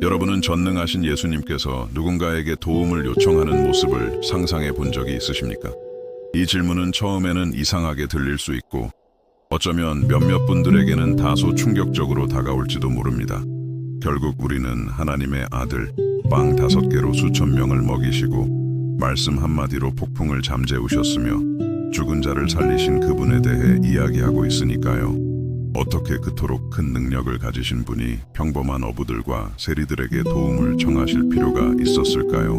여러분은 전능하신 예수님께서 누군가에게 도움을 요청하는 모습을 상상해 본 적이 있으십니까? 이 질문은 처음에는 이상하게 들릴 수 있고 어쩌면 몇몇 분들에게는 다소 충격적으로 다가올지도 모릅니다. 결국 우리는 하나님의 아들 빵 5개로 수천 명을 먹이시고 말씀 한마디로 폭풍을 잠재우셨으며 죽은 자를 살리신 그분에 대해 이야기하고 있으니까요. 어떻게 그토록 큰 능력을 가지신 분이 평범한 어부들과 세리들에게 도움을 청하실 필요가 있었을까요?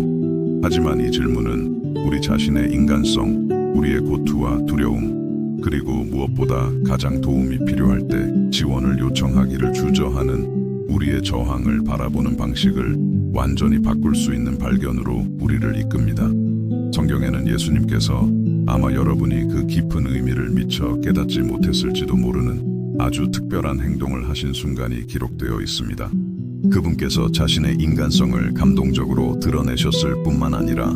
하지만 이 질문은 우리 자신의 인간성, 우리의 고투와 두려움, 그리고 무엇보다 가장 도움이 필요할 때 지원을 요청하기를 주저하는 우리의 저항을 바라보는 방식을 완전히 바꿀 수 있는 발견으로 우리를 이끕니다. 성경에는 예수님께서 아마 여러분이 그 깊은 의미를 미처 깨닫지 못했을지도 모르는 아주 특별한 행동을 하신 순간이 기록되어 있습니다. 그분께서 자신의 인간성을 감동적으로 드러내셨을 뿐만 아니라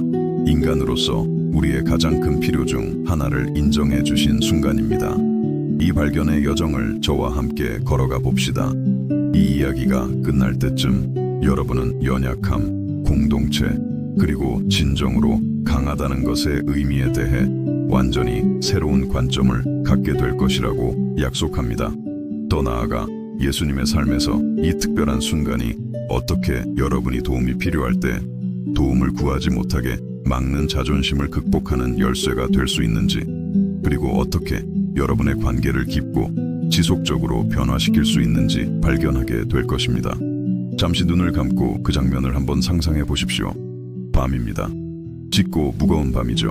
인간으로서 우리의 가장 큰 필요 중 하나를 인정해 주신 순간입니다. 이 발견의 여정을 저와 함께 걸어가 봅시다. 이 이야기가 끝날 때쯤 여러분은 연약함, 공동체, 그리고 진정으로 강하다는 것의 의미에 대해 완전히 새로운 관점을 갖게 될 것이라고 약속합니다. 더 나아가 예수님의 삶에서 이 특별한 순간이 어떻게 여러분이 도움이 필요할 때 도움을 구하지 못하게 막는 자존심을 극복하는 열쇠가 될 수 있는지, 그리고 어떻게 여러분의 관계를 깊고 지속적으로 변화시킬 수 있는지 발견하게 될 것입니다. 잠시 눈을 감고 그 장면을 한번 상상해 보십시오. 밤입니다. 짙고 무거운 밤이죠.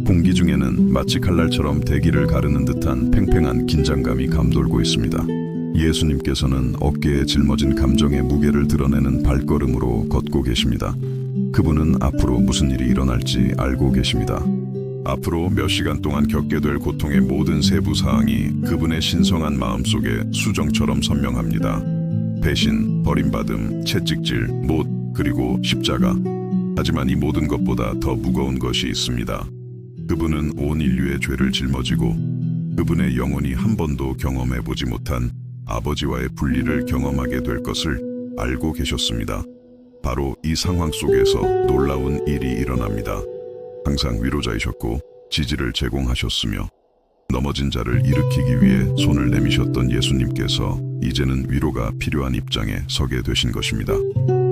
공기 중에는 마치 칼날처럼 대기를 가르는 듯한 팽팽한 긴장감이 감돌고 있습니다. 예수님께서는 어깨에 짊어진 감정의 무게를 드러내는 발걸음으로 걷고 계십니다. 그분은 앞으로 무슨 일이 일어날지 알고 계십니다. 앞으로 몇 시간 동안 겪게 될 고통의 모든 세부 사항이 그분의 신성한 마음속에 수정처럼 선명합니다. 배신, 버림받음, 채찍질, 못, 그리고 십자가. 하지만 이 모든 것보다 더 무거운 것이 있습니다. 그분은 온 인류의 죄를 짊어지고 그분의 영혼이 한 번도 경험해보지 못한 아버지와의 분리를 경험하게 될 것을 알고 계셨습니다. 바로 이 상황 속에서 놀라운 일이 일어납니다. 항상 위로자이셨고 지지를 제공하셨으며 넘어진 자를 일으키기 위해 손을 내미셨던 예수님께서 이제는 위로가 필요한 입장에 서게 되신 것입니다.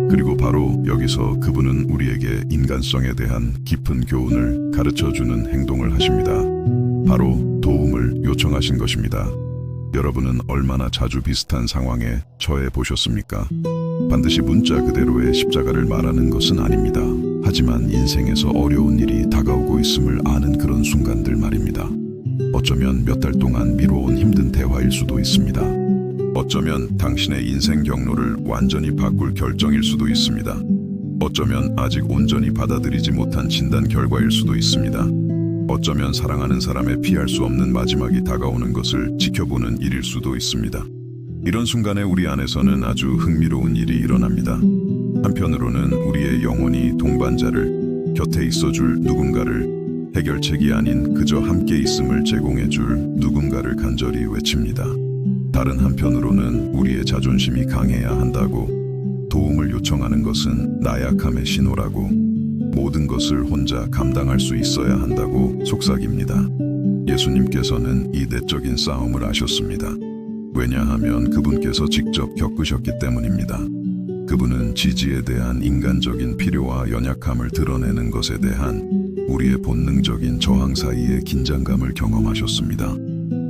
그리고 바로 여기서 그분은 우리에게 인간성에 대한 깊은 교훈을 가르쳐주는 행동을 하십니다. 바로 도움을 요청하신 것입니다. 여러분은 얼마나 자주 비슷한 상황에 처해 보셨습니까? 반드시 문자 그대로의 십자가를 말하는 것은 아닙니다. 하지만 인생에서 어려운 일이 다가오고 있음을 아는 그런 순간들 말입니다. 어쩌면 몇 달 동안 미뤄온 힘든 대화일 수도 있습니다. 어쩌면 당신의 인생 경로를 완전히 바꿀 결정일 수도 있습니다. 어쩌면 아직 온전히 받아들이지 못한 진단 결과일 수도 있습니다. 어쩌면 사랑하는 사람의 피할 수 없는 마지막이 다가오는 것을 지켜보는 일일 수도 있습니다. 이런 순간에 우리 안에서는 아주 흥미로운 일이 일어납니다. 한편으로는 우리의 영혼이 동반자를, 곁에 있어줄 누군가를, 해결책이 아닌 그저 함께 있음을 제공해줄 누군가를 간절히 외칩니다. 다른 한편으로는 우리의 자존심이 강해야 한다고, 도움을 요청하는 것은 나약함의 신호라고, 모든 것을 혼자 감당할 수 있어야 한다고 속삭입니다. 예수님께서는 이 내적인 싸움을 아셨습니다. 왜냐하면 그분께서 직접 겪으셨기 때문입니다. 그분은 지지에 대한 인간적인 필요와 연약함을 드러내는 것에 대한 우리의 본능적인 저항 사이의 긴장감을 경험하셨습니다.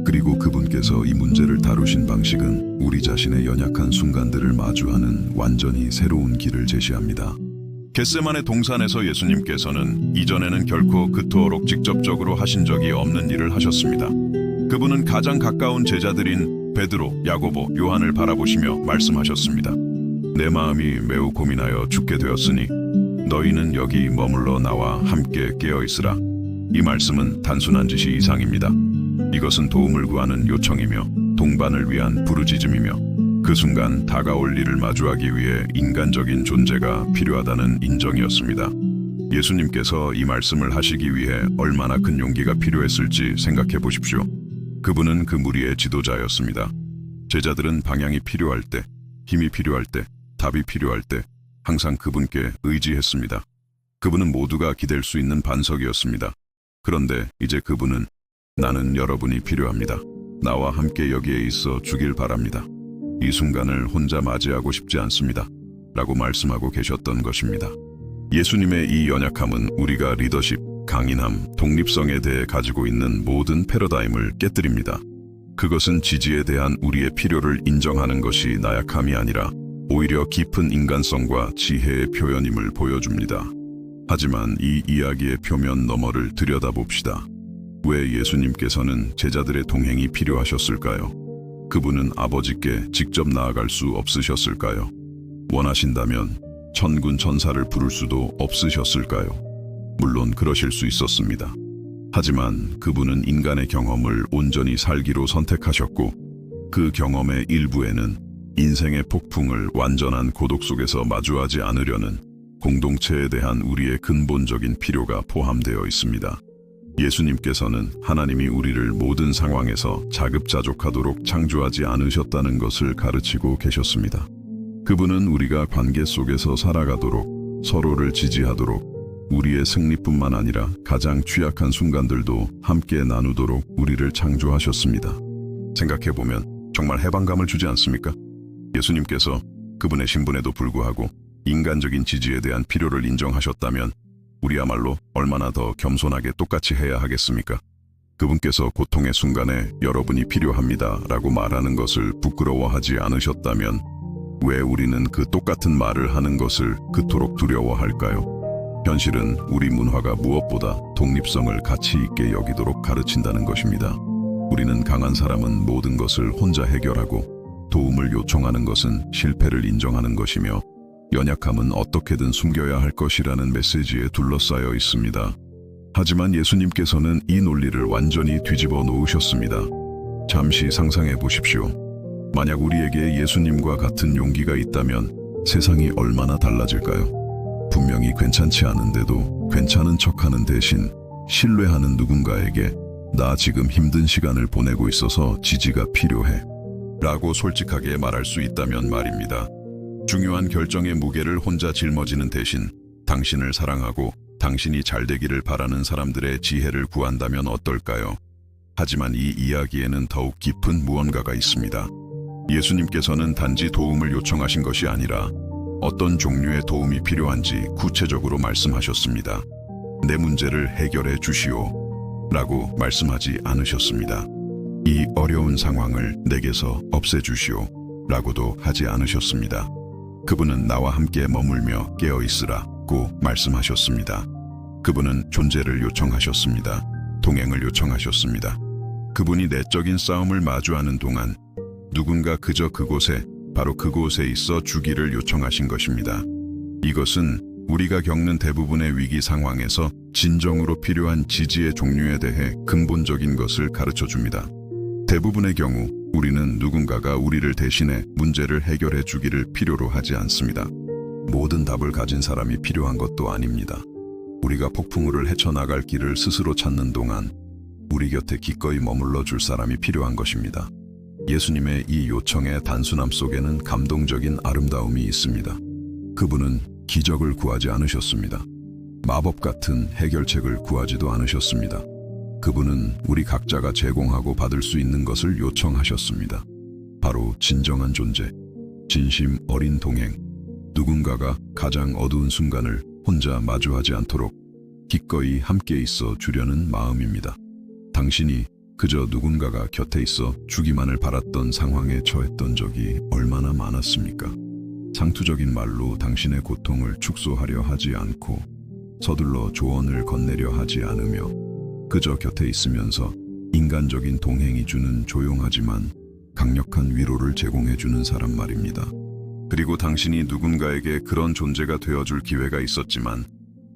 그리고 그분께서 이 문제를 다루신 방식은 우리 자신의 연약한 순간들을 마주하는 완전히 새로운 길을 제시합니다. 겟세마네 동산에서 예수님께서는 이전에는 결코 그토록 직접적으로 하신 적이 없는 일을 하셨습니다. 그분은 가장 가까운 제자들인 베드로, 야고보, 요한을 바라보시며 말씀하셨습니다. 내 마음이 매우 고민하여 죽게 되었으니 너희는 여기 머물러 나와 함께 깨어있으라. 이 말씀은 단순한 지시 이상입니다. 이것은 도움을 구하는 요청이며 동반을 위한 부르짖음이며 그 순간 다가올 일을 마주하기 위해 인간적인 존재가 필요하다는 인정이었습니다. 예수님께서 이 말씀을 하시기 위해 얼마나 큰 용기가 필요했을지 생각해 보십시오. 그분은 그 무리의 지도자였습니다. 제자들은 방향이 필요할 때, 힘이 필요할 때, 답이 필요할 때 항상 그분께 의지했습니다. 그분은 모두가 기댈 수 있는 반석이었습니다. 그런데 이제 그분은 나는 여러분이 필요합니다. 나와 함께 여기에 있어 주길 바랍니다. 이 순간을 혼자 맞이하고 싶지 않습니다. 라고 말씀하고 계셨던 것입니다. 예수님의 이 연약함은 우리가 리더십, 강인함, 독립성에 대해 가지고 있는 모든 패러다임을 깨뜨립니다. 그것은 지지에 대한 우리의 필요를 인정하는 것이 나약함이 아니라 오히려 깊은 인간성과 지혜의 표현임을 보여줍니다. 하지만 이 이야기의 표면 너머를 들여다봅시다. 왜 예수님께서는 제자들의 동행이 필요하셨을까요? 그분은 아버지께 직접 나아갈 수 없으셨을까요? 원하신다면 천군 천사를 부를 수도 없으셨을까요? 물론 그러실 수 있었습니다. 하지만 그분은 인간의 경험을 온전히 살기로 선택하셨고 그 경험의 일부에는 인생의 폭풍을 완전한 고독 속에서 마주하지 않으려는 공동체에 대한 우리의 근본적인 필요가 포함되어 있습니다. 예수님께서는 하나님이 우리를 모든 상황에서 자급자족하도록 창조하지 않으셨다는 것을 가르치고 계셨습니다. 그분은 우리가 관계 속에서 살아가도록, 서로를 지지하도록, 우리의 승리뿐만 아니라 가장 취약한 순간들도 함께 나누도록 우리를 창조하셨습니다. 생각해보면 정말 해방감을 주지 않습니까? 예수님께서 그분의 신분에도 불구하고 인간적인 지지에 대한 필요를 인정하셨다면 우리야말로 얼마나 더 겸손하게 똑같이 해야 하겠습니까? 그분께서 고통의 순간에 여러분이 필요합니다 라고 말하는 것을 부끄러워하지 않으셨다면 왜 우리는 그 똑같은 말을 하는 것을 그토록 두려워할까요? 현실은 우리 문화가 무엇보다 독립성을 가치 있게 여기도록 가르친다는 것입니다. 우리는 강한 사람은 모든 것을 혼자 해결하고 도움을 요청하는 것은 실패를 인정하는 것이며 연약함은 어떻게든 숨겨야 할 것이라는 메시지에 둘러싸여 있습니다. 하지만 예수님께서는 이 논리를 완전히 뒤집어 놓으셨습니다. 잠시 상상해 보십시오. 만약 우리에게 예수님과 같은 용기가 있다면 세상이 얼마나 달라질까요? 분명히 괜찮지 않은데도 괜찮은 척하는 대신 신뢰하는 누군가에게 나 지금 힘든 시간을 보내고 있어서 지지가 필요해 라고 솔직하게 말할 수 있다면 말입니다. 중요한 결정의 무게를 혼자 짊어지는 대신 당신을 사랑하고 당신이 잘 되기를 바라는 사람들의 지혜를 구한다면 어떨까요? 하지만 이 이야기에는 더욱 깊은 무언가가 있습니다. 예수님께서는 단지 도움을 요청하신 것이 아니라 어떤 종류의 도움이 필요한지 구체적으로 말씀하셨습니다. 내 문제를 해결해 주시오 라고 말씀하지 않으셨습니다. 이 어려운 상황을 내게서 없애주시오 라고도 하지 않으셨습니다. 그분은 나와 함께 머물며 깨어있으라고 말씀하셨습니다. 그분은 존재를 요청하셨습니다. 동행을 요청하셨습니다. 그분이 내적인 싸움을 마주하는 동안 누군가 그저 그곳에, 바로 그곳에 있어 주기를 요청하신 것입니다. 이것은 우리가 겪는 대부분의 위기 상황에서 진정으로 필요한 지지의 종류에 대해 근본적인 것을 가르쳐줍니다. 대부분의 경우 우리는 누군가가 우리를 대신해 문제를 해결해 주기를 필요로 하지 않습니다. 모든 답을 가진 사람이 필요한 것도 아닙니다. 우리가 폭풍우를 헤쳐나갈 길을 스스로 찾는 동안 우리 곁에 기꺼이 머물러 줄 사람이 필요한 것입니다. 예수님의 이 요청의 단순함 속에는 감동적인 아름다움이 있습니다. 그분은 기적을 구하지 않으셨습니다. 마법 같은 해결책을 구하지도 않으셨습니다. 그분은 우리 각자가 제공하고 받을 수 있는 것을 요청하셨습니다. 바로 진정한 존재, 진심 어린 동행, 누군가가 가장 어두운 순간을 혼자 마주하지 않도록 기꺼이 함께 있어 주려는 마음입니다. 당신이 그저 누군가가 곁에 있어 주기만을 바랐던 상황에 처했던 적이 얼마나 많았습니까? 상투적인 말로 당신의 고통을 축소하려 하지 않고 서둘러 조언을 건네려 하지 않으며 그저 곁에 있으면서 인간적인 동행이 주는 조용하지만 강력한 위로를 제공해주는 사람 말입니다. 그리고 당신이 누군가에게 그런 존재가 되어줄 기회가 있었지만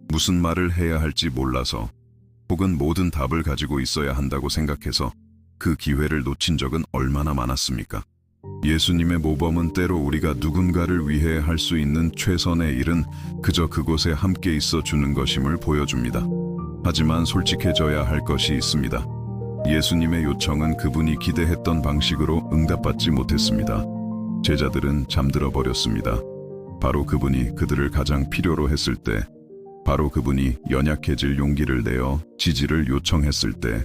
무슨 말을 해야 할지 몰라서 혹은 모든 답을 가지고 있어야 한다고 생각해서 그 기회를 놓친 적은 얼마나 많았습니까? 예수님의 모범은 때로 우리가 누군가를 위해 할 수 있는 최선의 일은 그저 그곳에 함께 있어 주는 것임을 보여줍니다. 하지만 솔직해져야 할 것이 있습니다. 예수님의 요청은 그분이 기대했던 방식으로 응답받지 못했습니다. 제자들은 잠들어 버렸습니다. 바로 그분이 그들을 가장 필요로 했을 때, 바로 그분이 연약해질 용기를 내어 지지를 요청했을 때,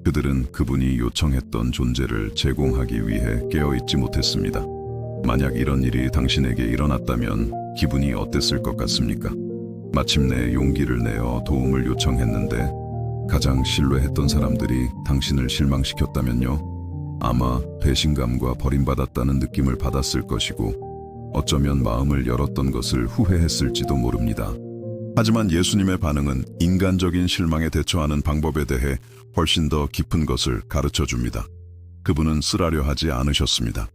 그들은 그분이 요청했던 존재를 제공하기 위해 깨어있지 못했습니다. 만약 이런 일이 당신에게 일어났다면 기분이 어땠을 것 같습니까? 마침내 용기를 내어 도움을 요청했는데 가장 신뢰했던 사람들이 당신을 실망시켰다면요? 아마 배신감과 버림받았다는 느낌을 받았을 것이고 어쩌면 마음을 열었던 것을 후회했을지도 모릅니다. 하지만 예수님의 반응은 인간적인 실망에 대처하는 방법에 대해 훨씬 더 깊은 것을 가르쳐 줍니다. 그분은 쓰라려 하지 않으셨습니다.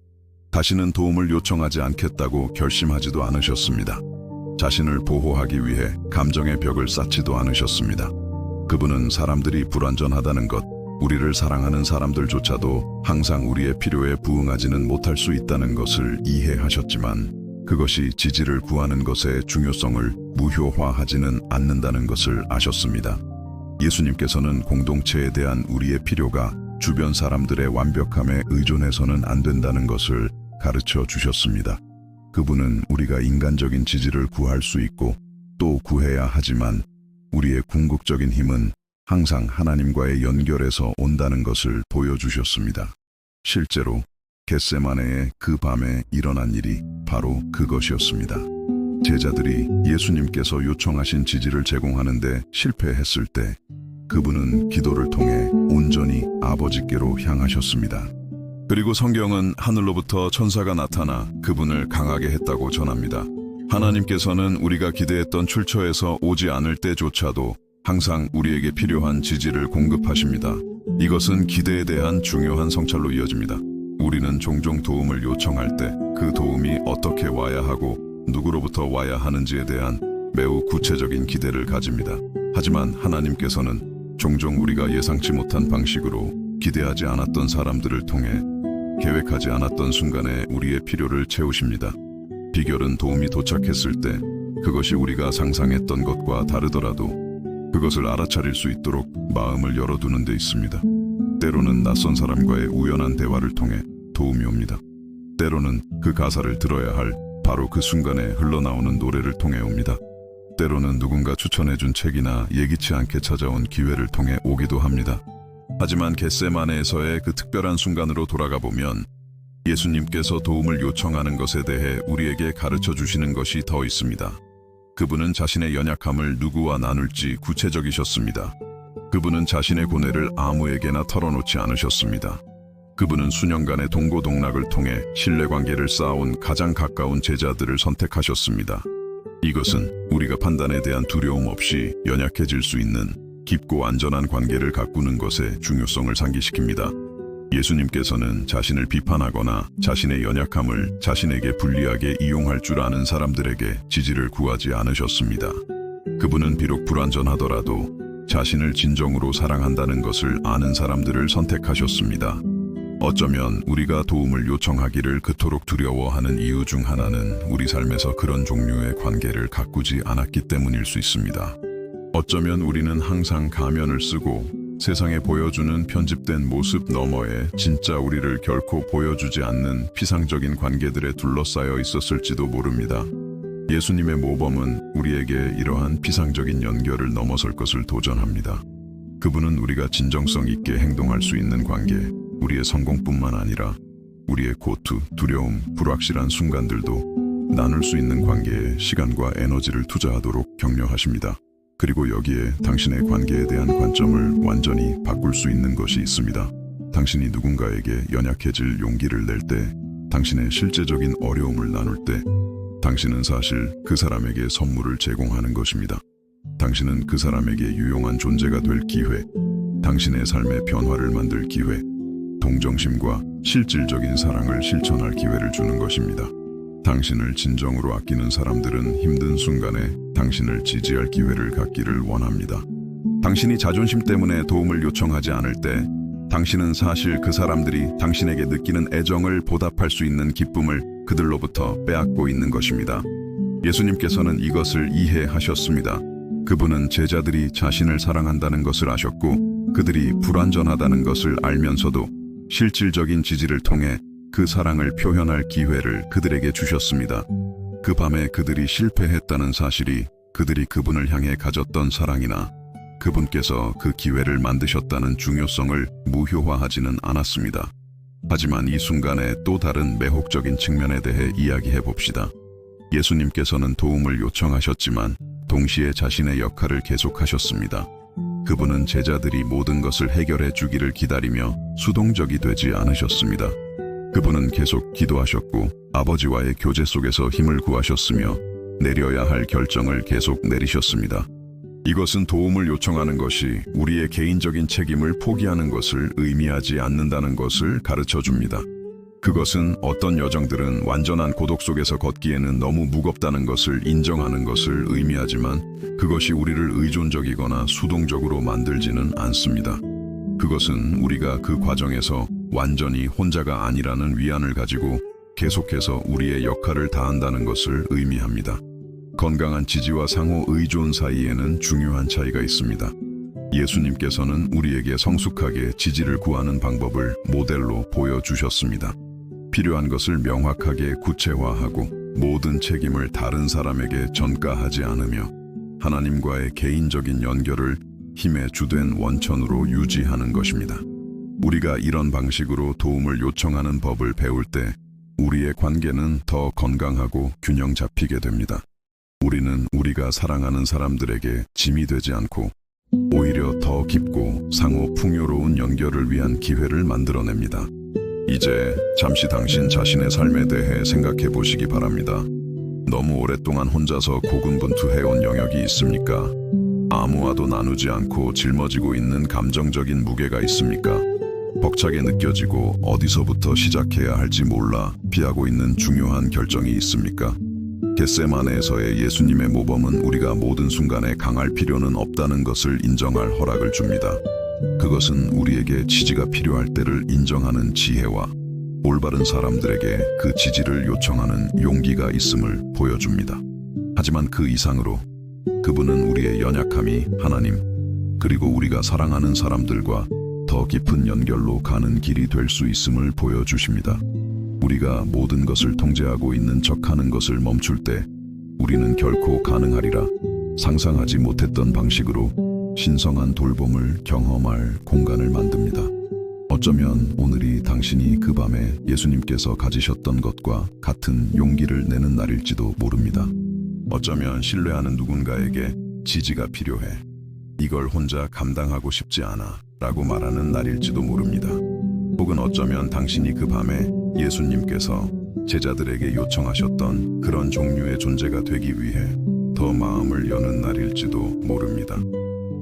다시는 도움을 요청하지 않겠다고 결심하지도 않으셨습니다. 자신을 보호하기 위해 감정의 벽을 쌓지도 않으셨습니다. 그분은 사람들이 불완전하다는 것, 우리를 사랑하는 사람들조차도 항상 우리의 필요에 부응하지는 못할 수 있다는 것을 이해하셨지만 그것이 지지를 구하는 것의 중요성을 무효화하지는 않는다는 것을 아셨습니다. 예수님께서는 공동체에 대한 우리의 필요가 주변 사람들의 완벽함에 의존해서는 안 된다는 것을 가르쳐 주셨습니다. 그분은 우리가 인간적인 지지를 구할 수 있고 또 구해야 하지만 우리의 궁극적인 힘은 항상 하나님과의 연결에서 온다는 것을 보여주셨습니다. 실제로 겟세마네의 그 밤에 일어난 일이 바로 그것이었습니다. 제자들이 예수님께서 요청하신 지지를 제공하는데 실패했을 때 그분은 기도를 통해 온전히 아버지께로 향하셨습니다. 그리고 성경은 하늘로부터 천사가 나타나 그분을 강하게 했다고 전합니다. 하나님께서는 우리가 기대했던 출처에서 오지 않을 때조차도 항상 우리에게 필요한 지지를 공급하십니다. 이것은 기대에 대한 중요한 성찰로 이어집니다. 우리는 종종 도움을 요청할 때 그 도움이 어떻게 와야 하고 누구로부터 와야 하는지에 대한 매우 구체적인 기대를 가집니다. 하지만 하나님께서는 종종 우리가 예상치 못한 방식으로 기대하지 않았던 사람들을 통해 계획하지 않았던 순간에 우리의 필요를 채우십니다. 비결은 도움이 도착했을 때 그것이 우리가 상상했던 것과 다르더라도 그것을 알아차릴 수 있도록 마음을 열어두는 데 있습니다. 때로는 낯선 사람과의 우연한 대화를 통해 도움이 옵니다. 때로는 그 가사를 들어야 할 바로 그 순간에 흘러나오는 노래를 통해 옵니다. 때로는 누군가 추천해준 책이나 예기치 않게 찾아온 기회를 통해 오기도 합니다. 하지만 겟세마네에서의 그 특별한 순간으로 돌아가 보면 예수님께서 도움을 요청하는 것에 대해 우리에게 가르쳐 주시는 것이 더 있습니다. 그분은 자신의 연약함을 누구와 나눌지 구체적이셨습니다. 그분은 자신의 고뇌를 아무에게나 털어놓지 않으셨습니다. 그분은 수년간의 동고동락을 통해 신뢰관계를 쌓아온 가장 가까운 제자들을 선택하셨습니다. 이것은 우리가 판단에 대한 두려움 없이 연약해질 수 있는 깊고 안전한 관계를 가꾸는 것의 중요성을 상기시킵니다. 예수님께서는 자신을 비판하거나 자신의 연약함을 자신에게 불리하게 이용할 줄 아는 사람들에게 지지를 구하지 않으셨습니다. 그분은 비록 불완전하더라도 자신을 진정으로 사랑한다는 것을 아는 사람들을 선택하셨습니다. 어쩌면 우리가 도움을 요청하기를 그토록 두려워하는 이유 중 하나는 우리 삶에서 그런 종류의 관계를 가꾸지 않았기 때문일 수 있습니다. 어쩌면 우리는 항상 가면을 쓰고 세상에 보여주는 편집된 모습 너머에 진짜 우리를 결코 보여주지 않는 피상적인 관계들에 둘러싸여 있었을지도 모릅니다. 예수님의 모범은 우리에게 이러한 피상적인 연결을 넘어설 것을 도전합니다. 그분은 우리가 진정성 있게 행동할 수 있는 관계, 우리의 성공뿐만 아니라 우리의 고투, 두려움, 불확실한 순간들도 나눌 수 있는 관계에 시간과 에너지를 투자하도록 격려하십니다. 그리고 여기에 당신의 관계에 대한 관점을 완전히 바꿀 수 있는 것이 있습니다. 당신이 누군가에게 연약해질 용기를 낼 때, 당신의 실제적인 어려움을 나눌 때, 당신은 사실 그 사람에게 선물을 제공하는 것입니다. 당신은 그 사람에게 유용한 존재가 될 기회, 당신의 삶의 변화를 만들 기회, 동정심과 실질적인 사랑을 실천할 기회를 주는 것입니다. 당신을 진정으로 아끼는 사람들은 힘든 순간에 당신을 지지할 기회를 갖기를 원합니다. 당신이 자존심 때문에 도움을 요청하지 않을 때 당신은 사실 그 사람들이 당신에게 느끼는 애정을 보답할 수 있는 기쁨을 그들로부터 빼앗고 있는 것입니다. 예수님께서는 이것을 이해하셨습니다. 그분은 제자들이 자신을 사랑한다는 것을 아셨고 그들이 불완전하다는 것을 알면서도 실질적인 지지를 통해 그 사랑을 표현할 기회를 그들에게 주셨습니다. 그 밤에 그들이 실패했다는 사실이 그들이 그분을 향해 가졌던 사랑이나 그분께서 그 기회를 만드셨다는 중요성을 무효화하지는 않았습니다. 하지만 이 순간에 또 다른 매혹적인 측면에 대해 이야기해 봅시다. 예수님께서는 도움을 요청하셨지만 동시에 자신의 역할을 계속하셨습니다. 그분은 제자들이 모든 것을 해결해 주기를 기다리며 수동적이 되지 않으셨습니다. 그분은 계속 기도하셨고 아버지와의 교제 속에서 힘을 구하셨으며 내려야 할 결정을 계속 내리셨습니다. 이것은 도움을 요청하는 것이 우리의 개인적인 책임을 포기하는 것을 의미하지 않는다는 것을 가르쳐 줍니다. 그것은 어떤 여정들은 완전한 고독 속에서 걷기에는 너무 무겁다는 것을 인정하는 것을 의미하지만 그것이 우리를 의존적이거나 수동적으로 만들지는 않습니다. 그것은 우리가 그 과정에서 완전히 혼자가 아니라는 위안을 가지고 계속해서 우리의 역할을 다한다는 것을 의미합니다. 건강한 지지와 상호 의존 사이에는 중요한 차이가 있습니다. 예수님께서는 우리에게 성숙하게 지지를 구하는 방법을 모델로 보여주셨습니다. 필요한 것을 명확하게 구체화하고 모든 책임을 다른 사람에게 전가하지 않으며 하나님과의 개인적인 연결을 힘의 주된 원천으로 유지하는 것입니다. 우리가 이런 방식으로 도움을 요청하는 법을 배울 때 우리의 관계는 더 건강하고 균형 잡히게 됩니다. 우리는 우리가 사랑하는 사람들에게 짐이 되지 않고 오히려 더 깊고 상호 풍요로운 연결을 위한 기회를 만들어냅니다. 이제 잠시 당신 자신의 삶에 대해 생각해 보시기 바랍니다. 너무 오랫동안 혼자서 고군분투해온 영역이 있습니까? 아무와도 나누지 않고 짊어지고 있는 감정적인 무게가 있습니까? 벅차게 느껴지고 어디서부터 시작해야 할지 몰라 피하고 있는 중요한 결정이 있습니까? 겟세마네에서의 예수님의 모범은 우리가 모든 순간에 강할 필요는 없다는 것을 인정할 허락을 줍니다. 그것은 우리에게 지지가 필요할 때를 인정하는 지혜와 올바른 사람들에게 그 지지를 요청하는 용기가 있음을 보여줍니다. 하지만 그 이상으로 그분은 우리의 연약함이 하나님 그리고 우리가 사랑하는 사람들과 더 깊은 연결로 가는 길이 될 수 있음을 보여주십니다. 우리가 모든 것을 통제하고 있는 척하는 것을 멈출 때 우리는 결코 가능하리라 상상하지 못했던 방식으로 신성한 돌봄을 경험할 공간을 만듭니다. 어쩌면 오늘이 당신이 그 밤에 예수님께서 가지셨던 것과 같은 용기를 내는 날일지도 모릅니다. 어쩌면 신뢰하는 누군가에게 지지가 필요해. 이걸 혼자 감당하고 싶지 않아 라고 말하는 날일지도 모릅니다. 혹은 어쩌면 당신이 그 밤에 예수님께서 제자들에게 요청하셨던 그런 종류의 존재가 되기 위해 더 마음을 여는 날일지도 모릅니다.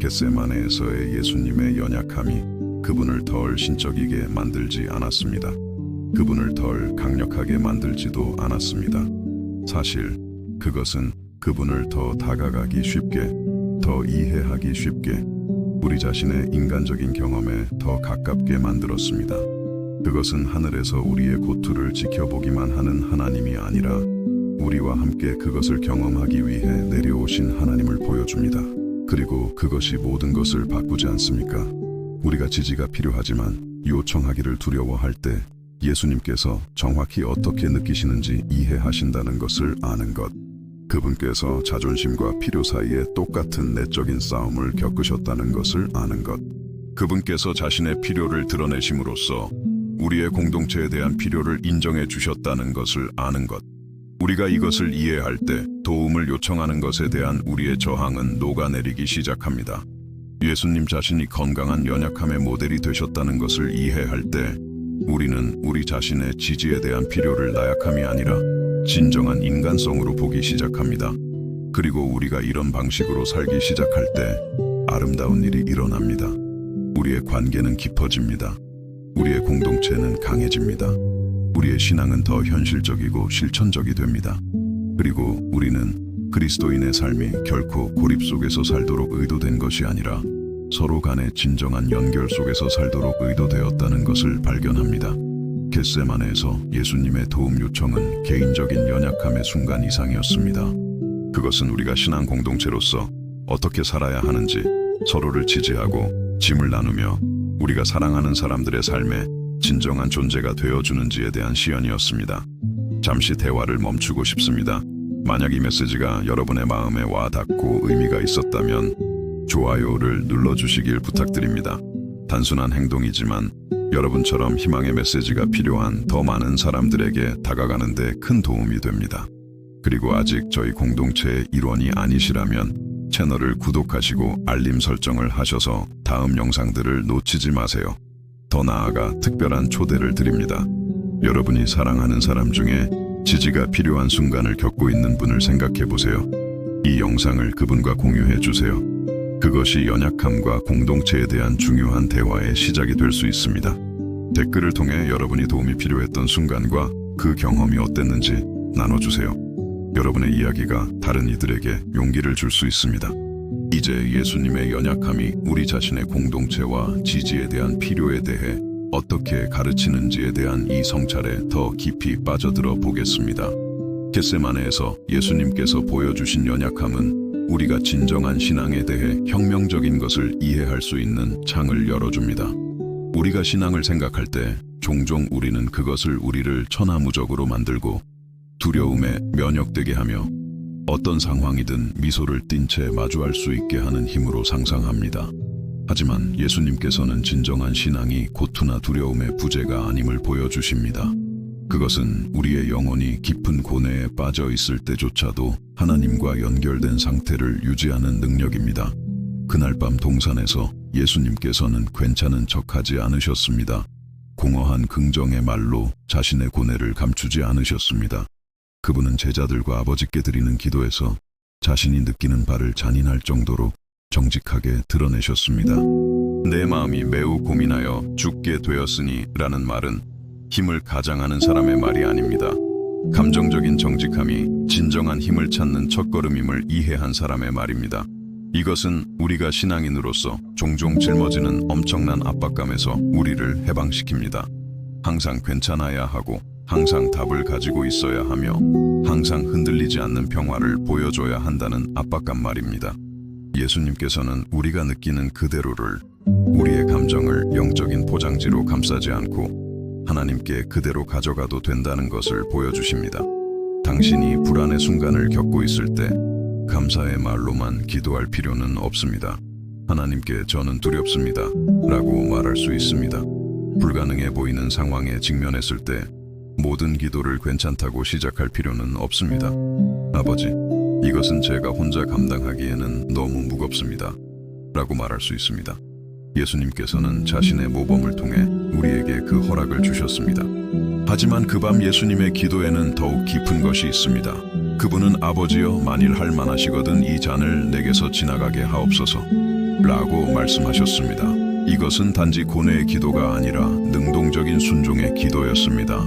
겟세마네에서의 예수님의 연약함이 그분을 덜 신적이게 만들지 않았습니다. 그분을 덜 강력하게 만들지도 않았습니다. 사실 그것은 그분을 더 다가가기 쉽게, 더 이해하기 쉽게, 우리 자신의 인간적인 경험에 더 가깝게 만들었습니다. 그것은 하늘에서 우리의 고투를 지켜보기만 하는 하나님이 아니라 우리와 함께 그것을 경험하기 위해 내려오신 하나님을 보여줍니다. 그리고 그것이 모든 것을 바꾸지 않습니까? 우리가 지지가 필요하지만 요청하기를 두려워할 때 예수님께서 정확히 어떻게 느끼시는지 이해하신다는 것을 아는 것. 그분께서 자존심과 필요 사이에 똑같은 내적인 싸움을 겪으셨다는 것을 아는 것. 그분께서 자신의 필요를 드러내심으로써 우리의 공동체에 대한 필요를 인정해 주셨다는 것을 아는 것. 우리가 이것을 이해할 때 도움을 요청하는 것에 대한 우리의 저항은 녹아내리기 시작합니다. 예수님 자신이 건강한 연약함의 모델이 되셨다는 것을 이해할 때 우리는 우리 자신의 지지에 대한 필요를 나약함이 아니라 진정한 인간성으로 보기 시작합니다. 그리고 우리가 이런 방식으로 살기 시작할 때 아름다운 일이 일어납니다. 우리의 관계는 깊어집니다. 우리의 공동체는 강해집니다. 우리의 신앙은 더 현실적이고 실천적이 됩니다. 그리고 우리는 그리스도인의 삶이 결코 고립 속에서 살도록 의도된 것이 아니라 서로 간의 진정한 연결 속에서 살도록 의도되었다는 것을 발견합니다. 겟세마네에서 예수님의 도움 요청은 개인적인 연약함의 순간 이상이었습니다. 그것은 우리가 신앙 공동체로서 어떻게 살아야 하는지 서로를 지지하고 짐을 나누며 우리가 사랑하는 사람들의 삶에 진정한 존재가 되어주는지에 대한 시연이었습니다. 잠시 대화를 멈추고 싶습니다. 만약 이 메시지가 여러분의 마음에 와 닿고 의미가 있었다면 좋아요를 눌러주시길 부탁드립니다. 단순한 행동이지만 여러분처럼 희망의 메시지가 필요한 더 많은 사람들에게 다가가는 데 큰 도움이 됩니다. 그리고 아직 저희 공동체의 일원이 아니시라면 채널을 구독하시고 알림 설정을 하셔서 다음 영상들을 놓치지 마세요. 더 나아가 특별한 초대를 드립니다. 여러분이 사랑하는 사람 중에 지지가 필요한 순간을 겪고 있는 분을 생각해 보세요. 이 영상을 그분과 공유해 주세요. 그것이 연약함과 공동체에 대한 중요한 대화의 시작이 될 수 있습니다. 댓글을 통해 여러분이 도움이 필요했던 순간과 그 경험이 어땠는지 나눠주세요. 여러분의 이야기가 다른 이들에게 용기를 줄 수 있습니다. 이제 예수님의 연약함이 우리 자신의 공동체와 지지에 대한 필요에 대해 어떻게 가르치는지에 대한 이 성찰에 더 깊이 빠져들어 보겠습니다. 겟세마네에서 예수님께서 보여주신 연약함은 우리가 진정한 신앙에 대해 혁명적인 것을 이해할 수 있는 창을 열어줍니다. 우리가 신앙을 생각할 때 종종 우리는 그것을 우리를 천하무적으로 만들고 두려움에 면역되게 하며 어떤 상황이든 미소를 띤 채 마주할 수 있게 하는 힘으로 상상합니다. 하지만 예수님께서는 진정한 신앙이 고투나 두려움의 부재가 아님을 보여주십니다. 그것은 우리의 영혼이 깊은 고뇌에 빠져 있을 때조차도 하나님과 연결된 상태를 유지하는 능력입니다. 그날 밤 동산에서 예수님께서는 괜찮은 척하지 않으셨습니다. 공허한 긍정의 말로 자신의 고뇌를 감추지 않으셨습니다. 그분은 제자들과 아버지께 드리는 기도에서 자신이 느끼는 바를 잔인할 정도로 정직하게 드러내셨습니다. 내 마음이 매우 고민하여 죽게 되었으니 라는 말은 힘을 가장하는 사람의 말이 아닙니다. 감정적인 정직함이 진정한 힘을 찾는 첫걸음임을 이해한 사람의 말입니다. 이것은 우리가 신앙인으로서 종종 짊어지는 엄청난 압박감에서 우리를 해방시킵니다. 항상 괜찮아야 하고 항상 답을 가지고 있어야 하며 항상 흔들리지 않는 평화를 보여줘야 한다는 압박감 말입니다. 예수님께서는 우리가 느끼는 그대로를 우리의 감정을 영적인 포장지로 감싸지 않고 하나님께 그대로 가져가도 된다는 것을 보여주십니다. 당신이 불안의 순간을 겪고 있을 때 감사의 말로만 기도할 필요는 없습니다. 하나님께 저는 두렵습니다 라고 말할 수 있습니다. 불가능해 보이는 상황에 직면했을 때 모든 기도를 괜찮다고 시작할 필요는 없습니다. 아버지, 이것은 제가 혼자 감당하기에는 너무 무겁습니다 라고 말할 수 있습니다. 예수님께서는 자신의 모범을 통해 우리에게 그 허락을 주셨습니다. 하지만 그 밤 예수님의 기도에는 더욱 깊은 것이 있습니다. 그분은 아버지여 만일 할 만하시거든 이 잔을 내게서 지나가게 하옵소서 라고 말씀하셨습니다. 이것은 단지 고뇌의 기도가 아니라 능동적인 순종의 기도였습니다.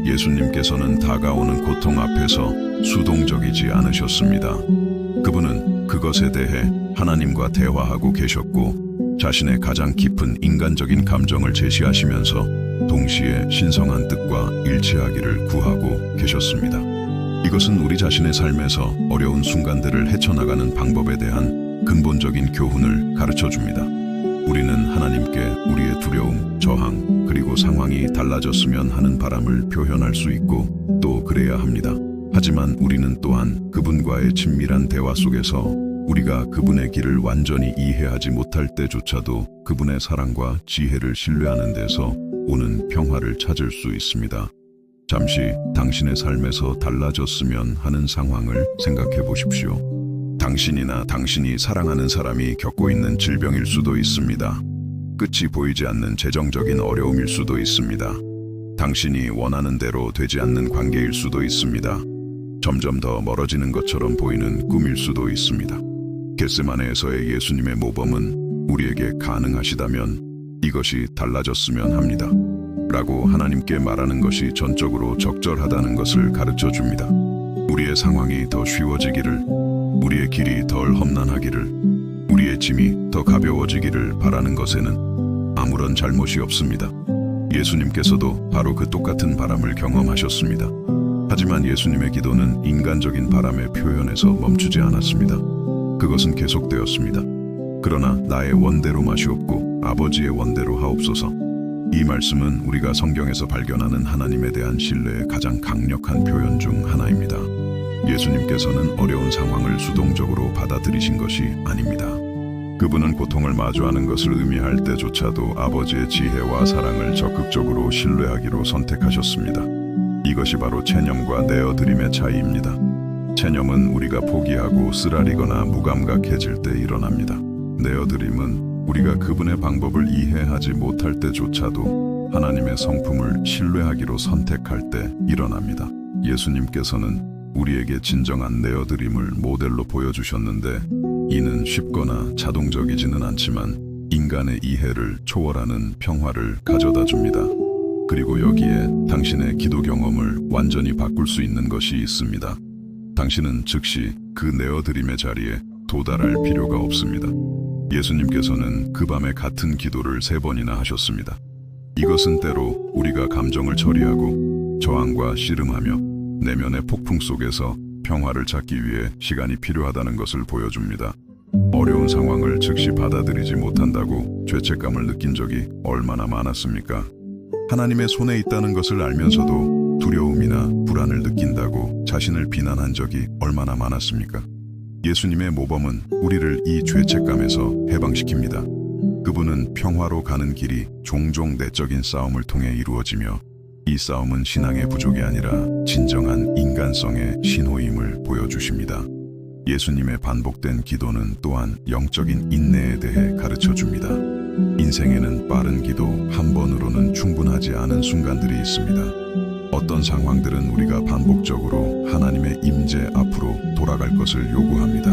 예수님께서는 다가오는 고통 앞에서 수동적이지 않으셨습니다. 그분은 그것에 대해 하나님과 대화하고 계셨고 자신의 가장 깊은 인간적인 감정을 제시하시면서 동시에 신성한 뜻과 일치하기를 구하고 계셨습니다. 이것은 우리 자신의 삶에서 어려운 순간들을 헤쳐나가는 방법에 대한 근본적인 교훈을 가르쳐줍니다. 우리는 하나님께 우리의 두려움, 저항, 그리고 상황이 달라졌으면 하는 바람을 표현할 수 있고 또 그래야 합니다. 하지만 우리는 또한 그분과의 친밀한 대화 속에서 우리가 그분의 길을 완전히 이해하지 못할 때조차도 그분의 사랑과 지혜를 신뢰하는 데서 오는 평화를 찾을 수 있습니다. 잠시 당신의 삶에서 달라졌으면 하는 상황을 생각해 보십시오. 당신이나 당신이 사랑하는 사람이 겪고 있는 질병일 수도 있습니다. 끝이 보이지 않는 재정적인 어려움일 수도 있습니다. 당신이 원하는 대로 되지 않는 관계일 수도 있습니다. 점점 더 멀어지는 것처럼 보이는 꿈일 수도 있습니다. 겟세마네에서의 예수님의 모범은 우리에게 가능하시다면 이것이 달라졌으면 합니다 라고 하나님께 말하는 것이 전적으로 적절하다는 것을 가르쳐 줍니다. 우리의 상황이 더 쉬워지기를, 우리의 길이 덜 험난하기를, 우리의 짐이 더 가벼워지기를 바라는 것에는 아무런 잘못이 없습니다. 예수님께서도 바로 그 똑같은 바람을 경험하셨습니다. 하지만 예수님의 기도는 인간적인 바람의 표현에서 멈추지 않았습니다. 그것은 계속되었습니다. 그러나 나의 원대로 마시옵고 아버지의 원대로 하옵소서 이 말씀은 우리가 성경에서 발견하는 하나님에 대한 신뢰의 가장 강력한 표현 중 하나입니다. 예수님께서는 어려운 상황을 수동적으로 받아들이신 것이 아닙니다. 그분은 고통을 마주하는 것을 의미할 때조차도 아버지의 지혜와 사랑을 적극적으로 신뢰하기로 선택하셨습니다. 이것이 바로 체념과 내어드림의 차이입니다. 체념은 우리가 포기하고 쓰라리거나 무감각해질 때 일어납니다. 내어드림은 우리가 그분의 방법을 이해하지 못할 때조차도 하나님의 성품을 신뢰하기로 선택할 때 일어납니다. 예수님께서는 우리에게 진정한 내어드림을 모델로 보여주셨는데 이는 쉽거나 자동적이지는 않지만 인간의 이해를 초월하는 평화를 가져다 줍니다. 그리고 여기에 당신의 기도 경험을 완전히 바꿀 수 있는 것이 있습니다. 당신은 즉시 그 내어드림의 자리에 도달할 필요가 없습니다. 예수님께서는 그 밤에 같은 기도를 3번이나 하셨습니다. 이것은 때로 우리가 감정을 처리하고 저항과 씨름하며 내면의 폭풍 속에서 평화를 찾기 위해 시간이 필요하다는 것을 보여줍니다. 어려운 상황을 즉시 받아들이지 못한다고 죄책감을 느낀 적이 얼마나 많았습니까? 하나님의 손에 있다는 것을 알면서도 두려움이나 불안을 느낀다고 자신을 비난한 적이 얼마나 많았습니까? 예수님의 모범은 우리를 이 죄책감에서 해방시킵니다. 그분은 평화로 가는 길이 종종 내적인 싸움을 통해 이루어지며 이 싸움은 신앙의 부족이 아니라 진정한 인간성의 신호임을 보여주십니다. 예수님의 반복된 기도는 또한 영적인 인내에 대해 가르쳐줍니다. 인생에는 빠른 기도 한 번으로는 충분하지 않은 순간들이 있습니다. 어떤 상황들은 우리가 반복적으로 하나님의 임재 앞으로 돌아갈 것을 요구합니다.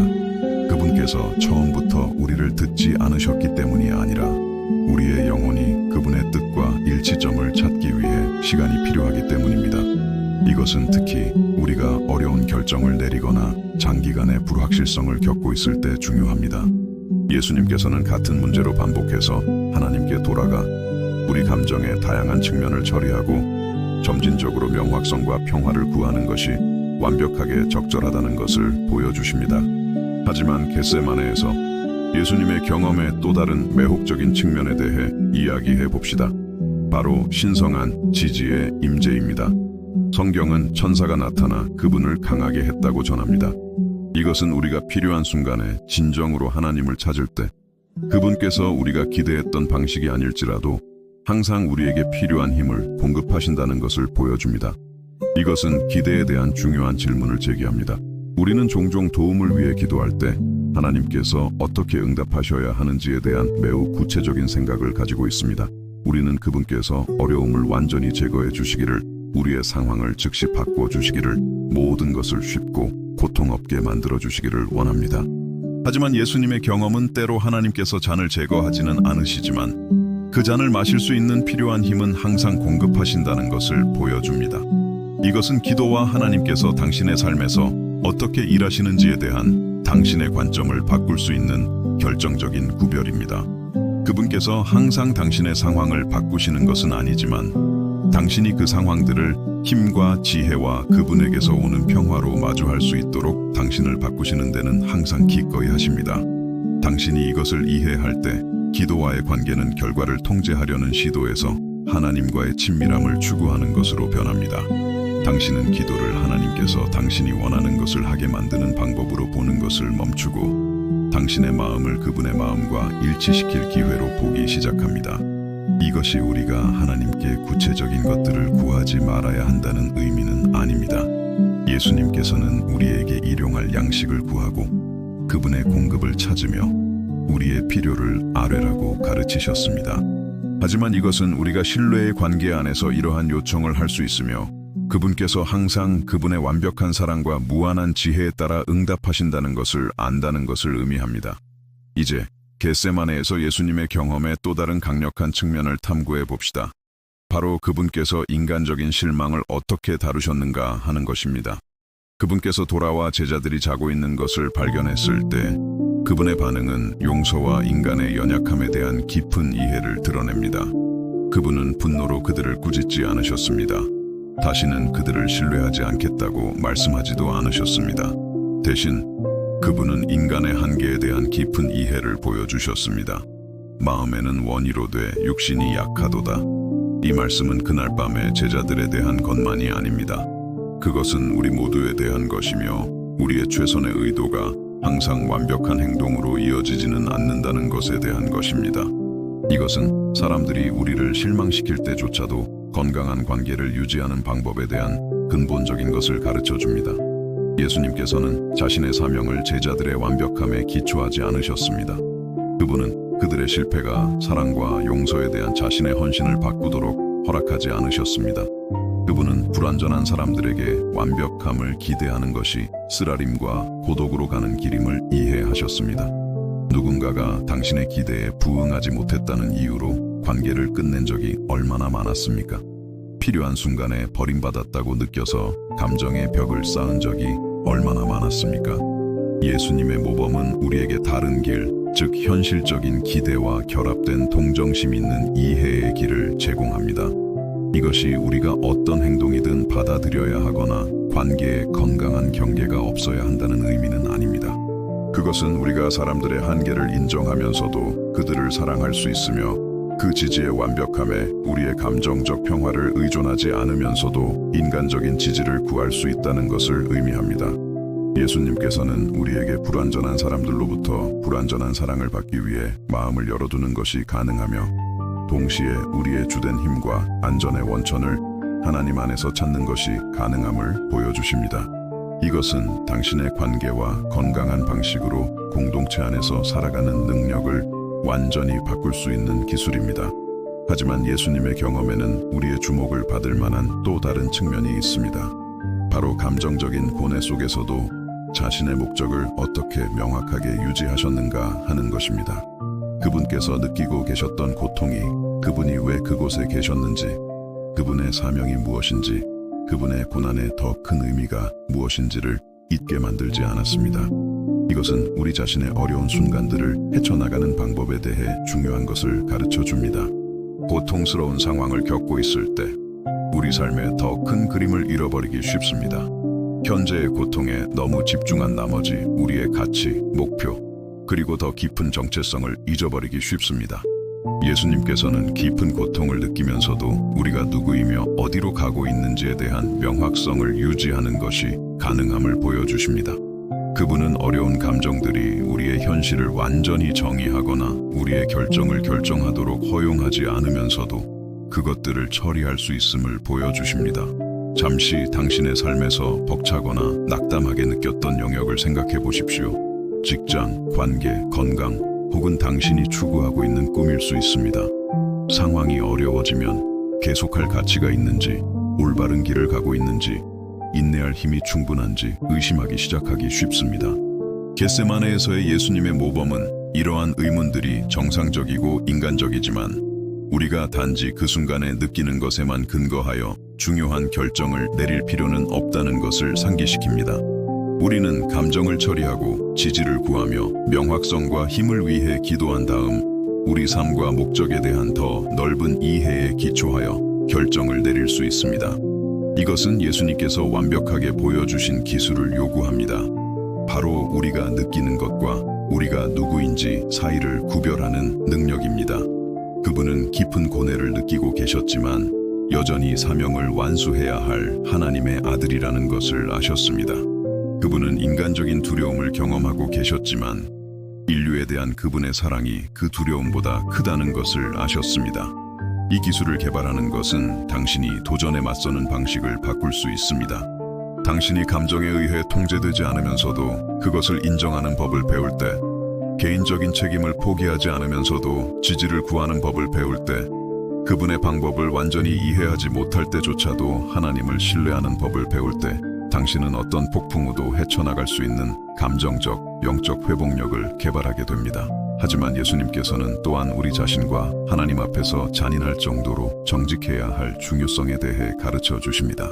그분께서 처음부터 우리를 듣지 않으셨기 때문이 아니라 우리의 영혼이 그분의 뜻과 일치점을 찾기 위해 시간이 필요하기 때문입니다. 이것은 특히 우리가 어려운 결정을 내리거나 장기간의 불확실성을 겪고 있을 때 중요합니다. 예수님께서는 같은 문제로 반복해서 하나님께 돌아가 우리 감정의 다양한 측면을 처리하고 점진적으로 명확성과 평화를 구하는 것이 완벽하게 적절하다는 것을 보여주십니다. 하지만 겟세마네에서 예수님의 경험의 또 다른 매혹적인 측면에 대해 이야기해 봅시다. 바로 신성한 지지의 임재입니다. 성경은 천사가 나타나 그분을 강하게 했다고 전합니다. 이것은 우리가 필요한 순간에 진정으로 하나님을 찾을 때 그분께서 우리가 기대했던 방식이 아닐지라도 항상 우리에게 필요한 힘을 공급하신다는 것을 보여줍니다. 이것은 기대에 대한 중요한 질문을 제기합니다. 우리는 종종 도움을 위해 기도할 때 하나님께서 어떻게 응답하셔야 하는지에 대한 매우 구체적인 생각을 가지고 있습니다. 우리는 그분께서 어려움을 완전히 제거해 주시기를, 우리의 상황을 즉시 바꿔 주시기를, 모든 것을 쉽고 고통 없게 만들어 주시기를 원합니다. 하지만 예수님의 경험은 때로 하나님께서 잔을 제거하지는 않으시지만 그 잔을 마실 수 있는 필요한 힘은 항상 공급하신다는 것을 보여줍니다. 이것은 기도와 하나님께서 당신의 삶에서 어떻게 일하시는지에 대한 당신의 관점을 바꿀 수 있는 결정적인 구별입니다. 그분께서 항상 당신의 상황을 바꾸시는 것은 아니지만 당신이 그 상황들을 힘과 지혜와 그분에게서 오는 평화로 마주할 수 있도록 당신을 바꾸시는 데는 항상 기꺼이 하십니다. 당신이 이것을 이해할 때 기도와의 관계는 결과를 통제하려는 시도에서 하나님과의 친밀함을 추구하는 것으로 변합니다. 당신은 기도를 하나님께서 당신이 원하는 것을 하게 만드는 방법으로 보는 것을 멈추고 당신의 마음을 그분의 마음과 일치시킬 기회로 보기 시작합니다. 이것이 우리가 하나님께 구체적인 것들을 구하지 말아야 한다는 의미는 아닙니다. 예수님께서는 우리에게 일용할 양식을 구하고 그분의 공급을 찾으며 우리의 필요를 아뢰라고 가르치셨습니다. 하지만 이것은 우리가 신뢰의 관계 안에서 이러한 요청을 할 수 있으며 그분께서 항상 그분의 완벽한 사랑과 무한한 지혜에 따라 응답하신다는 것을 안다는 것을 의미합니다. 이제 겟세마네에서 예수님의 경험의 또 다른 강력한 측면을 탐구해 봅시다. 바로 그분께서 인간적인 실망을 어떻게 다루셨는가 하는 것입니다. 그분께서 돌아와 제자들이 자고 있는 것을 발견했을 때 그분의 반응은 용서와 인간의 연약함에 대한 깊은 이해를 드러냅니다. 그분은 분노로 그들을 꾸짖지 않으셨습니다. 다시는 그들을 신뢰하지 않겠다고 말씀하지도 않으셨습니다. 대신 그분은 인간의 한계에 대한 깊은 이해를 보여주셨습니다. 마음에는 원이로 돼 육신이 약하도다. 이 말씀은 그날 밤에 제자들에 대한 것만이 아닙니다. 그것은 우리 모두에 대한 것이며 우리의 최선의 의도가 항상 완벽한 행동으로 이어지지는 않는다는 것에 대한 것입니다. 이것은 사람들이 우리를 실망시킬 때조차도 건강한 관계를 유지하는 방법에 대한 근본적인 것을 가르쳐 줍니다. 예수님께서는 자신의 사명을 제자들의 완벽함에 기초하지 않으셨습니다. 그분은 그들의 실패가 사랑과 용서에 대한 자신의 헌신을 바꾸도록 허락하지 않으셨습니다. 그분은 불완전한 사람들에게 완벽함을 기대하는 것이 쓰라림과 고독으로 가는 길임을 이해하셨습니다. 누군가가 당신의 기대에 부응하지 못했다는 이유로 관계를 끝낸 적이 얼마나 많았습니까? 필요한 순간에 버림받았다고 느껴서 감정의 벽을 쌓은 적이 얼마나 많았습니까? 예수님의 모범은 우리에게 다른 길, 즉 현실적인 기대와 결합된 동정심 있는 이해의 길을 제공합니다. 이것이 우리가 어떤 행동이든 받아들여야 하거나 관계에 건강한 경계가 없어야 한다는 의미는 아닙니다. 그것은 우리가 사람들의 한계를 인정하면서도 그들을 사랑할 수 있으며 그 지지의 완벽함에 우리의 감정적 평화를 의존하지 않으면서도 인간적인 지지를 구할 수 있다는 것을 의미합니다. 예수님께서는 우리에게 불완전한 사람들로부터 불완전한 사랑을 받기 위해 마음을 열어두는 것이 가능하며 동시에 우리의 주된 힘과 안전의 원천을 하나님 안에서 찾는 것이 가능함을 보여주십니다. 이것은 당신의 관계와 건강한 방식으로 공동체 안에서 살아가는 능력을 완전히 바꿀 수 있는 기술입니다. 하지만 예수님의 경험에는 우리의 주목을 받을 만한 또 다른 측면이 있습니다. 바로 감정적인 고뇌 속에서도 자신의 목적을 어떻게 명확하게 유지하셨는가 하는 것입니다. 그분께서 느끼고 계셨던 고통이 그분이 왜 그곳에 계셨는지, 그분의 사명이 무엇인지, 그분의 고난의 더 큰 의미가 무엇인지를 잊게 만들지 않았습니다. 이것은 우리 자신의 어려운 순간들을 헤쳐나가는 방법에 대해 중요한 것을 가르쳐 줍니다. 고통스러운 상황을 겪고 있을 때 우리 삶의 더 큰 그림을 잃어버리기 쉽습니다. 현재의 고통에 너무 집중한 나머지 우리의 가치, 목표, 그리고 더 깊은 정체성을 잊어버리기 쉽습니다. 예수님께서는 깊은 고통을 느끼면서도 우리가 누구이며 어디로 가고 있는지에 대한 명확성을 유지하는 것이 가능함을 보여주십니다. 그분은 어려운 감정들이 우리의 현실을 완전히 정의하거나 우리의 결정을 결정하도록 허용하지 않으면서도 그것들을 처리할 수 있음을 보여주십니다. 잠시 당신의 삶에서 벅차거나 낙담하게 느꼈던 영역을 생각해 보십시오. 직장, 관계, 건강, 혹은 당신이 추구하고 있는 꿈일 수 있습니다. 상황이 어려워지면 계속할 가치가 있는지, 올바른 길을 가고 있는지, 인내할 힘이 충분한지 의심하기 시작하기 쉽습니다. 겟세마네에서의 예수님의 모범은 이러한 의문들이 정상적이고 인간적이지만 우리가 단지 그 순간에 느끼는 것에만 근거하여 중요한 결정을 내릴 필요는 없다는 것을 상기시킵니다. 우리는 감정을 처리하고 지지를 구하며 명확성과 힘을 위해 기도한 다음 우리 삶과 목적에 대한 더 넓은 이해에 기초하여 결정을 내릴 수 있습니다. 이것은 예수님께서 완벽하게 보여주신 기술을 요구합니다. 바로 우리가 느끼는 것과 우리가 누구인지 사이를 구별하는 능력입니다. 그분은 깊은 고뇌를 느끼고 계셨지만 여전히 사명을 완수해야 할 하나님의 아들이라는 것을 아셨습니다. 그분은 인간적인 두려움을 경험하고 계셨지만 인류에 대한 그분의 사랑이 그 두려움보다 크다는 것을 아셨습니다. 이 기술을 개발하는 것은 당신이 도전에 맞서는 방식을 바꿀 수 있습니다. 당신이 감정에 의해 통제되지 않으면서도 그것을 인정하는 법을 배울 때, 개인적인 책임을 포기하지 않으면서도 지지를 구하는 법을 배울 때, 그분의 방법을 완전히 이해하지 못할 때조차도 하나님을 신뢰하는 법을 배울 때 당신은 어떤 폭풍우도 헤쳐나갈 수 있는 감정적, 영적 회복력을 개발하게 됩니다. 하지만 예수님께서는 또한 우리 자신과 하나님 앞에서 잔인할 정도로 정직해야 할 중요성에 대해 가르쳐 주십니다.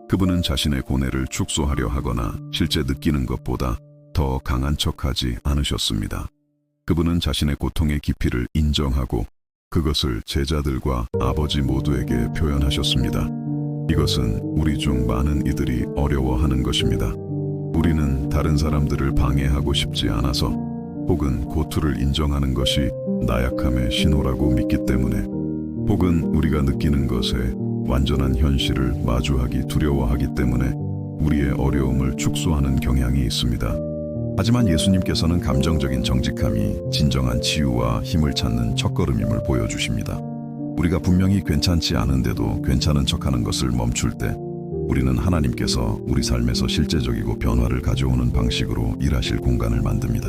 그분은 자신의 고뇌를 축소하려 하거나 실제 느끼는 것보다 더 강한 척하지 않으셨습니다. 그분은 자신의 고통의 깊이를 인정하고 그것을 제자들과 아버지 모두에게 표현하셨습니다. 이것은 우리 중 많은 이들이 어려워하는 것입니다. 우리는 다른 사람들을 방해하고 싶지 않아서 혹은 고투를 인정하는 것이 나약함의 신호라고 믿기 때문에 혹은 우리가 느끼는 것에 완전한 현실을 마주하기 두려워하기 때문에 우리의 어려움을 축소하는 경향이 있습니다. 하지만 예수님께서는 감정적인 정직함이 진정한 치유와 힘을 찾는 첫걸음임을 보여주십니다. 우리가 분명히 괜찮지 않은데도 괜찮은 척하는 것을 멈출 때 우리는 하나님께서 우리 삶에서 실제적이고 변화를 가져오는 방식으로 일하실 공간을 만듭니다.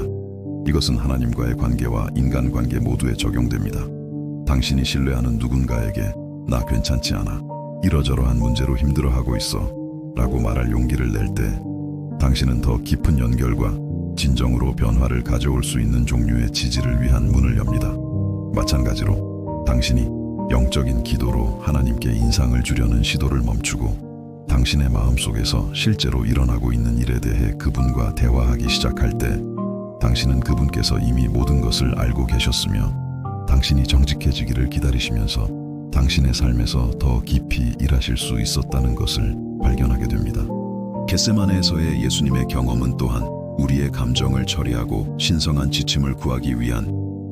이것은 하나님과의 관계와 인간관계 모두에 적용됩니다. 당신이 신뢰하는 누군가에게 나 괜찮지 않아, 이러저러한 문제로 힘들어하고 있어 라고 말할 용기를 낼 때 당신은 더 깊은 연결과 진정으로 변화를 가져올 수 있는 종류의 지지를 위한 문을 엽니다. 마찬가지로 당신이 영적인 기도로 하나님께 인상을 주려는 시도를 멈추고 당신의 마음속에서 실제로 일어나고 있는 일에 대해 그분과 대화하기 시작할 때 당신은 그분께서 이미 모든 것을 알고 계셨으며 당신이 정직해지기를 기다리시면서 당신의 삶에서 더 깊이 일하실 수 있었다는 것을 발견하게 됩니다. 겟세마네에서의 예수님의 경험은 또한 우리의 감정을 처리하고 신성한 지침을 구하기 위한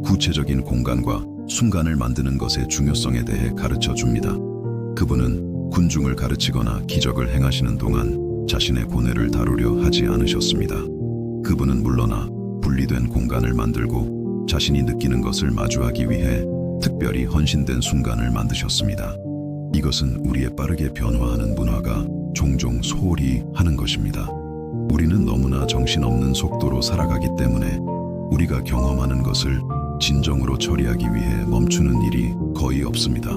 구체적인 공간과 순간을 만드는 것의 중요성에 대해 가르쳐 줍니다. 그분은 군중을 가르치거나 기적을 행하시는 동안 자신의 고뇌를 다루려 하지 않으셨습니다. 그분은 물러나 분리된 공간을 만들고 자신이 느끼는 것을 마주하기 위해 특별히 헌신된 순간을 만드셨습니다. 이것은 우리의 빠르게 변화하는 문화가 종종 소홀히 하는 것입니다. 우리는 너무나 정신없는 속도로 살아가기 때문에 우리가 경험하는 것을 진정으로 처리하기 위해 멈추는 일이 거의 없습니다.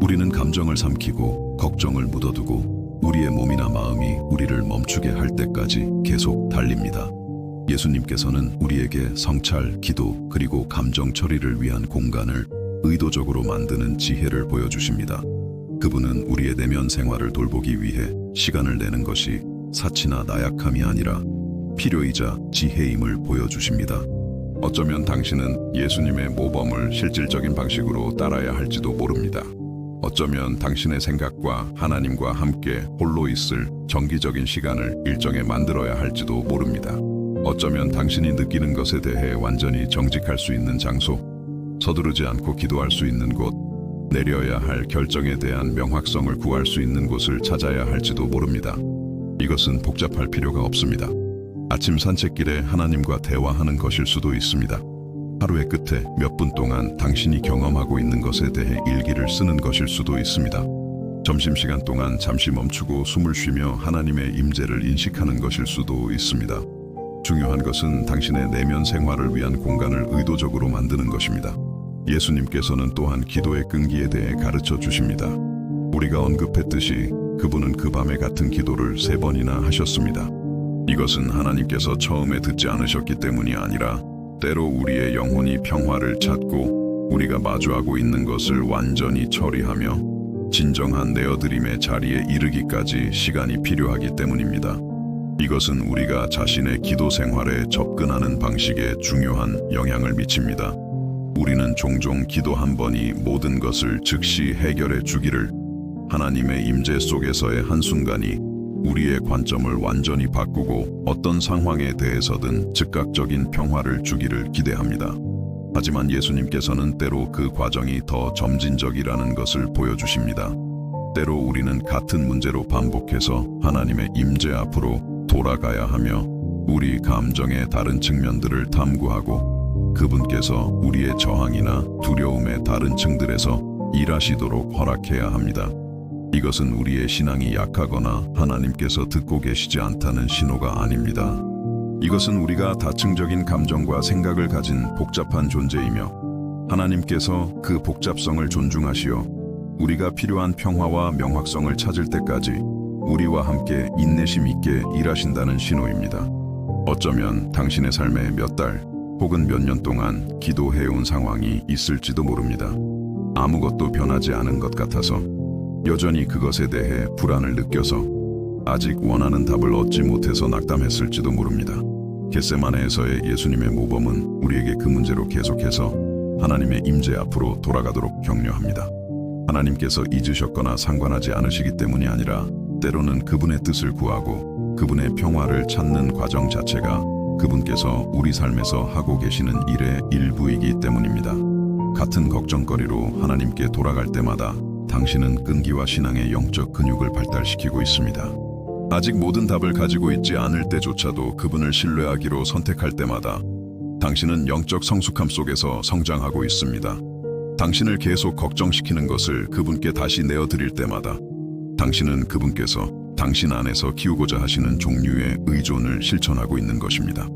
우리는 감정을 삼키고 걱정을 묻어두고 우리의 몸이나 마음이 우리를 멈추게 할 때까지 계속 달립니다. 예수님께서는 우리에게 성찰, 기도, 그리고 감정 처리를 위한 공간을 의도적으로 만드는 지혜를 보여주십니다. 그분은 우리의 내면 생활을 돌보기 위해 시간을 내는 것이 사치나 나약함이 아니라 필요이자 지혜임을 보여주십니다. 어쩌면 당신은 예수님의 모범을 실질적인 방식으로 따라야 할지도 모릅니다. 어쩌면 당신의 생각과 하나님과 함께 홀로 있을 정기적인 시간을 일정에 만들어야 할지도 모릅니다. 어쩌면 당신이 느끼는 것에 대해 완전히 정직할 수 있는 장소, 서두르지 않고 기도할 수 있는 곳, 내려야 할 결정에 대한 명확성을 구할 수 있는 곳을 찾아야 할지도 모릅니다. 이것은 복잡할 필요가 없습니다. 아침 산책길에 하나님과 대화하는 것일 수도 있습니다. 하루의 끝에 몇 분 동안 당신이 경험하고 있는 것에 대해 일기를 쓰는 것일 수도 있습니다. 점심시간 동안 잠시 멈추고 숨을 쉬며 하나님의 임재를 인식하는 것일 수도 있습니다. 중요한 것은 당신의 내면 생활을 위한 공간을 의도적으로 만드는 것입니다. 예수님께서는 또한 기도의 끈기에 대해 가르쳐 주십니다. 우리가 언급했듯이 그분은 그 밤에 같은 기도를 3번이나 하셨습니다. 이것은 하나님께서 처음에 듣지 않으셨기 때문이 아니라 때로 우리의 영혼이 평화를 찾고 우리가 마주하고 있는 것을 완전히 처리하며 진정한 내어드림의 자리에 이르기까지 시간이 필요하기 때문입니다. 이것은 우리가 자신의 기도 생활에 접근하는 방식에 중요한 영향을 미칩니다. 우리는 종종 기도 한 번이 모든 것을 즉시 해결해 주기를, 하나님의 임재 속에서의 한순간이 우리의 관점을 완전히 바꾸고 어떤 상황에 대해서든 즉각적인 평화를 주기를 기대합니다. 하지만 예수님께서는 때로 그 과정이 더 점진적이라는 것을 보여주십니다. 때로 우리는 같은 문제로 반복해서 하나님의 임재 앞으로 돌아가야 하며 우리 감정의 다른 측면들을 탐구하고 그분께서 우리의 저항이나 두려움의 다른 층들에서 일하시도록 허락해야 합니다. 이것은 우리의 신앙이 약하거나 하나님께서 듣고 계시지 않다는 신호가 아닙니다. 이것은 우리가 다층적인 감정과 생각을 가진 복잡한 존재이며 하나님께서 그 복잡성을 존중하시어 우리가 필요한 평화와 명확성을 찾을 때까지 우리와 함께 인내심 있게 일하신다는 신호입니다. 어쩌면 당신의 삶에 몇 달 혹은 몇 년 동안 기도해온 상황이 있을지도 모릅니다. 아무것도 변하지 않은 것 같아서 여전히 그것에 대해 불안을 느껴서 아직 원하는 답을 얻지 못해서 낙담했을지도 모릅니다. 겟세마네에서의 예수님의 모범은 우리에게 그 문제로 계속해서 하나님의 임재 앞으로 돌아가도록 격려합니다. 하나님께서 잊으셨거나 상관하지 않으시기 때문이 아니라 때로는 그분의 뜻을 구하고 그분의 평화를 찾는 과정 자체가 그분께서 우리 삶에서 하고 계시는 일의 일부이기 때문입니다. 같은 걱정거리로 하나님께 돌아갈 때마다 당신은 끈기와 신앙의 영적 근육을 발달시키고 있습니다. 아직 모든 답을 가지고 있지 않을 때조차도 그분을 신뢰하기로 선택할 때마다 당신은 영적 성숙함 속에서 성장하고 있습니다. 당신을 계속 걱정시키는 것을 그분께 다시 내어드릴 때마다 당신은 그분께서 당신 안에서 키우고자 하시는 종류의 의존을 실천하고 있는 것입니다.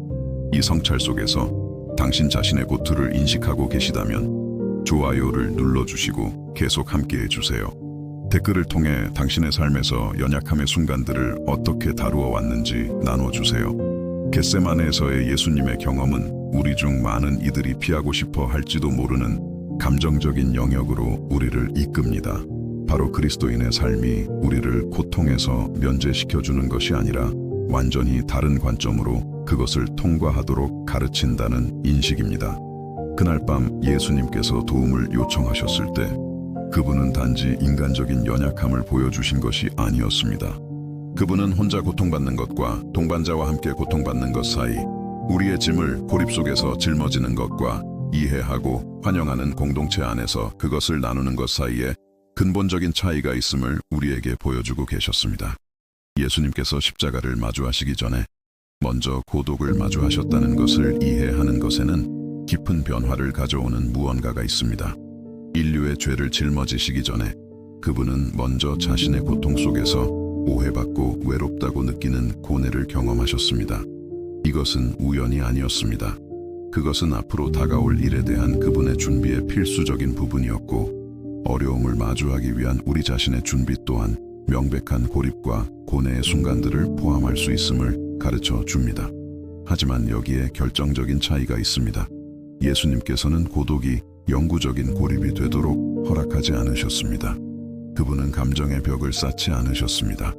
이 성찰 속에서 당신 자신의 고투를 인식하고 계시다면 좋아요를 눌러주시고 계속 함께해 주세요. 댓글을 통해 당신의 삶에서 연약함의 순간들을 어떻게 다루어 왔는지 나눠주세요. 겟세마네에서의 예수님의 경험은 우리 중 많은 이들이 피하고 싶어 할지도 모르는 감정적인 영역으로 우리를 이끕니다. 바로 그리스도인의 삶이 우리를 고통에서 면제시켜주는 것이 아니라 완전히 다른 관점으로 그것을 통과하도록 가르친다는 인식입니다. 그날 밤 예수님께서 도움을 요청하셨을 때 그분은 단지 인간적인 연약함을 보여주신 것이 아니었습니다. 그분은 혼자 고통받는 것과 동반자와 함께 고통받는 것 사이, 우리의 짐을 고립 속에서 짊어지는 것과 이해하고 환영하는 공동체 안에서 그것을 나누는 것 사이에 근본적인 차이가 있음을 우리에게 보여주고 계셨습니다. 예수님께서 십자가를 마주하시기 전에 먼저 고독을 마주하셨다는 것을 이해하는 것에는 깊은 변화를 가져오는 무언가가 있습니다. 인류의 죄를 짊어지시기 전에 그분은 먼저 자신의 고통 속에서 오해받고 외롭다고 느끼는 고뇌를 경험하셨습니다. 이것은 우연이 아니었습니다. 그것은 앞으로 다가올 일에 대한 그분의 준비의 필수적인 부분이었고, 어려움을 마주하기 위한 우리 자신의 준비 또한 명백한 고립과 고뇌의 순간들을 포함할 수 있음을 가르쳐 줍니다. 하지만 여기에 결정적인 차이가 있습니다. 예수님께서는 고독이 영구적인 고립이 되도록 허락하지 않으셨습니다. 그분은 감정의 벽을 쌓지 않으셨습니다.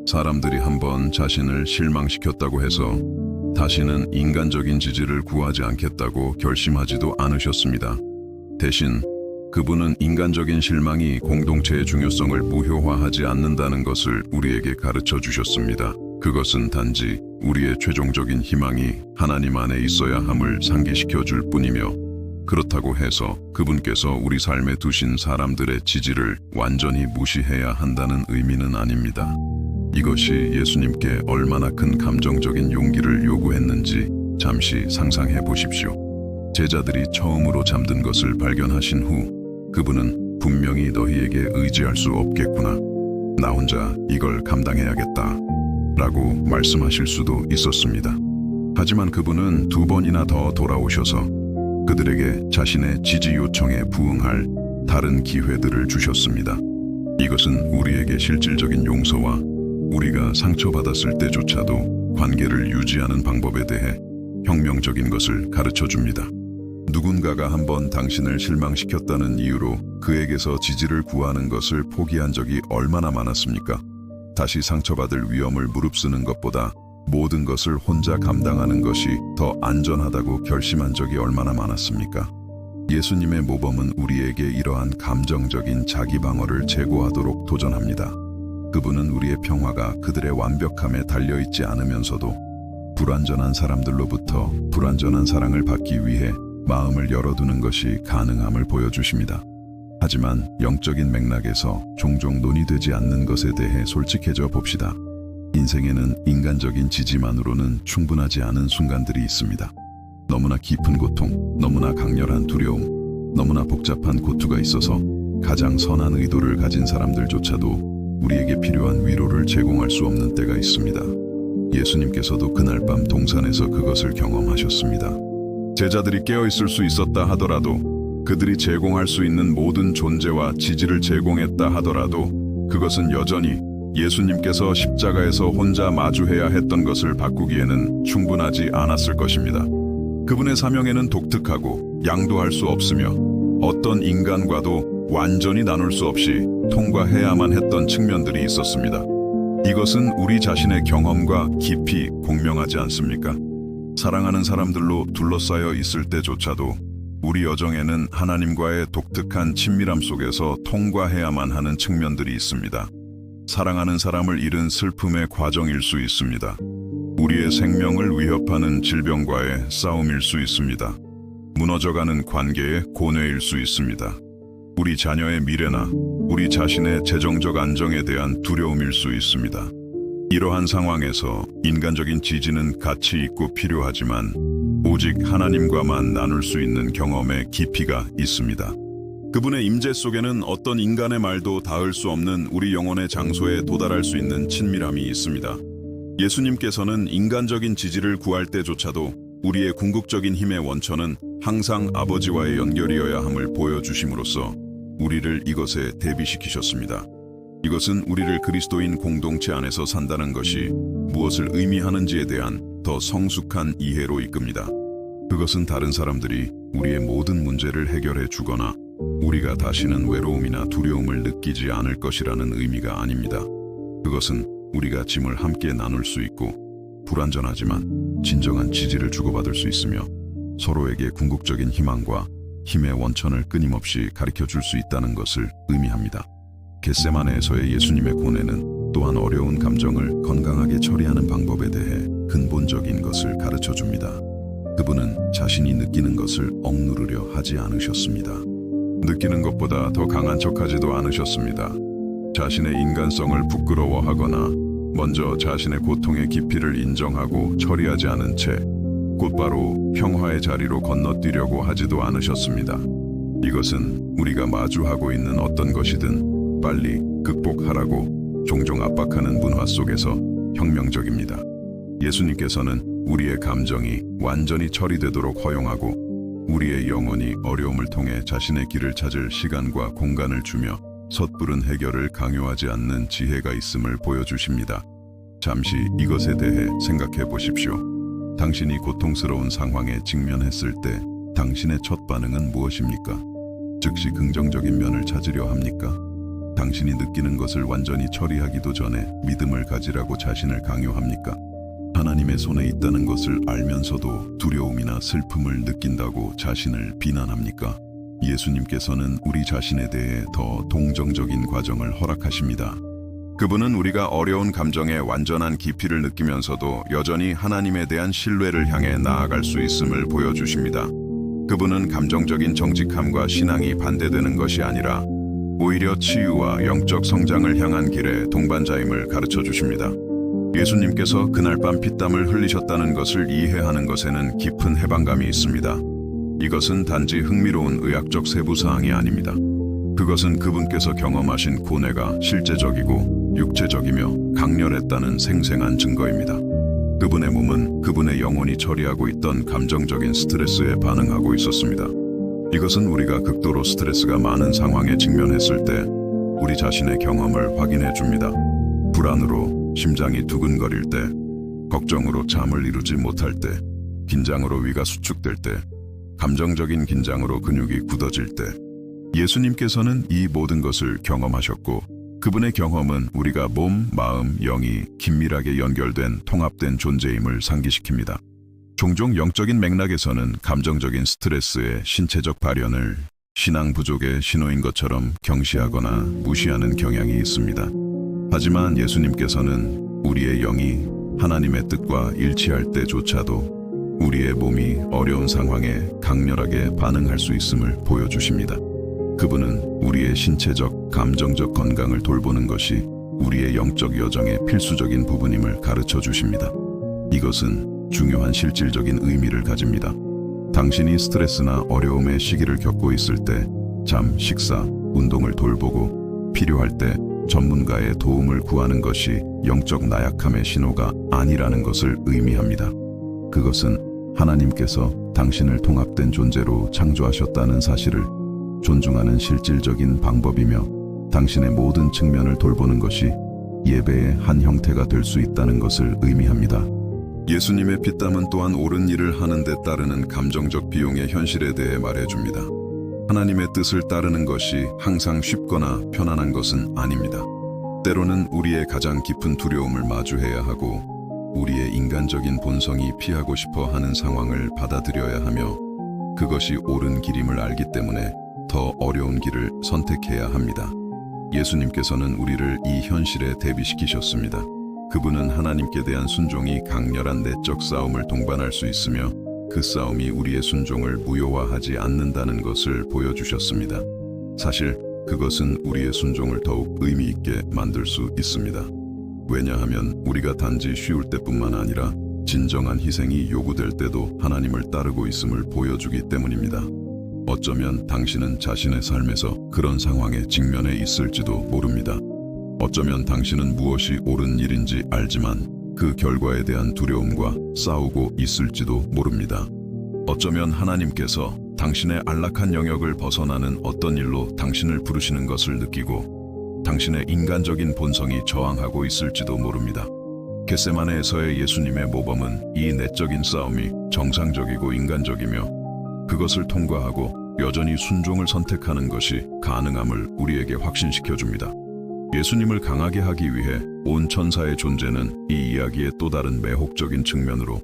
사람들이 한번 자신을 실망시켰다고 해서 다시는 인간적인 지지를 구하지 않겠다고 결심하지도 않으셨습니다. 대신 그분은 인간적인 실망이 공동체의 중요성을 무효화하지 않는다는 것을 우리에게 가르쳐 주셨습니다. 그것은 단지 우리의 최종적인 희망이 하나님 안에 있어야 함을 상기시켜 줄 뿐이며, 그렇다고 해서 그분께서 우리 삶에 두신 사람들의 지지를 완전히 무시해야 한다는 의미는 아닙니다. 이것이 예수님께 얼마나 큰 감정적인 용기를 요구했는지 잠시 상상해 보십시오. 제자들이 처음으로 잠든 것을 발견하신 후 그분은 분명히 너희에게 의지할 수 없겠구나, 나 혼자 이걸 감당해야겠다 라고 말씀하실 수도 있었습니다. 하지만 그분은 2번이나 더 돌아오셔서 그들에게 자신의 지지 요청에 부응할 다른 기회들을 주셨습니다. 이것은 우리에게 실질적인 용서와 우리가 상처받았을 때조차도 관계를 유지하는 방법에 대해 혁명적인 것을 가르쳐 줍니다. 누군가가 한번 당신을 실망시켰다는 이유로 그에게서 지지를 구하는 것을 포기한 적이 얼마나 많았습니까? 다시 상처받을 위험을 무릅쓰는 것보다 모든 것을 혼자 감당하는 것이 더 안전하다고 결심한 적이 얼마나 많았습니까? 예수님의 모범은 우리에게 이러한 감정적인 자기 방어를 제고하도록 도전합니다. 그분은 우리의 평화가 그들의 완벽함에 달려있지 않으면서도 불완전한 사람들로부터 불완전한 사랑을 받기 위해 마음을 열어두는 것이 가능함을 보여주십니다. 하지만 영적인 맥락에서 종종 논의되지 않는 것에 대해 솔직해져 봅시다. 인생에는 인간적인 지지만으로는 충분하지 않은 순간들이 있습니다. 너무나 깊은 고통, 너무나 강렬한 두려움, 너무나 복잡한 고투가 있어서 가장 선한 의도를 가진 사람들조차도 우리에게 필요한 위로를 제공할 수 없는 때가 있습니다. 예수님께서도 그날 밤 동산에서 그것을 경험하셨습니다. 제자들이 깨어있을 수 있었다 하더라도, 그들이 제공할 수 있는 모든 존재와 지지를 제공했다 하더라도 그것은 여전히 예수님께서 십자가에서 혼자 마주해야 했던 것을 바꾸기에는 충분하지 않았을 것입니다. 그분의 사명에는 독특하고 양도할 수 없으며 어떤 인간과도 완전히 나눌 수 없이 통과해야만 했던 측면들이 있었습니다. 이것은 우리 자신의 경험과 깊이 공명하지 않습니까? 사랑하는 사람들로 둘러싸여 있을 때조차도 우리 여정에는 하나님과의 독특한 친밀함 속에서 통과해야만 하는 측면들이 있습니다. 사랑하는 사람을 잃은 슬픔의 과정일 수 있습니다. 우리의 생명을 위협하는 질병과의 싸움일 수 있습니다. 무너져가는 관계의 고뇌일 수 있습니다. 우리 자녀의 미래나 우리 자신의 재정적 안정에 대한 두려움일 수 있습니다. 이러한 상황에서 인간적인 지지는 가치 있고 필요하지만 오직 하나님과만 나눌 수 있는 경험의 깊이가 있습니다. 그분의 임재 속에는 어떤 인간의 말도 닿을 수 없는 우리 영혼의 장소에 도달할 수 있는 친밀함이 있습니다. 예수님께서는 인간적인 지지를 구할 때조차도 우리의 궁극적인 힘의 원천은 항상 아버지와의 연결이어야 함을 보여주심으로써 우리를 이것에 대비시키셨습니다. 이것은 우리를 그리스도인 공동체 안에서 산다는 것이 무엇을 의미하는지에 대한 더 성숙한 이해로 이끕니다. 그것은 다른 사람들이 우리의 모든 문제를 해결해 주거나 우리가 다시는 외로움이나 두려움을 느끼지 않을 것이라는 의미가 아닙니다. 그것은 우리가 짐을 함께 나눌 수 있고 불완전하지만 진정한 지지를 주고받을 수 있으며 서로에게 궁극적인 희망과 힘의 원천을 끊임없이 가르쳐 줄 수 있다는 것을 의미합니다. 겟세마네에서의 예수님의 고뇌는 또한 어려운 감정을 건강하게 처리하는 방법에 대해 근본적인 것을 가르쳐 줍니다. 그분은 자신이 느끼는 것을 억누르려 하지 않으셨습니다. 느끼는 것보다 더 강한 척하지도 않으셨습니다. 자신의 인간성을 부끄러워하거나 먼저 자신의 고통의 깊이를 인정하고 처리하지 않은 채 곧바로 평화의 자리로 건너뛰려고 하지도 않으셨습니다. 이것은 우리가 마주하고 있는 어떤 것이든 빨리 극복하라고 종종 압박하는 문화 속에서 혁명적입니다. 예수님께서는 우리의 감정이 완전히 처리되도록 허용하고 우리의 영혼이 어려움을 통해 자신의 길을 찾을 시간과 공간을 주며 섣부른 해결을 강요하지 않는 지혜가 있음을 보여주십니다. 잠시 이것에 대해 생각해 보십시오. 당신이 고통스러운 상황에 직면했을 때 당신의 첫 반응은 무엇입니까? 즉시 긍정적인 면을 찾으려 합니까? 당신이 느끼는 것을 완전히 처리하기도 전에 믿음을 가지라고 자신을 강요합니까? 하나님의 손에 있다는 것을 알면서도 두려움이나 슬픔을 느낀다고 자신을 비난합니까? 예수님께서는 우리 자신에 대해 더 동정적인 과정을 허락하십니다. 그분은 우리가 어려운 감정의 완전한 깊이를 느끼면서도 여전히 하나님에 대한 신뢰를 향해 나아갈 수 있음을 보여주십니다. 그분은 감정적인 정직함과 신앙이 반대되는 것이 아니라 오히려 치유와 영적 성장을 향한 길의 동반자임을 가르쳐 주십니다. 예수님께서 그날 밤 피땀을 흘리셨다는 것을 이해하는 것에는 깊은 해방감이 있습니다. 이것은 단지 흥미로운 의학적 세부사항이 아닙니다. 그것은 그분께서 경험하신 고뇌가 실제적이고 육체적이며 강렬했다는 생생한 증거입니다. 그분의 몸은 그분의 영혼이 처리하고 있던 감정적인 스트레스에 반응하고 있었습니다. 이것은 우리가 극도로 스트레스가 많은 상황에 직면했을 때 우리 자신의 경험을 확인해 줍니다. 불안으로 심장이 두근거릴 때, 걱정으로 잠을 이루지 못할 때, 긴장으로 위가 수축될 때, 감정적인 긴장으로 근육이 굳어질 때, 예수님께서는 이 모든 것을 경험하셨고 그분의 경험은 우리가 몸, 마음, 영이 긴밀하게 연결된 통합된 존재임을 상기시킵니다. 종종 영적인 맥락에서는 감정적인 스트레스의 신체적 발현을 신앙 부족의 신호인 것처럼 경시하거나 무시하는 경향이 있습니다. 하지만 예수님께서는 우리의 영이 하나님의 뜻과 일치할 때조차도 우리의 몸이 어려운 상황에 강렬하게 반응할 수 있음을 보여주십니다. 그분은 우리의 신체적, 감정적 건강을 돌보는 것이 우리의 영적 여정의 필수적인 부분임을 가르쳐 주십니다. 이것은 중요한 실질적인 의미를 가집니다. 당신이 스트레스나 어려움의 시기를 겪고 있을 때 잠, 식사, 운동을 돌보고 필요할 때 전문가의 도움을 구하는 것이 영적 나약함의 신호가 아니라는 것을 의미합니다. 그것은 하나님께서 당신을 통합된 존재로 창조하셨다는 사실을 존중하는 실질적인 방법이며 당신의 모든 측면을 돌보는 것이 예배의 한 형태가 될 수 있다는 것을 의미합니다. 예수님의 피땀은 또한 옳은 일을 하는 데 따르는 감정적 비용의 현실에 대해 말해줍니다. 하나님의 뜻을 따르는 것이 항상 쉽거나 편안한 것은 아닙니다. 때로는 우리의 가장 깊은 두려움을 마주해야 하고 우리의 인간적인 본성이 피하고 싶어 하는 상황을 받아들여야 하며 그것이 옳은 길임을 알기 때문에 더 어려운 길을 선택해야 합니다. 예수님께서는 우리를 이 현실에 대비시키셨습니다. 그분은 하나님께 대한 순종이 강렬한 내적 싸움을 동반할 수 있으며 그 싸움이 우리의 순종을 무효화하지 않는다는 것을 보여주셨습니다. 사실 그것은 우리의 순종을 더욱 의미 있게 만들 수 있습니다. 왜냐하면 우리가 단지 쉬울 때뿐만 아니라 진정한 희생이 요구될 때도 하나님을 따르고 있음을 보여주기 때문입니다. 어쩌면 당신은 자신의 삶에서 그런 상황에 직면해 있을지도 모릅니다. 어쩌면 당신은 무엇이 옳은 일인지 알지만 그 결과에 대한 두려움과 싸우고 있을지도 모릅니다. 어쩌면 하나님께서 당신의 안락한 영역을 벗어나는 어떤 일로 당신을 부르시는 것을 느끼고 당신의 인간적인 본성이 저항하고 있을지도 모릅니다. 겟세마네에서의 예수님의 모범은 이 내적인 싸움이 정상적이고 인간적이며 그것을 통과하고 여전히 순종을 선택하는 것이 가능함을 우리에게 확신시켜줍니다. 예수님을 강하게 하기 위해 온 천사의 존재는 이 이야기의 또 다른 매혹적인 측면으로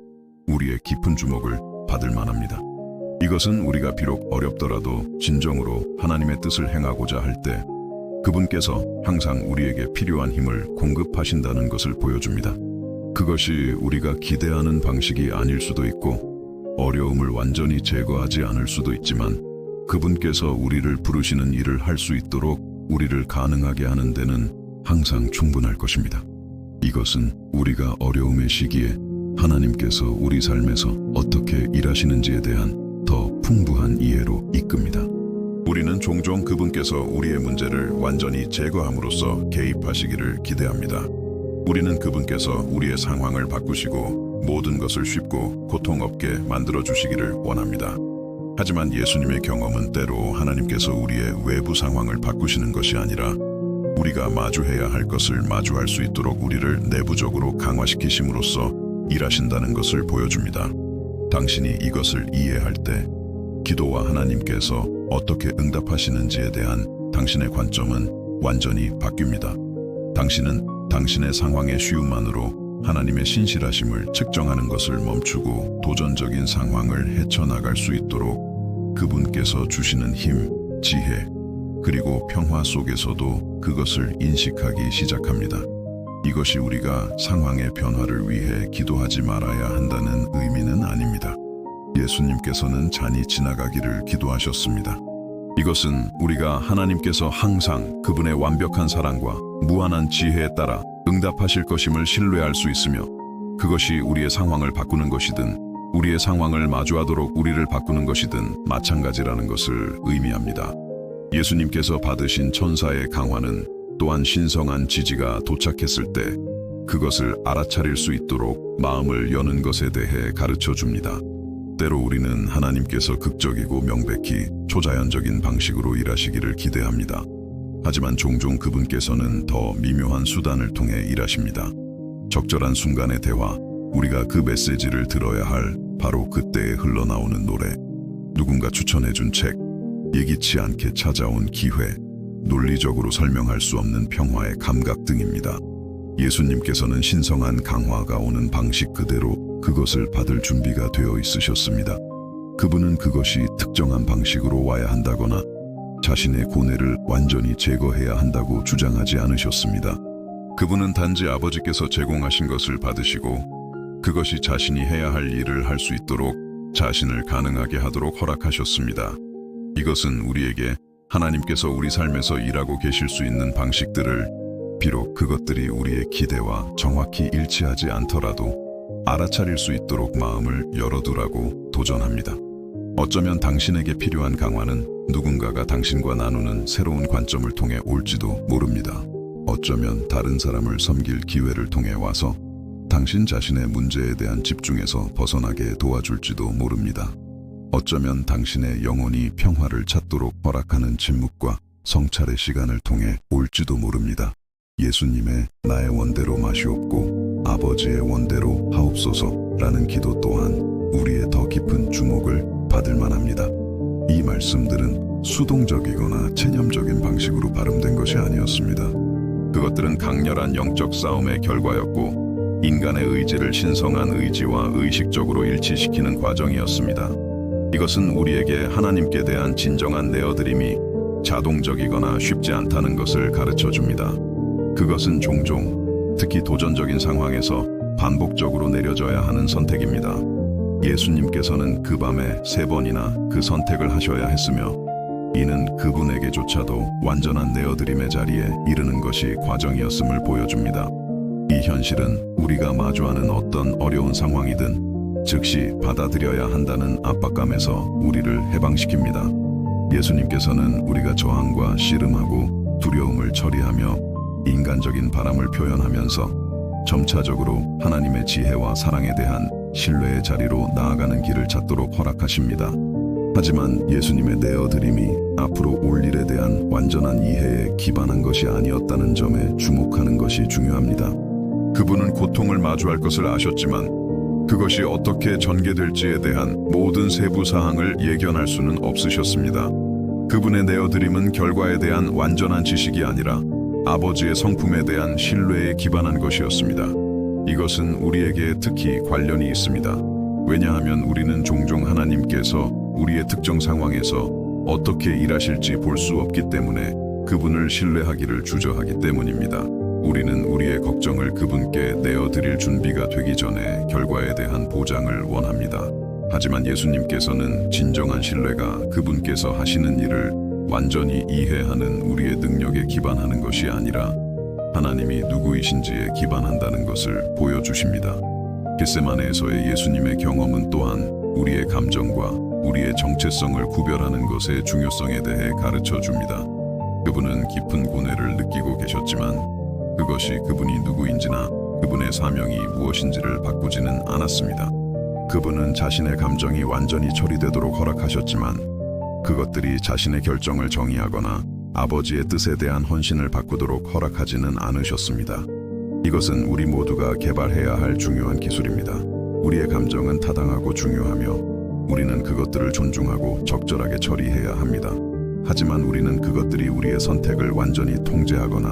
우리의 깊은 주목을 받을 만합니다. 이것은 우리가 비록 어렵더라도 진정으로 하나님의 뜻을 행하고자 할 때 그분께서 항상 우리에게 필요한 힘을 공급하신다는 것을 보여줍니다. 그것이 우리가 기대하는 방식이 아닐 수도 있고 어려움을 완전히 제거하지 않을 수도 있지만 그분께서 우리를 부르시는 일을 할 수 있도록 우리를 가능하게 하는 데는 항상 충분할 것입니다. 이것은 우리가 어려움의 시기에 하나님께서 우리 삶에서 어떻게 일하시는지에 대한 더 풍부한 이해로 이끕니다. 우리는 종종 그분께서 우리의 문제를 완전히 제거함으로써 개입하시기를 기대합니다. 우리는 그분께서 우리의 상황을 바꾸시고 모든 것을 쉽고 고통 없게 만들어 주시기를 원합니다. 하지만 예수님의 경험은 때로 하나님께서 우리의 외부 상황을 바꾸시는 것이 아니라 우리가 마주해야 할 것을 마주할 수 있도록 우리를 내부적으로 강화시키심으로써 일하신다는 것을 보여줍니다. 당신이 이것을 이해할 때 기도와 하나님께서 어떻게 응답하시는지에 대한 당신의 관점은 완전히 바뀝니다. 당신은 당신의 상황의 쉬움만으로 하나님의 신실하심을 측정하는 것을 멈추고 도전적인 상황을 헤쳐나갈 수 있도록 그분께서 주시는 힘, 지혜, 그리고 평화 속에서도 그것을 인식하기 시작합니다. 이것이 우리가 상황의 변화를 위해 기도하지 말아야 한다는 의미는 아닙니다. 예수님께서는 잔이 지나가기를 기도하셨습니다. 이것은 우리가 하나님께서 항상 그분의 완벽한 사랑과 무한한 지혜에 따라 응답하실 것임을 신뢰할 수 있으며 그것이 우리의 상황을 바꾸는 것이든 우리의 상황을 마주하도록 우리를 바꾸는 것이든 마찬가지라는 것을 의미합니다. 예수님께서 받으신 천사의 강화는 또한 신성한 지지가 도착했을 때 그것을 알아차릴 수 있도록 마음을 여는 것에 대해 가르쳐 줍니다. 때로 우리는 하나님께서 극적이고 명백히 초자연적인 방식으로 일하시기를 기대합니다. 하지만 종종 그분께서는 더 미묘한 수단을 통해 일하십니다. 적절한 순간의 대화, 우리가 그 메시지를 들어야 할 바로 그때에 흘러나오는 노래, 누군가 추천해준 책, 예기치 않게 찾아온 기회, 논리적으로 설명할 수 없는 평화의 감각 등입니다. 예수님께서는 신성한 강화가 오는 방식 그대로 그것을 받을 준비가 되어 있으셨습니다. 그분은 그것이 특정한 방식으로 와야 한다거나 자신의 고뇌를 완전히 제거해야 한다고 주장하지 않으셨습니다. 그분은 단지 아버지께서 제공하신 것을 받으시고 그것이 자신이 해야 할 일을 할 수 있도록 자신을 가능하게 하도록 허락하셨습니다. 이것은 우리에게 하나님께서 우리 삶에서 일하고 계실 수 있는 방식들을 비록 그것들이 우리의 기대와 정확히 일치하지 않더라도 알아차릴 수 있도록 마음을 열어두라고 도전합니다. 어쩌면 당신에게 필요한 강화는 누군가가 당신과 나누는 새로운 관점을 통해 올지도 모릅니다. 어쩌면 다른 사람을 섬길 기회를 통해 와서 당신 자신의 문제에 대한 집중에서 벗어나게 도와줄지도 모릅니다. 어쩌면 당신의 영혼이 평화를 찾도록 허락하는 침묵과 성찰의 시간을 통해 올지도 모릅니다. 예수님의 나의 원대로 마시옵고 아버지의 원대로 하옵소서라는 기도 또한 우리의 더 깊은 주목을 받을 만합니다. 이 말씀들은 수동적이거나 체념적인 방식으로 발음된 것이 아니었습니다. 그것들은 강렬한 영적 싸움의 결과였고 인간의 의지를 신성한 의지와 의식적으로 일치시키는 과정이었습니다. 이것은 우리에게 하나님께 대한 진정한 내어드림이 자동적이거나 쉽지 않다는 것을 가르쳐 줍니다. 그것은 종종, 특히 도전적인 상황에서 반복적으로 내려져야 하는 선택입니다. 예수님께서는 그 밤에 3번이나 그 선택을 하셔야 했으며 이는 그분에게조차도 완전한 내어드림의 자리에 이르는 것이 과정이었음을 보여줍니다. 이 현실은 우리가 마주하는 어떤 어려운 상황이든 즉시 받아들여야 한다는 압박감에서 우리를 해방시킵니다. 예수님께서는 우리가 저항과 씨름하고 두려움을 처리하며 인간적인 바람을 표현하면서 점차적으로 하나님의 지혜와 사랑에 대한 신뢰의 자리로 나아가는 길을 찾도록 허락하십니다. 하지만 예수님의 내어드림이 앞으로 올 일에 대한 완전한 이해에 기반한 것이 아니었다는 점에 주목하는 것이 중요합니다. 그분은 고통을 마주할 것을 아셨지만 그것이 어떻게 전개될지에 대한 모든 세부 사항을 예견할 수는 없으셨습니다. 그분의 내어드림은 결과에 대한 완전한 지식이 아니라 아버지의 성품에 대한 신뢰에 기반한 것이었습니다. 이것은 우리에게 특히 관련이 있습니다. 왜냐하면 우리는 종종 하나님께서 우리의 특정 상황에서 어떻게 일하실지 볼 수 없기 때문에 그분을 신뢰하기를 주저하기 때문입니다. 우리는 우리의 걱정을 그분께 내어드릴 준비가 되기 전에 결과에 대한 보장을 원합니다. 하지만 예수님께서는 진정한 신뢰가 그분께서 하시는 일을 완전히 이해하는 우리의 능력에 기반하는 것이 아니라 하나님이 누구이신지에 기반한다는 것을 보여주십니다. 겟세마네에서의 예수님의 경험은 또한 우리의 감정과 우리의 정체성을 구별하는 것의 중요성에 대해 가르쳐 줍니다. 그분은 깊은 고뇌를 느끼고 계셨지만 그것이 그분이 누구인지나 그분의 사명이 무엇인지를 바꾸지는 않았습니다. 그분은 자신의 감정이 완전히 처리되도록 허락하셨지만 그것들이 자신의 결정을 정의하거나 아버지의 뜻에 대한 헌신을 바꾸도록 허락하지는 않으셨습니다. 이것은 우리 모두가 개발해야 할 중요한 기술입니다. 우리의 감정은 타당하고 중요하며 우리는 그것들을 존중하고 적절하게 처리해야 합니다. 하지만 우리는 그것들이 우리의 선택을 완전히 통제하거나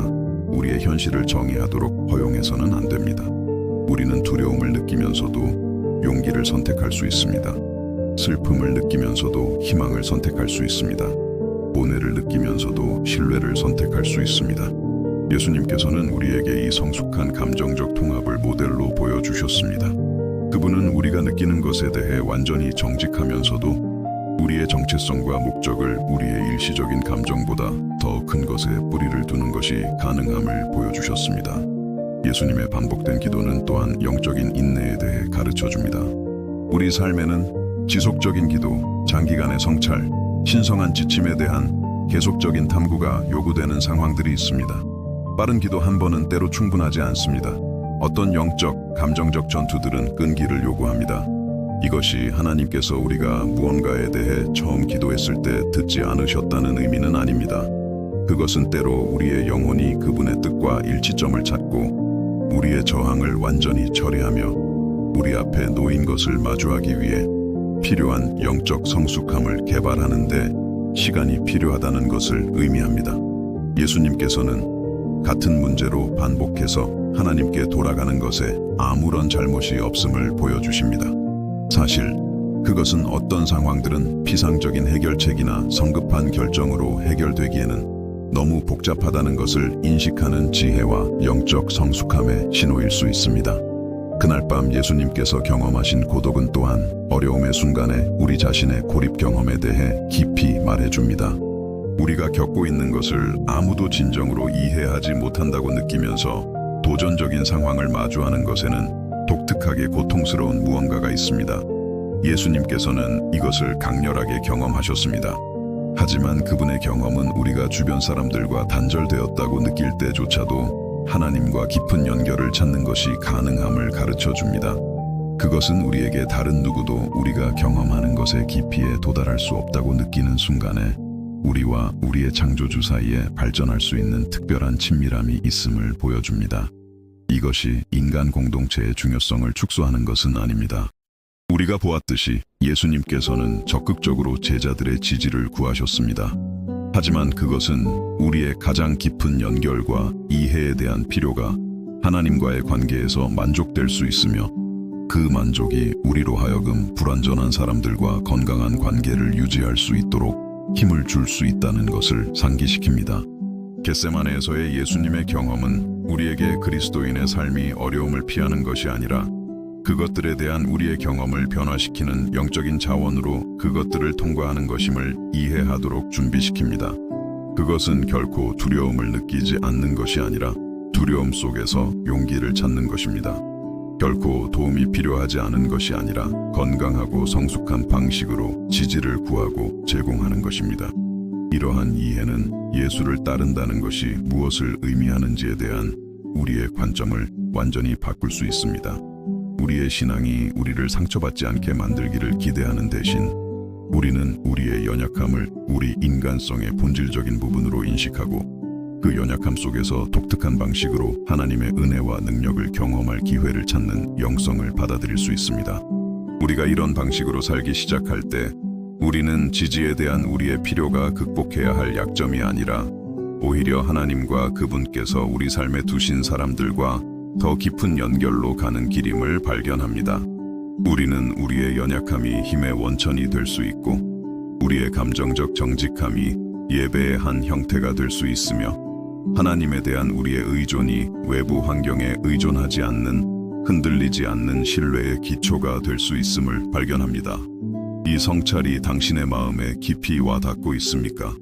우리의 현실을 정의하도록 허용해서는 안 됩니다. 우리는 두려움을 느끼면서도 용기를 선택할 수 있습니다. 슬픔을 느끼면서도 희망을 선택할 수 있습니다. 고뇌를 느끼면서도 신뢰를 선택할 수 있습니다. 예수님께서는 우리에게 이 성숙한 감정적 통합을 모델로 보여주셨습니다. 그분은 우리가 느끼는 것에 대해 완전히 정직하면서도 우리의 정체성과 목적을 우리의 일시적인 감정보다 더 큰 것에 뿌리를 두는 것이 가능함을 보여주셨습니다. 예수님의 반복된 기도는 또한 영적인 인내에 대해 가르쳐줍니다. 우리 삶에는 지속적인 기도, 장기간의 성찰, 신성한 지침에 대한 계속적인 탐구가 요구되는 상황들이 있습니다. 빠른 기도 한 번은 때로 충분하지 않습니다. 어떤 영적, 감정적 전투들은 끈기를 요구합니다. 이것이 하나님께서 우리가 무언가에 대해 처음 기도했을 때 듣지 않으셨다는 의미는 아닙니다. 그것은 때로 우리의 영혼이 그분의 뜻과 일치점을 찾고 우리의 저항을 완전히 처리하며 우리 앞에 놓인 것을 마주하기 위해 필요한 영적 성숙함을 개발하는 데 시간이 필요하다는 것을 의미합니다. 예수님께서는 같은 문제로 반복해서 하나님께 돌아가는 것에 아무런 잘못이 없음을 보여주십니다. 사실 그것은 어떤 상황들은 피상적인 해결책이나 성급한 결정으로 해결되기에는 너무 복잡하다는 것을 인식하는 지혜와 영적 성숙함의 신호일 수 있습니다. 그날 밤 예수님께서 경험하신 고독은 또한 어려움의 순간에 우리 자신의 고립 경험에 대해 깊이 말해줍니다. 우리가 겪고 있는 것을 아무도 진정으로 이해하지 못한다고 느끼면서 도전적인 상황을 마주하는 것에는 독특하게 고통스러운 무언가가 있습니다. 예수님께서는 이것을 강렬하게 경험하셨습니다. 하지만 그분의 경험은 우리가 주변 사람들과 단절되었다고 느낄 때조차도 하나님과 깊은 연결을 찾는 것이 가능함을 가르쳐 줍니다. 그것은 우리에게 다른 누구도 우리가 경험하는 것의 깊이에 도달할 수 없다고 느끼는 순간에 우리와 우리의 창조주 사이에 발전할 수 있는 특별한 친밀함이 있음을 보여줍니다. 이것이 인간 공동체의 중요성을 축소하는 것은 아닙니다. 우리가 보았듯이 예수님께서는 적극적으로 제자들의 지지를 구하셨습니다. 하지만 그것은 우리의 가장 깊은 연결과 이해에 대한 필요가 하나님과의 관계에서 만족될 수 있으며 그 만족이 우리로 하여금 불완전한 사람들과 건강한 관계를 유지할 수 있도록 힘을 줄 수 있다는 것을 상기시킵니다. 겟세마네에서의 예수님의 경험은 우리에게 그리스도인의 삶이 어려움을 피하는 것이 아니라 그것들에 대한 우리의 경험을 변화시키는 영적인 자원으로 그것들을 통과하는 것임을 이해하도록 준비시킵니다. 그것은 결코 두려움을 느끼지 않는 것이 아니라 두려움 속에서 용기를 찾는 것입니다. 결코 도움이 필요하지 않은 것이 아니라 건강하고 성숙한 방식으로 지지를 구하고 제공하는 것입니다. 이러한 이해는 예수를 따른다는 것이 무엇을 의미하는지에 대한 우리의 관점을 완전히 바꿀 수 있습니다. 우리의 신앙이 우리를 상처받지 않게 만들기를 기대하는 대신 우리는 우리의 연약함을 우리 인간성의 본질적인 부분으로 인식하고 그 연약함 속에서 독특한 방식으로 하나님의 은혜와 능력을 경험할 기회를 찾는 영성을 받아들일 수 있습니다. 우리가 이런 방식으로 살기 시작할 때 우리는 지지에 대한 우리의 필요가 극복해야 할 약점이 아니라 오히려 하나님과 그분께서 우리 삶에 두신 사람들과 더 깊은 연결로 가는 길임을 발견합니다. 우리는 우리의 연약함이 힘의 원천이 될 수 있고 우리의 감정적 정직함이 예배의 한 형태가 될 수 있으며 하나님에 대한 우리의 의존이 외부 환경에 의존하지 않는 흔들리지 않는 신뢰의 기초가 될 수 있음을 발견합니다. 이 성찰이 당신의 마음에 깊이 와닿고 있습니까?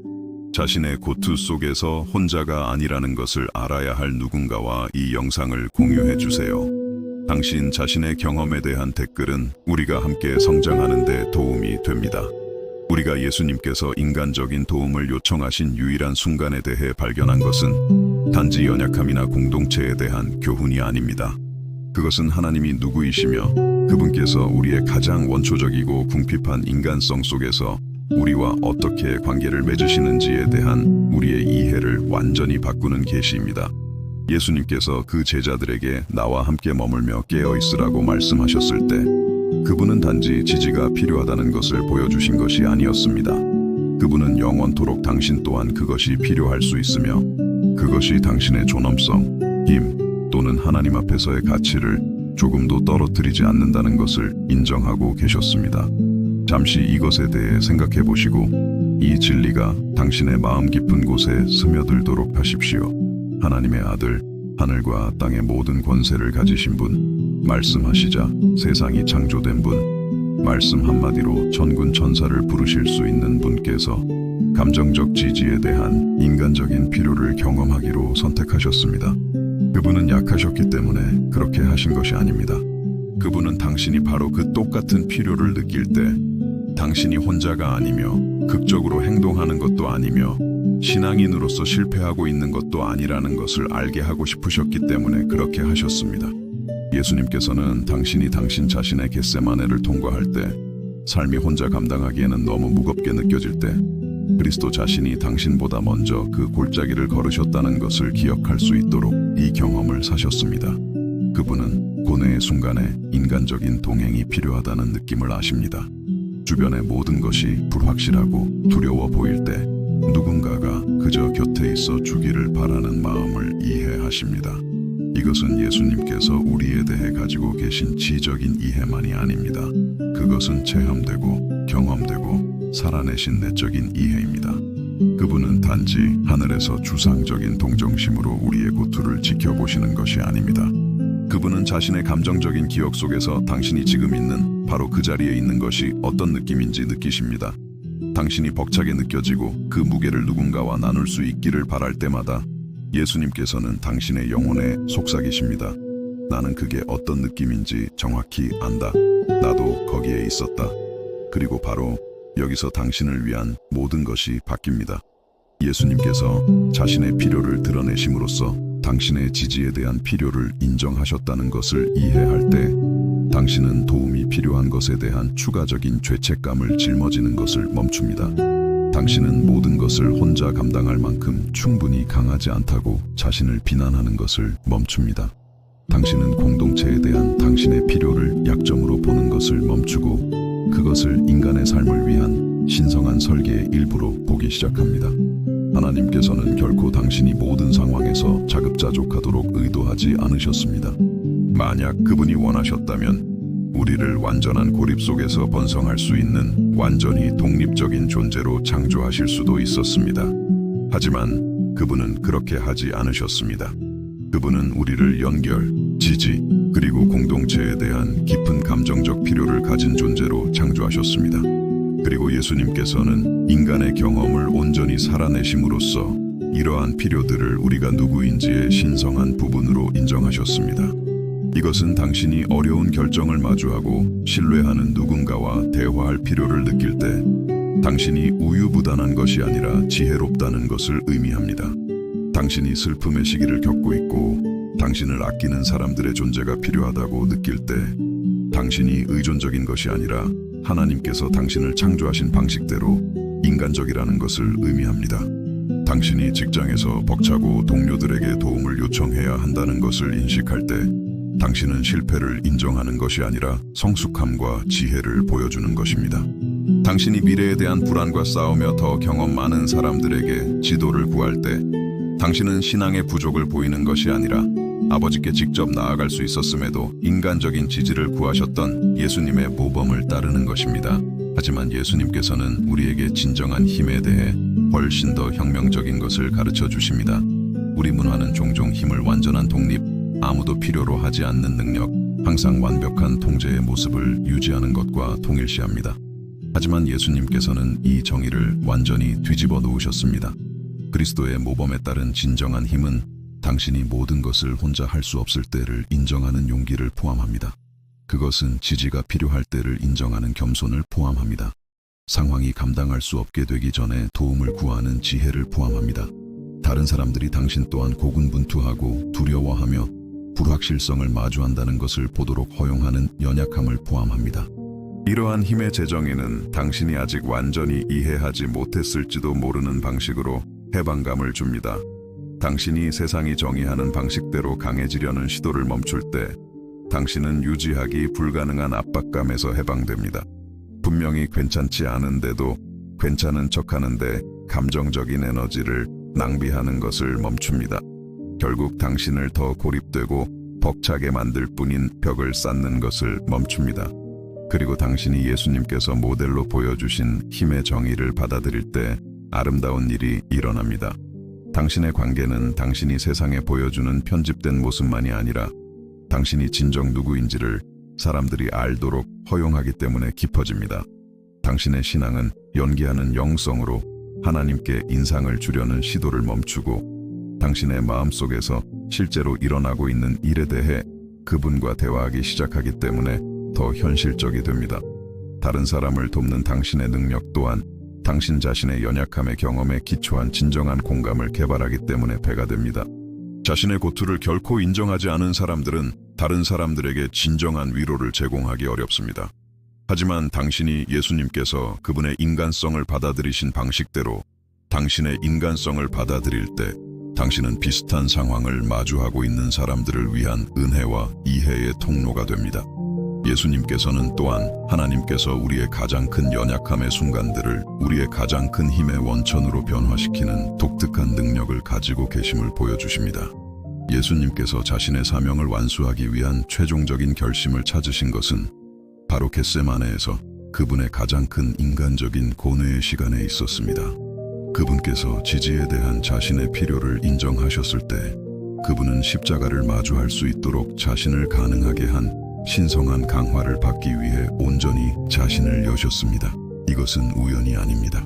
자신의 고투 속에서 혼자가 아니라는 것을 알아야 할 누군가와 이 영상을 공유해 주세요. 당신 자신의 경험에 대한 댓글은 우리가 함께 성장하는 데 도움이 됩니다. 우리가 예수님께서 인간적인 도움을 요청하신 유일한 순간에 대해 발견한 것은 단지 연약함이나 공동체에 대한 교훈이 아닙니다. 그것은 하나님이 누구이시며 그분께서 우리의 가장 원초적이고 궁핍한 인간성 속에서 우리와 어떻게 관계를 맺으시는지에 대한 우리의 이해를 완전히 바꾸는 계시입니다. 예수님께서 그 제자들에게 나와 함께 머물며 깨어있으라고 말씀하셨을 때 그분은 단지 지지가 필요하다는 것을 보여주신 것이 아니었습니다. 그분은 영원토록 당신 또한 그것이 필요할 수 있으며 그것이 당신의 존엄성, 힘 또는 하나님 앞에서의 가치를 조금도 떨어뜨리지 않는다는 것을 인정하고 계셨습니다. 잠시 이것에 대해 생각해 보시고 이 진리가 당신의 마음 깊은 곳에 스며들도록 하십시오. 하나님의 아들, 하늘과 땅의 모든 권세를 가지신 분, 말씀하시자 세상이 창조된 분, 말씀 한마디로 천군 천사를 부르실 수 있는 분께서 감정적 지지에 대한 인간적인 필요를 경험하기로 선택하셨습니다. 그분은 약하셨기 때문에 그렇게 하신 것이 아닙니다. 그분은 당신이 바로 그 똑같은 필요를 느낄 때 당신이 혼자가 아니며 극적으로 행동하는 것도 아니며 신앙인으로서 실패하고 있는 것도 아니라는 것을 알게 하고 싶으셨기 때문에 그렇게 하셨습니다. 예수님께서는 당신이 당신 자신의 겟세마네를 통과할 때 삶이 혼자 감당하기에는 너무 무겁게 느껴질 때 그리스도 자신이 당신보다 먼저 그 골짜기를 걸으셨다는 것을 기억할 수 있도록 이 경험을 사셨습니다. 그분은 고뇌의 순간에 인간적인 동행이 필요하다는 느낌을 아십니다. 주변의 모든 것이 불확실하고 두려워 보일 때 누군가가 그저 곁에 있어 주기를 바라는 마음을 이해하십니다. 이것은 예수님께서 우리에 대해 가지고 계신 지적인 이해만이 아닙니다. 그것은 체험되고 경험되고 살아내신 내적인 이해입니다. 그분은 단지 하늘에서 주상적인 동정심으로 우리의 고투를 지켜보시는 것이 아닙니다. 그분은 자신의 감정적인 기억 속에서 당신이 지금 있는 바로 그 자리에 있는 것이 어떤 느낌인지 느끼십니다. 당신이 벅차게 느껴지고 그 무게를 누군가와 나눌 수 있기를 바랄 때마다 예수님께서는 당신의 영혼에 속삭이십니다. 나는 그게 어떤 느낌인지 정확히 안다. 나도 거기에 있었다. 그리고 바로 여기서 당신을 위한 모든 것이 바뀝니다. 예수님께서 자신의 필요를 드러내심으로써 당신의 지지에 대한 필요를 인정하셨다는 것을 이해할 때 당신은 도움이 필요한 것에 대한 추가적인 죄책감을 짊어지는 것을 멈춥니다. 당신은 모든 것을 혼자 감당할 만큼 충분히 강하지 않다고 자신을 비난하는 것을 멈춥니다. 당신은 공동체에 대한 당신의 필요를 약점으로 보는 것을 멈추고 그것을 인간의 삶을 위한 신성한 설계의 일부로 보기 시작합니다. 하나님께서는 결코 당신이 모든 상황에서 자급자족하도록 의도하지 않으셨습니다. 만약 그분이 원하셨다면 우리를 완전한 고립 속에서 번성할 수 있는 완전히 독립적인 존재로 창조하실 수도 있었습니다. 하지만 그분은 그렇게 하지 않으셨습니다. 그분은 우리를 연결, 지지, 그리고 공동체에 대한 깊은 감정적 필요를 가진 존재로 창조하셨습니다. 그리고 예수님께서는 인간의 경험을 온전히 살아내심으로써 이러한 필요들을 우리가 누구인지의 신성한 부분으로 인정하셨습니다. 이것은 당신이 어려운 결정을 마주하고 신뢰하는 누군가와 대화할 필요를 느낄 때 당신이 우유부단한 것이 아니라 지혜롭다는 것을 의미합니다. 당신이 슬픔의 시기를 겪고 있고 당신을 아끼는 사람들의 존재가 필요하다고 느낄 때 당신이 의존적인 것이 아니라 하나님께서 당신을 창조하신 방식대로 인간적이라는 것을 의미합니다. 당신이 직장에서 벅차고 동료들에게 도움을 요청해야 한다는 것을 인식할 때 당신은 실패를 인정하는 것이 아니라 성숙함과 지혜를 보여주는 것입니다. 당신이 미래에 대한 불안과 싸우며 더 경험 많은 사람들에게 지도를 구할 때 당신은 신앙의 부족을 보이는 것이 아니라 아버지께 직접 나아갈 수 있었음에도 인간적인 지지를 구하셨던 예수님의 모범을 따르는 것입니다. 하지만 예수님께서는 우리에게 진정한 힘에 대해 훨씬 더 혁명적인 것을 가르쳐 주십니다. 우리 문화는 종종 힘을 완전한 독립, 아무도 필요로 하지 않는 능력, 항상 완벽한 통제의 모습을 유지하는 것과 동일시합니다. 하지만 예수님께서는 이 정의를 완전히 뒤집어 놓으셨습니다. 그리스도의 모범에 따른 진정한 힘은 당신이 모든 것을 혼자 할 수 없을 때를 인정하는 용기를 포함합니다. 그것은 지지가 필요할 때를 인정하는 겸손을 포함합니다. 상황이 감당할 수 없게 되기 전에 도움을 구하는 지혜를 포함합니다. 다른 사람들이 당신 또한 고군분투하고 두려워하며 불확실성을 마주한다는 것을 보도록 허용하는 연약함을 포함합니다. 이러한 힘의 재정의는 당신이 아직 완전히 이해하지 못했을지도 모르는 방식으로 해방감을 줍니다. 당신이 세상이 정의하는 방식대로 강해지려는 시도를 멈출 때 당신은 유지하기 불가능한 압박감에서 해방됩니다. 분명히 괜찮지 않은데도 괜찮은 척하는데 감정적인 에너지를 낭비하는 것을 멈춥니다. 결국 당신을 더 고립되고 벅차게 만들 뿐인 벽을 쌓는 것을 멈춥니다. 그리고 당신이 예수님께서 모델로 보여주신 힘의 정의를 받아들일 때 아름다운 일이 일어납니다. 당신의 관계는 당신이 세상에 보여주는 편집된 모습만이 아니라 당신이 진정 누구인지를 사람들이 알도록 허용하기 때문에 깊어집니다. 당신의 신앙은 연기하는 영성으로 하나님께 인상을 주려는 시도를 멈추고 당신의 마음속에서 실제로 일어나고 있는 일에 대해 그분과 대화하기 시작하기 때문에 더 현실적이 됩니다. 다른 사람을 돕는 당신의 능력 또한 당신 자신의 연약함의 경험에 기초한 진정한 공감을 개발하기 때문에 배가 됩니다. 자신의 고투를 결코 인정하지 않은 사람들은 다른 사람들에게 진정한 위로를 제공하기 어렵습니다. 하지만 당신이 예수님께서 그분의 인간성을 받아들이신 방식대로 당신의 인간성을 받아들일 때 당신은 비슷한 상황을 마주하고 있는 사람들을 위한 은혜와 이해의 통로가 됩니다. 예수님께서는 또한 하나님께서 우리의 가장 큰 연약함의 순간들을 우리의 가장 큰 힘의 원천으로 변화시키는 독특한 능력을 가지고 계심을 보여주십니다. 예수님께서 자신의 사명을 완수하기 위한 최종적인 결심을 찾으신 것은 바로 겟세마네에서 그분의 가장 큰 인간적인 고뇌의 시간에 있었습니다. 그분께서 지지에 대한 자신의 필요를 인정하셨을 때 그분은 십자가를 마주할 수 있도록 자신을 가능하게 한 신성한 강화를 받기 위해 온전히 자신을 여셨습니다. 이것은 우연이 아닙니다.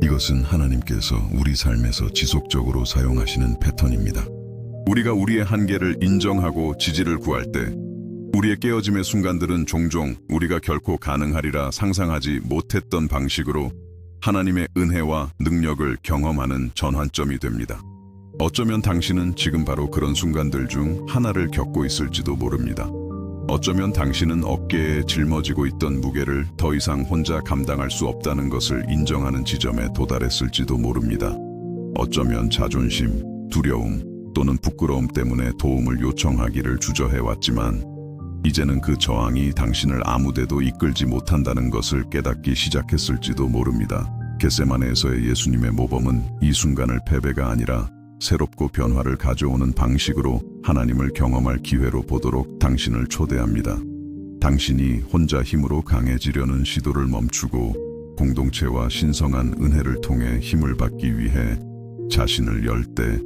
이것은 하나님께서 우리 삶에서 지속적으로 사용하시는 패턴입니다. 우리가 우리의 한계를 인정하고 지지를 구할 때 우리의 깨어짐의 순간들은 종종 우리가 결코 가능하리라 상상하지 못했던 방식으로 하나님의 은혜와 능력을 경험하는 전환점이 됩니다. 어쩌면 당신은 지금 바로 그런 순간들 중 하나를 겪고 있을지도 모릅니다. 어쩌면 당신은 어깨에 짊어지고 있던 무게를 더 이상 혼자 감당할 수 없다는 것을 인정하는 지점에 도달했을지도 모릅니다. 어쩌면 자존심, 두려움 또는 부끄러움 때문에 도움을 요청하기를 주저해왔지만 이제는 그 저항이 당신을 아무데도 이끌지 못한다는 것을 깨닫기 시작했을지도 모릅니다. 겟세마네에서의 예수님의 모범은 이 순간을 패배가 아니라 새롭고 변화를 가져오는 방식으로 하나님을 경험할 기회로 보도록 당신을 초대합니다. 당신이 혼자 힘으로 강해지려는 시도를 멈추고 공동체와 신성한 은혜를 통해 힘을 받기 위해 자신을 열 때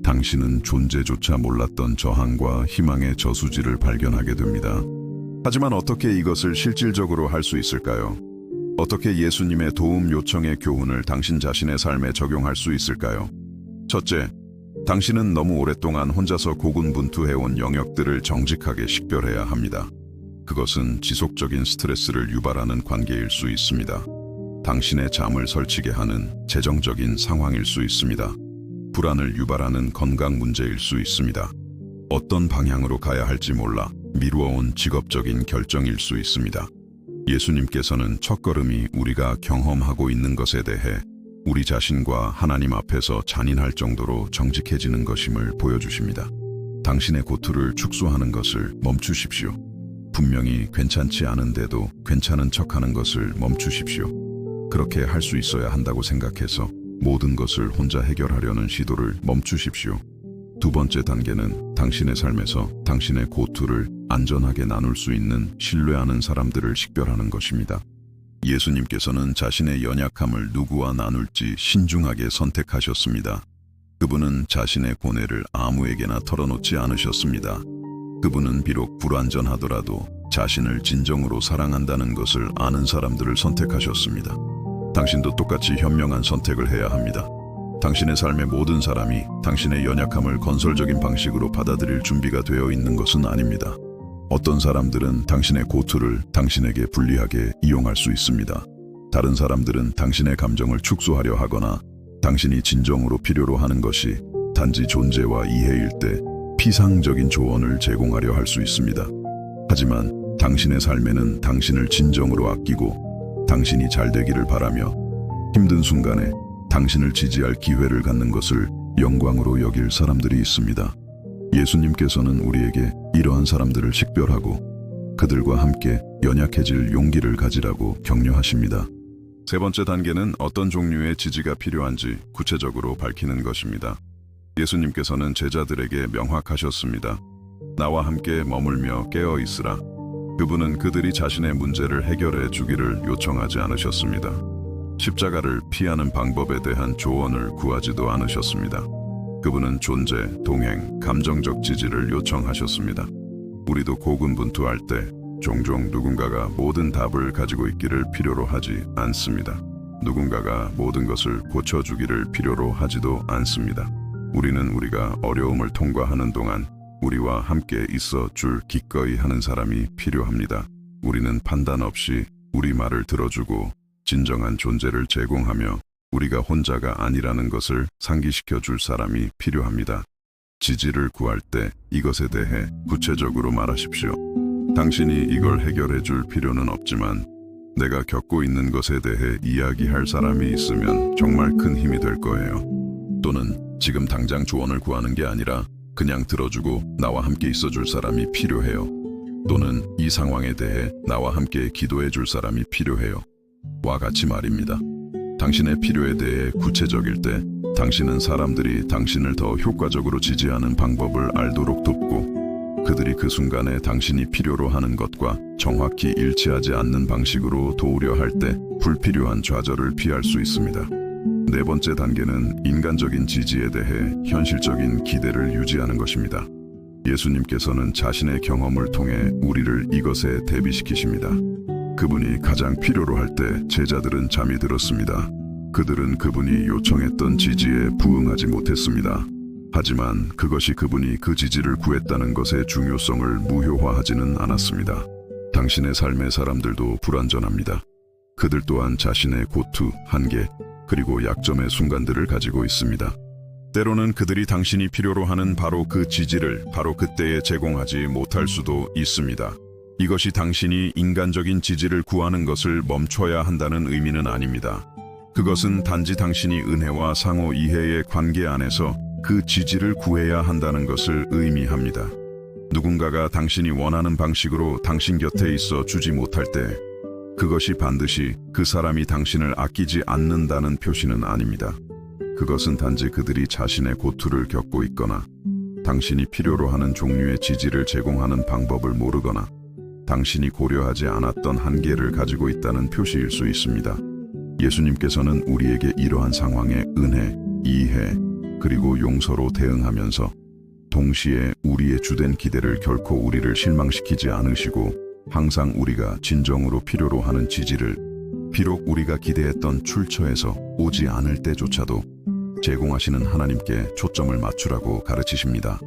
당신은 존재조차 몰랐던 저항과 희망의 저수지를 발견하게 됩니다. 하지만 어떻게 이것을 실질적으로 할 수 있을까요? 어떻게 예수님의 도움 요청의 교훈을 당신 자신의 삶에 적용할 수 있을까요? 첫째, 당신은 너무 오랫동안 혼자서 고군분투해온 영역들을 정직하게 식별해야 합니다. 그것은 지속적인 스트레스를 유발하는 관계일 수 있습니다. 당신의 잠을 설치게 하는 재정적인 상황일 수 있습니다. 불안을 유발하는 건강 문제일 수 있습니다. 어떤 방향으로 가야 할지 몰라 미루어온 직업적인 결정일 수 있습니다. 예수님께서는 첫걸음이 우리가 경험하고 있는 것에 대해 우리 자신과 하나님 앞에서 잔인할 정도로 정직해지는 것임을 보여주십니다. 당신의 고투를 축소하는 것을 멈추십시오. 분명히 괜찮지 않은데도 괜찮은 척하는 것을 멈추십시오. 그렇게 할 수 있어야 한다고 생각해서 모든 것을 혼자 해결하려는 시도를 멈추십시오. 두 번째 단계는 당신의 삶에서 당신의 고투를 안전하게 나눌 수 있는 신뢰하는 사람들을 식별하는 것입니다. 예수님께서는 자신의 연약함을 누구와 나눌지 신중하게 선택하셨습니다. 그분은 자신의 고뇌를 아무에게나 털어놓지 않으셨습니다. 그분은 비록 불완전하더라도 자신을 진정으로 사랑한다는 것을 아는 사람들을 선택하셨습니다. 당신도 똑같이 현명한 선택을 해야 합니다. 당신의 삶의 모든 사람이 당신의 연약함을 건설적인 방식으로 받아들일 준비가 되어 있는 것은 아닙니다. 어떤 사람들은 당신의 고투를 당신에게 불리하게 이용할 수 있습니다. 다른 사람들은 당신의 감정을 축소하려 하거나 당신이 진정으로 필요로 하는 것이 단지 존재와 이해일 때 피상적인 조언을 제공하려 할 수 있습니다. 하지만 당신의 삶에는 당신을 진정으로 아끼고 당신이 잘 되기를 바라며 힘든 순간에 당신을 지지할 기회를 갖는 것을 영광으로 여길 사람들이 있습니다. 예수님께서는 우리에게 이러한 사람들을 식별하고 그들과 함께 연약해질 용기를 가지라고 격려하십니다. 세 번째 단계는 어떤 종류의 지지가 필요한지 구체적으로 밝히는 것입니다. 예수님께서는 제자들에게 명확하셨습니다. 나와 함께 머물며 깨어 있으라. 그분은 그들이 자신의 문제를 해결해 주기를 요청하지 않으셨습니다. 십자가를 피하는 방법에 대한 조언을 구하지도 않으셨습니다. 그분은 존재, 동행, 감정적 지지를 요청하셨습니다. 우리도 고군분투할 때 종종 누군가가 모든 답을 가지고 있기를 필요로 하지 않습니다. 누군가가 모든 것을 고쳐주기를 필요로 하지도 않습니다. 우리는 우리가 어려움을 통과하는 동안 우리와 함께 있어 줄 기꺼이 하는 사람이 필요합니다. 우리는 판단 없이 우리 말을 들어주고 진정한 존재를 제공하며 우리가 혼자가 아니라는 것을 상기시켜 줄 사람이 필요합니다. 지지를 구할 때 이것에 대해 구체적으로 말하십시오. 당신이 이걸 해결해 줄 필요는 없지만 내가 겪고 있는 것에 대해 이야기할 사람이 있으면 정말 큰 힘이 될 거예요. 또는 지금 당장 조언을 구하는 게 아니라 그냥 들어주고 나와 함께 있어 줄 사람이 필요해요. 또는 이 상황에 대해 나와 함께 기도해 줄 사람이 필요해요. 와 같이 말입니다. 당신의 필요에 대해 구체적일 때 당신은 사람들이 당신을 더 효과적으로 지지하는 방법을 알도록 돕고 그들이 그 순간에 당신이 필요로 하는 것과 정확히 일치하지 않는 방식으로 도우려 할 때 불필요한 좌절을 피할 수 있습니다. 네 번째 단계는 인간적인 지지에 대해 현실적인 기대를 유지하는 것입니다. 예수님께서는 자신의 경험을 통해 우리를 이것에 대비시키십니다. 그분이 가장 필요로 할 때 제자들은 잠이 들었습니다. 그들은 그분이 요청했던 지지에 부응하지 못했습니다. 하지만 그것이 그분이 그 지지를 구했다는 것의 중요성을 무효화하지는 않았습니다. 당신의 삶의 사람들도 불완전합니다. 그들 또한 자신의 고투, 한계, 그리고 약점의 순간들을 가지고 있습니다. 때로는 그들이 당신이 필요로 하는 바로 그 지지를 바로 그때에 제공하지 못할 수도 있습니다. 이것이 당신이 인간적인 지지를 구하는 것을 멈춰야 한다는 의미는 아닙니다. 그것은 단지 당신이 은혜와 상호 이해의 관계 안에서 그 지지를 구해야 한다는 것을 의미합니다. 누군가가 당신이 원하는 방식으로 당신 곁에 있어 주지 못할 때 그것이 반드시 그 사람이 당신을 아끼지 않는다는 표시는 아닙니다. 그것은 단지 그들이 자신의 고투를 겪고 있거나 당신이 필요로 하는 종류의 지지를 제공하는 방법을 모르거나 당신이 고려하지 않았던 한계를 가지고 있다는 표시일 수 있습니다. 예수님께서는 우리에게 이러한 상황에 은혜, 이해, 그리고 용서로 대응하면서 동시에 우리의 주된 기대를 결코 우리를 실망시키지 않으시고 항상 우리가 진정으로 필요로 하는 지지를 비록 우리가 기대했던 출처에서 오지 않을 때조차도 제공하시는 하나님께 초점을 맞추라고 가르치십니다.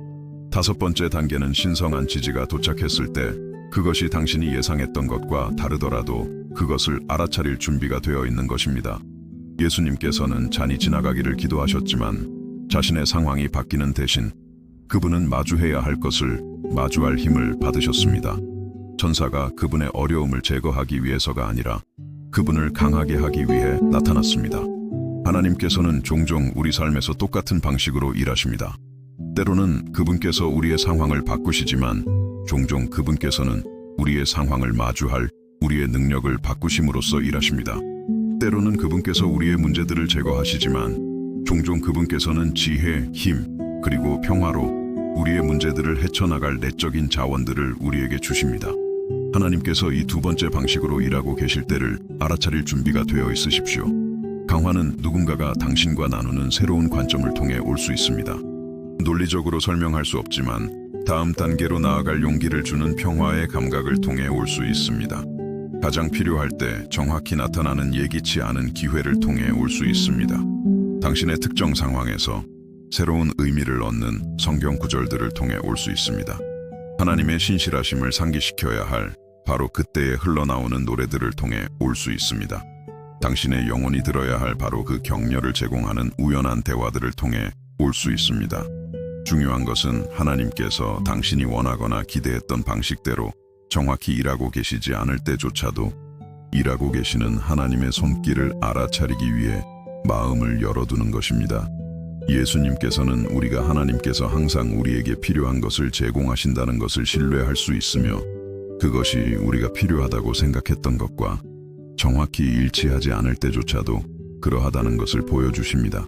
5번째 단계는 신성한 지지가 도착했을 때 그것이 당신이 예상했던 것과 다르더라도 그것을 알아차릴 준비가 되어 있는 것입니다. 예수님께서는 잔이 지나가기를 기도하셨지만 자신의 상황이 바뀌는 대신 그분은 마주해야 할 것을 마주할 힘을 받으셨습니다. 천사가 그분의 어려움을 제거하기 위해서가 아니라 그분을 강하게 하기 위해 나타났습니다. 하나님께서는 종종 우리 삶에서 똑같은 방식으로 일하십니다. 때로는 그분께서 우리의 상황을 바꾸시지만 종종 그분께서는 우리의 상황을 마주할 우리의 능력을 바꾸심으로써 일하십니다. 때로는 그분께서 우리의 문제들을 제거하시지만 종종 그분께서는 지혜, 힘, 그리고 평화로 우리의 문제들을 헤쳐나갈 내적인 자원들을 우리에게 주십니다. 하나님께서 이 2번째 방식으로 일하고 계실 때를 알아차릴 준비가 되어 있으십시오. 강화는 누군가가 당신과 나누는 새로운 관점을 통해 올 수 있습니다. 논리적으로 설명할 수 없지만 다음 단계로 나아갈 용기를 주는 평화의 감각을 통해 올 수 있습니다. 가장 필요할 때 정확히 나타나는 예기치 않은 기회를 통해 올 수 있습니다. 당신의 특정 상황에서 새로운 의미를 얻는 성경 구절들을 통해 올 수 있습니다. 하나님의 신실하심을 상기시켜야 할 바로 그때에 흘러나오는 노래들을 통해 올 수 있습니다. 당신의 영혼이 들어야 할 바로 그 격려를 제공하는 우연한 대화들을 통해 올 수 있습니다. 중요한 것은 하나님께서 당신이 원하거나 기대했던 방식대로 정확히 일하고 계시지 않을 때조차도 일하고 계시는 하나님의 손길을 알아차리기 위해 마음을 열어두는 것입니다. 예수님께서는 우리가 하나님께서 항상 우리에게 필요한 것을 제공하신다는 것을 신뢰할 수 있으며 그것이 우리가 필요하다고 생각했던 것과 정확히 일치하지 않을 때조차도 그러하다는 것을 보여주십니다.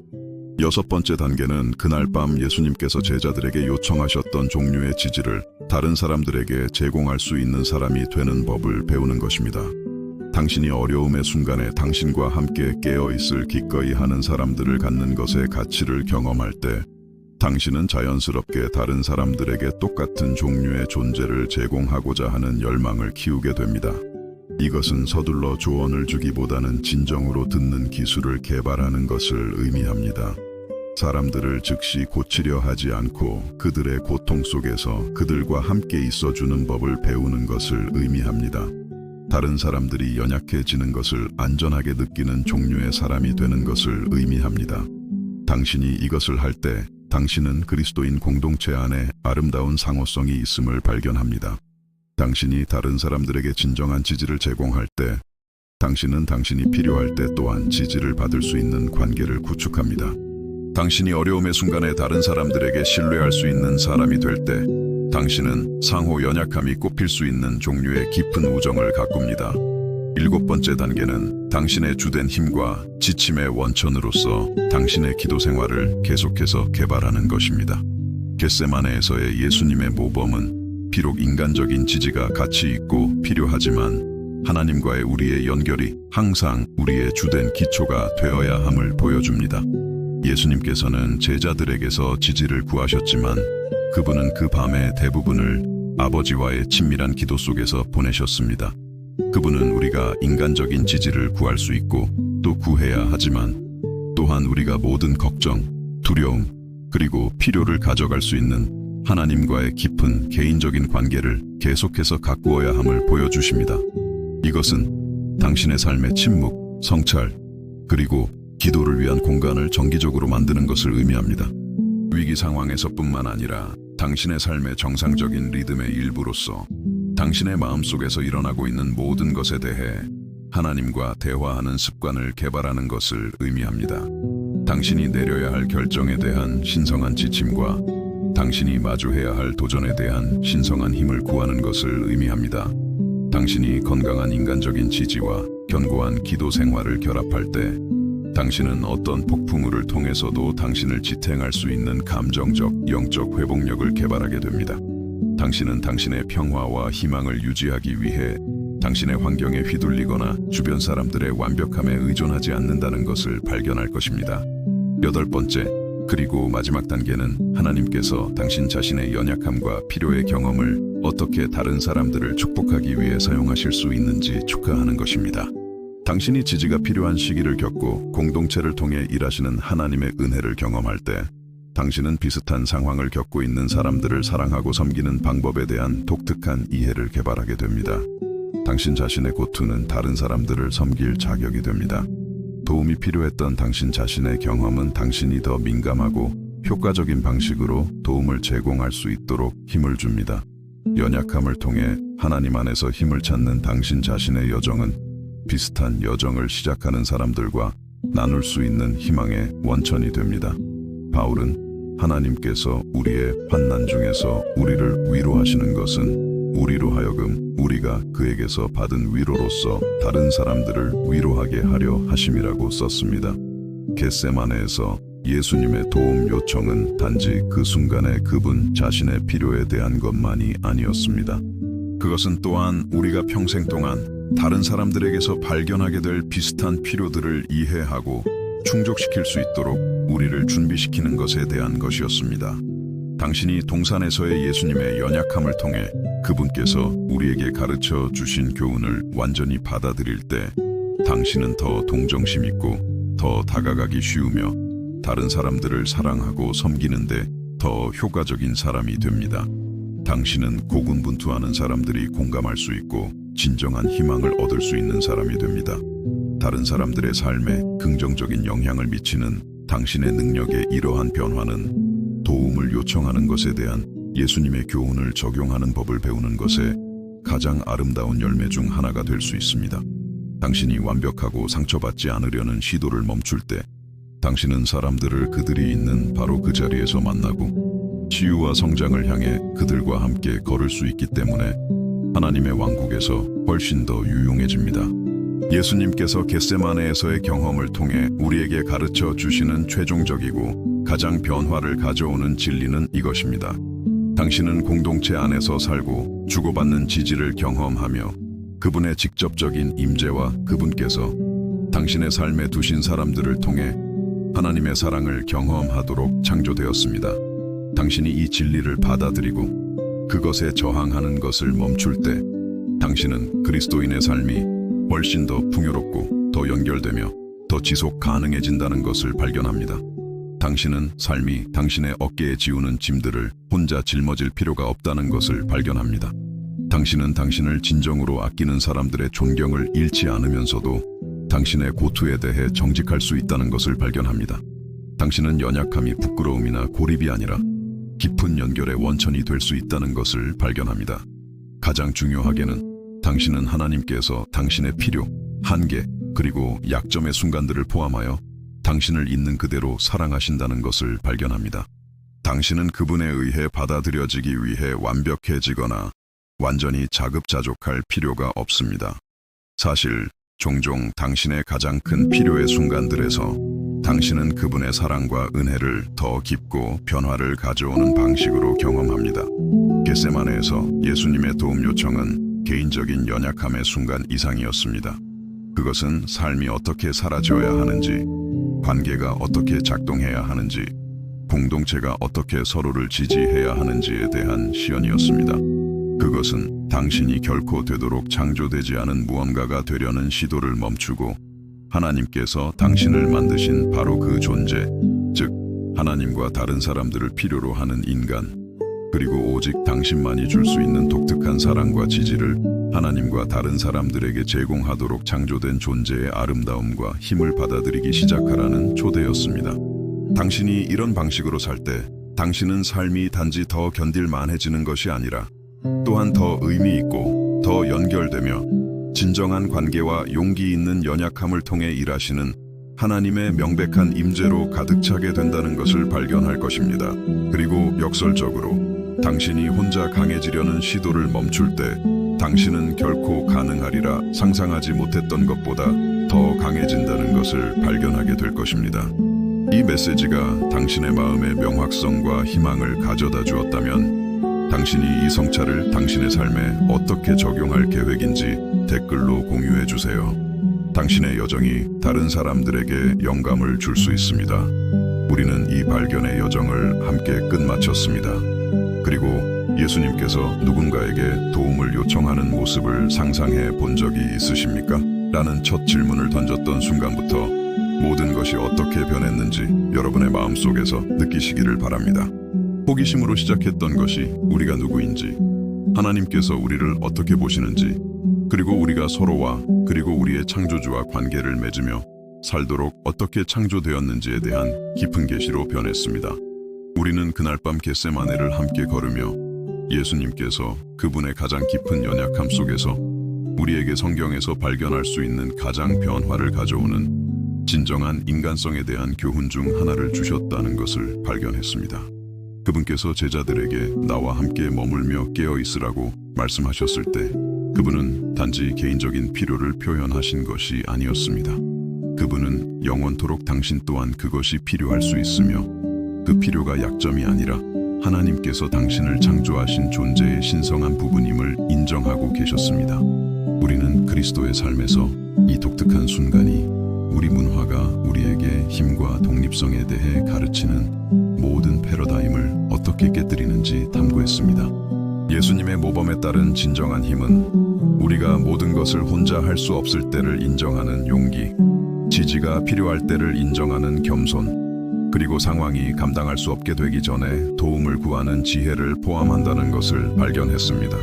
6번째 단계는 그날 밤 예수님께서 제자들에게 요청하셨던 종류의 지지를 다른 사람들에게 제공할 수 있는 사람이 되는 법을 배우는 것입니다. 당신이 어려움의 순간에 당신과 함께 깨어있을 기꺼이 하는 사람들을 갖는 것의 가치를 경험할 때 당신은 자연스럽게 다른 사람들에게 똑같은 종류의 존재를 제공하고자 하는 열망을 키우게 됩니다. 이것은 서둘러 조언을 주기보다는 진정으로 듣는 기술을 개발하는 것을 의미합니다. 사람들을 즉시 고치려 하지 않고 그들의 고통 속에서 그들과 함께 있어주는 법을 배우는 것을 의미합니다. 다른 사람들이 연약해지는 것을 안전하게 느끼는 종류의 사람이 되는 것을 의미합니다. 당신이 이것을 할 때 당신은 그리스도인 공동체 안에 아름다운 상호성이 있음을 발견합니다. 당신이 다른 사람들에게 진정한 지지를 제공할 때 당신은 당신이 필요할 때 또한 지지를 받을 수 있는 관계를 구축합니다. 당신이 어려움의 순간에 다른 사람들에게 신뢰할 수 있는 사람이 될 때 당신은 상호 연약함이 꼽힐 수 있는 종류의 깊은 우정을 가꿉니다. 7번째 단계는 당신의 주된 힘과 지침의 원천으로서 당신의 기도 생활을 계속해서 개발하는 것입니다. 겟세마네에서의 예수님의 모범은 비록 인간적인 지지가 가치 있고 필요하지만 하나님과의 우리의 연결이 항상 우리의 주된 기초가 되어야 함을 보여줍니다. 예수님께서는 제자들에게서 지지를 구하셨지만 그분은 그 밤의 대부분을 아버지와의 친밀한 기도 속에서 보내셨습니다. 그분은 우리가 인간적인 지지를 구할 수 있고 또 구해야 하지만 또한 우리가 모든 걱정, 두려움, 그리고 필요를 가져갈 수 있는 하나님과의 깊은 개인적인 관계를 계속해서 가꾸어야 함을 보여주십니다. 이것은 당신의 삶의 침묵, 성찰, 그리고 기도를 위한 공간을 정기적으로 만드는 것을 의미합니다. 위기 상황에서뿐만 아니라 당신의 삶의 정상적인 리듬의 일부로서 당신의 마음속에서 일어나고 있는 모든 것에 대해 하나님과 대화하는 습관을 개발하는 것을 의미합니다. 당신이 내려야 할 결정에 대한 신성한 지침과 당신이 마주해야 할 도전에 대한 신성한 힘을 구하는 것을 의미합니다. 당신이 건강한 인간적인 지지와 견고한 기도 생활을 결합할 때 당신은 어떤 폭풍우를 통해서도 당신을 지탱할 수 있는 감정적, 영적 회복력을 개발하게 됩니다. 당신은 당신의 평화와 희망을 유지하기 위해 당신의 환경에 휘둘리거나 주변 사람들의 완벽함에 의존하지 않는다는 것을 발견할 것입니다. 8번째, 그리고 마지막 단계는 하나님께서 당신 자신의 연약함과 필요의 경험을 어떻게 다른 사람들을 축복하기 위해 사용하실 수 있는지 축하하는 것입니다. 당신이 지지가 필요한 시기를 겪고 공동체를 통해 일하시는 하나님의 은혜를 경험할 때 당신은 비슷한 상황을 겪고 있는 사람들을 사랑하고 섬기는 방법에 대한 독특한 이해를 개발하게 됩니다. 당신 자신의 고투는 다른 사람들을 섬길 자격이 됩니다. 도움이 필요했던 당신 자신의 경험은 당신이 더 민감하고 효과적인 방식으로 도움을 제공할 수 있도록 힘을 줍니다. 연약함을 통해 하나님 안에서 힘을 찾는 당신 자신의 여정은 비슷한 여정을 시작하는 사람들과 나눌 수 있는 희망의 원천이 됩니다. 바울은 하나님께서 우리의 환난 중에서 우리를 위로하시는 것은 우리로 하여금 우리가 그에게서 받은 위로로서 다른 사람들을 위로하게 하려 하심이라고 썼습니다. 겟세마네에서 예수님의 도움 요청은 단지 그 순간에 그분 자신의 필요에 대한 것만이 아니었습니다. 그것은 또한 우리가 평생 동안 다른 사람들에게서 발견하게 될 비슷한 필요들을 이해하고 충족시킬 수 있도록 우리를 준비시키는 것에 대한 것이었습니다. 당신이 동산에서의 예수님의 연약함을 통해 그분께서 우리에게 가르쳐 주신 교훈을 완전히 받아들일 때 당신은 더 동정심 있고 더 다가가기 쉬우며 다른 사람들을 사랑하고 섬기는데 더 효과적인 사람이 됩니다. 당신은 고군분투하는 사람들이 공감할 수 있고 진정한 희망을 얻을 수 있는 사람이 됩니다. 다른 사람들의 삶에 긍정적인 영향을 미치는 당신의 능력의 이러한 변화는 도움을 요청하는 것에 대한 예수님의 교훈을 적용하는 법을 배우는 것에 가장 아름다운 열매 중 하나가 될 수 있습니다. 당신이 완벽하고 상처받지 않으려는 시도를 멈출 때 당신은 사람들을 그들이 있는 바로 그 자리에서 만나고 치유와 성장을 향해 그들과 함께 걸을 수 있기 때문에 하나님의 왕국에서 훨씬 더 유용해집니다. 예수님께서 겟세마네에서의 경험을 통해 우리에게 가르쳐 주시는 최종적이고 가장 변화를 가져오는 진리는 이것입니다. 당신은 공동체 안에서 살고 주고받는 지지를 경험하며 그분의 직접적인 임재와 그분께서 당신의 삶에 두신 사람들을 통해 하나님의 사랑을 경험하도록 창조되었습니다. 당신이 이 진리를 받아들이고 그것에 저항하는 것을 멈출 때 당신은 그리스도인의 삶이 훨씬 더 풍요롭고 더 연결되며 더 지속 가능해진다는 것을 발견합니다. 당신은 삶이 당신의 어깨에 지우는 짐들을 혼자 짊어질 필요가 없다는 것을 발견합니다. 당신은 당신을 진정으로 아끼는 사람들의 존경을 잃지 않으면서도 당신의 고투에 대해 정직할 수 있다는 것을 발견합니다. 당신은 연약함이 부끄러움이나 고립이 아니라 깊은 연결의 원천이 될 수 있다는 것을 발견합니다. 가장 중요하게는 당신은 하나님께서 당신의 필요, 한계, 그리고 약점의 순간들을 포함하여 당신을 있는 그대로 사랑하신다는 것을 발견합니다. 당신은 그분에 의해 받아들여지기 위해 완벽해지거나 완전히 자급자족할 필요가 없습니다. 사실 종종 당신의 가장 큰 필요의 순간들에서 당신은 그분의 사랑과 은혜를 더 깊고 변화를 가져오는 방식으로 경험합니다. 겟세마네에서 예수님의 도움 요청은 개인적인 연약함의 순간 이상이었습니다. 그것은 삶이 어떻게 사라져야 하는지, 관계가 어떻게 작동해야 하는지, 공동체가 어떻게 서로를 지지해야 하는지에 대한 시연이었습니다. 그것은 당신이 결코 되도록 창조되지 않은 무언가가 되려는 시도를 멈추고 하나님께서 당신을 만드신 바로 그 존재, 즉 하나님과 다른 사람들을 필요로 하는 인간, 그리고 오직 당신만이 줄 수 있는 독특한 사랑과 지지를 하나님과 다른 사람들에게 제공하도록 창조된 존재의 아름다움과 힘을 받아들이기 시작하라는 초대였습니다. 당신이 이런 방식으로 살 때 당신은 삶이 단지 더 견딜만해지는 것이 아니라 또한 더 의미 있고 더 연결되며 진정한 관계와 용기 있는 연약함을 통해 일하시는 하나님의 명백한 임재로 가득 차게 된다는 것을 발견할 것입니다. 그리고 역설적으로 당신이 혼자 강해지려는 시도를 멈출 때 당신은 결코 가능하리라 상상하지 못했던 것보다 더 강해진다는 것을 발견하게 될 것입니다. 이 메시지가 당신의 마음에 명확성과 희망을 가져다 주었다면 당신이 이 성찰을 당신의 삶에 어떻게 적용할 계획인지 댓글로 공유해 주세요. 당신의 여정이 다른 사람들에게 영감을 줄 수 있습니다. 우리는 이 발견의 여정을 함께 끝마쳤습니다. 그리고 예수님께서 누군가에게 도움을 요청하는 모습을 상상해 본 적이 있으십니까? 라는 첫 질문을 던졌던 순간부터 모든 것이 어떻게 변했는지 여러분의 마음속에서 느끼시기를 바랍니다. 호기심으로 시작했던 것이 우리가 누구인지, 하나님께서 우리를 어떻게 보시는지, 그리고 우리가 서로와 그리고 우리의 창조주와 관계를 맺으며 살도록 어떻게 창조되었는지에 대한 깊은 계시로 변했습니다. 우리는 그날 밤 겟세마네를 함께 걸으며 예수님께서 그분의 가장 깊은 연약함 속에서 우리에게 성경에서 발견할 수 있는 가장 변화를 가져오는 진정한 인간성에 대한 교훈 중 하나를 주셨다는 것을 발견했습니다. 그분께서 제자들에게 나와 함께 머물며 깨어 있으라고 말씀하셨을 때 그분은 단지 개인적인 필요를 표현하신 것이 아니었습니다. 그분은 영원토록 당신 또한 그것이 필요할 수 있으며 그 필요가 약점이 아니라 하나님께서 당신을 창조하신 존재의 신성한 부분임을 인정하고 계셨습니다. 우리는 그리스도의 삶에서 이 독특한 순간이 우리 문화가 우리에게 힘과 독립성에 대해 가르치는 모든 패러다임을 어떻게 깨뜨리는지 탐구했습니다. 예수님의 모범에 따른 진정한 힘은 우리가 모든 것을 혼자 할 수 없을 때를 인정하는 용기, 지지가 필요할 때를 인정하는 겸손, 그리고 상황이 감당할 수 없게 되기 전에 도움을 구하는 지혜를 포함한다는 것을 발견했습니다.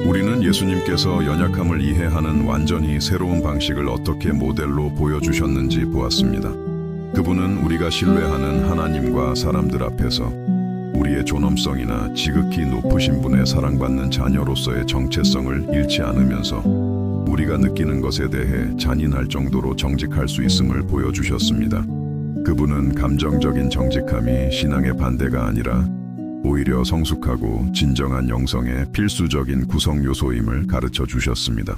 우리는 예수님께서 연약함을 이해하는 완전히 새로운 방식을 어떻게 모델로 보여주셨는지 보았습니다. 그분은 우리가 신뢰하는 하나님과 사람들 앞에서 우리의 존엄성이나 지극히 높으신 분의 사랑받는 자녀로서의 정체성을 잃지 않으면서 우리가 느끼는 것에 대해 잔인할 정도로 정직할 수 있음을 보여주셨습니다. 그분은 감정적인 정직함이 신앙의 반대가 아니라 오히려 성숙하고 진정한 영성의 필수적인 구성 요소임을 가르쳐 주셨습니다.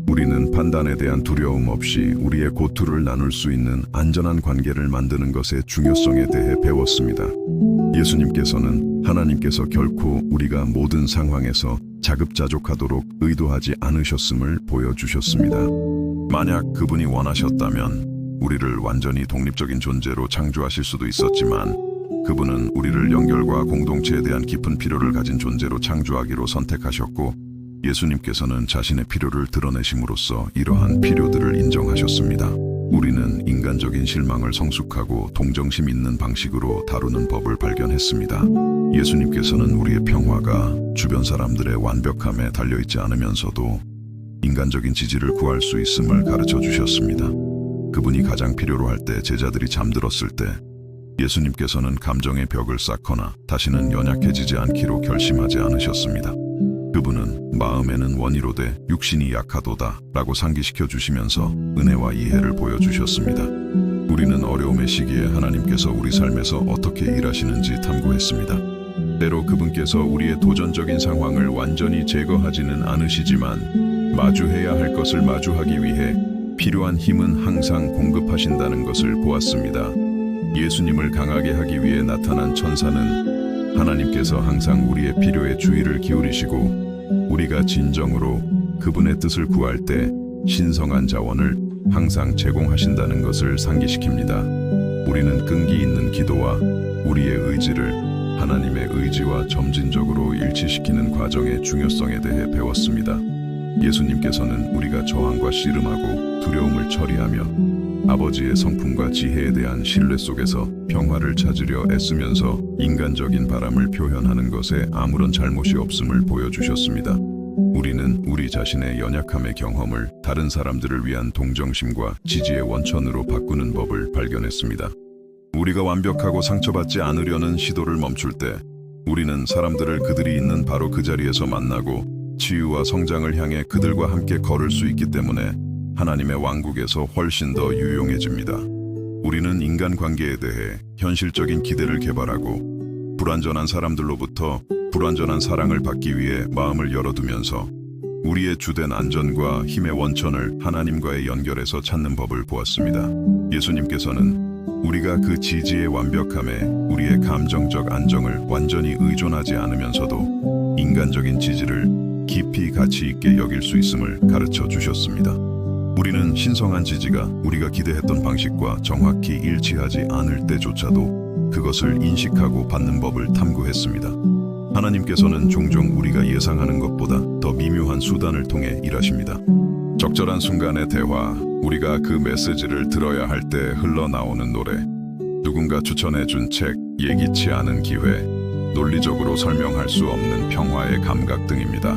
우리는 판단에 대한 두려움 없이 우리의 고투를 나눌 수 있는 안전한 관계를 만드는 것의 중요성에 대해 배웠습니다. 예수님께서는 하나님께서 결코 우리가 모든 상황에서 자급자족하도록 의도하지 않으셨음을 보여주셨습니다. 만약 그분이 원하셨다면 우리를 완전히 독립적인 존재로 창조하실 수도 있었지만 그분은 우리를 연결과 공동체에 대한 깊은 필요를 가진 존재로 창조하기로 선택하셨고 예수님께서는 자신의 필요를 드러내심으로써 이러한 필요들을 인정하셨습니다. 우리는 인간적인 실망을 성숙하고 동정심 있는 방식으로 다루는 법을 발견했습니다. 예수님께서는 우리의 평화가 주변 사람들의 완벽함에 달려있지 않으면서도 인간적인 지지를 구할 수 있음을 가르쳐 주셨습니다. 그분이 가장 필요로 할 때 제자들이 잠들었을 때 예수님께서는 감정의 벽을 쌓거나 다시는 연약해지지 않기로 결심하지 않으셨습니다. 그분은 마음에는 원이로되 육신이 약하도다 라고 상기시켜 주시면서 은혜와 이해를 보여주셨습니다. 우리는 어려움의 시기에 하나님께서 우리 삶에서 어떻게 일하시는지 탐구했습니다. 때로 그분께서 우리의 도전적인 상황을 완전히 제거하지는 않으시지만 마주해야 할 것을 마주하기 위해 필요한 힘은 항상 공급하신다는 것을 보았습니다. 예수님을 강하게 하기 위해 나타난 천사는 하나님께서 항상 우리의 필요에 주의를 기울이시고 우리가 진정으로 그분의 뜻을 구할 때 신성한 자원을 항상 제공하신다는 것을 상기시킵니다. 우리는 끈기 있는 기도와 우리의 의지를 하나님의 의지와 점진적으로 일치시키는 과정의 중요성에 대해 배웠습니다. 예수님께서는 우리가 저항과 씨름하고 두려움을 처리하며 아버지의 성품과 지혜에 대한 신뢰 속에서 평화를 찾으려 애쓰면서 인간적인 바람을 표현하는 것에 아무런 잘못이 없음을 보여주셨습니다. 우리는 우리 자신의 연약함의 경험을 다른 사람들을 위한 동정심과 지지의 원천으로 바꾸는 법을 발견했습니다. 우리가 완벽하고 상처받지 않으려는 시도를 멈출 때 우리는 사람들을 그들이 있는 바로 그 자리에서 만나고 치유와 성장을 향해 그들과 함께 걸을 수 있기 때문에 하나님의 왕국에서 훨씬 더 유용해집니다. 우리는 인간관계에 대해 현실적인 기대를 개발하고 불완전한 사람들로부터 불완전한 사랑을 받기 위해 마음을 열어두면서 우리의 주된 안전과 힘의 원천을 하나님과의 연결해서 찾는 법을 보았습니다. 예수님께서는 우리가 그 지지의 완벽함에 우리의 감정적 안정을 완전히 의존하지 않으면서도 인간적인 지지를 깊이 가치 있게 여길 수 있음을 가르쳐 주셨습니다. 우리는 신성한 지지가 우리가 기대했던 방식과 정확히 일치하지 않을 때조차도 그것을 인식하고 받는 법을 탐구했습니다. 하나님께서는 종종 우리가 예상하는 것보다 더 미묘한 수단을 통해 일하십니다. 적절한 순간의 대화, 우리가 그 메시지를 들어야 할 때 흘러나오는 노래, 누군가 추천해준 책, 예기치 않은 기회, 논리적으로 설명할 수 없는 평화의 감각 등입니다.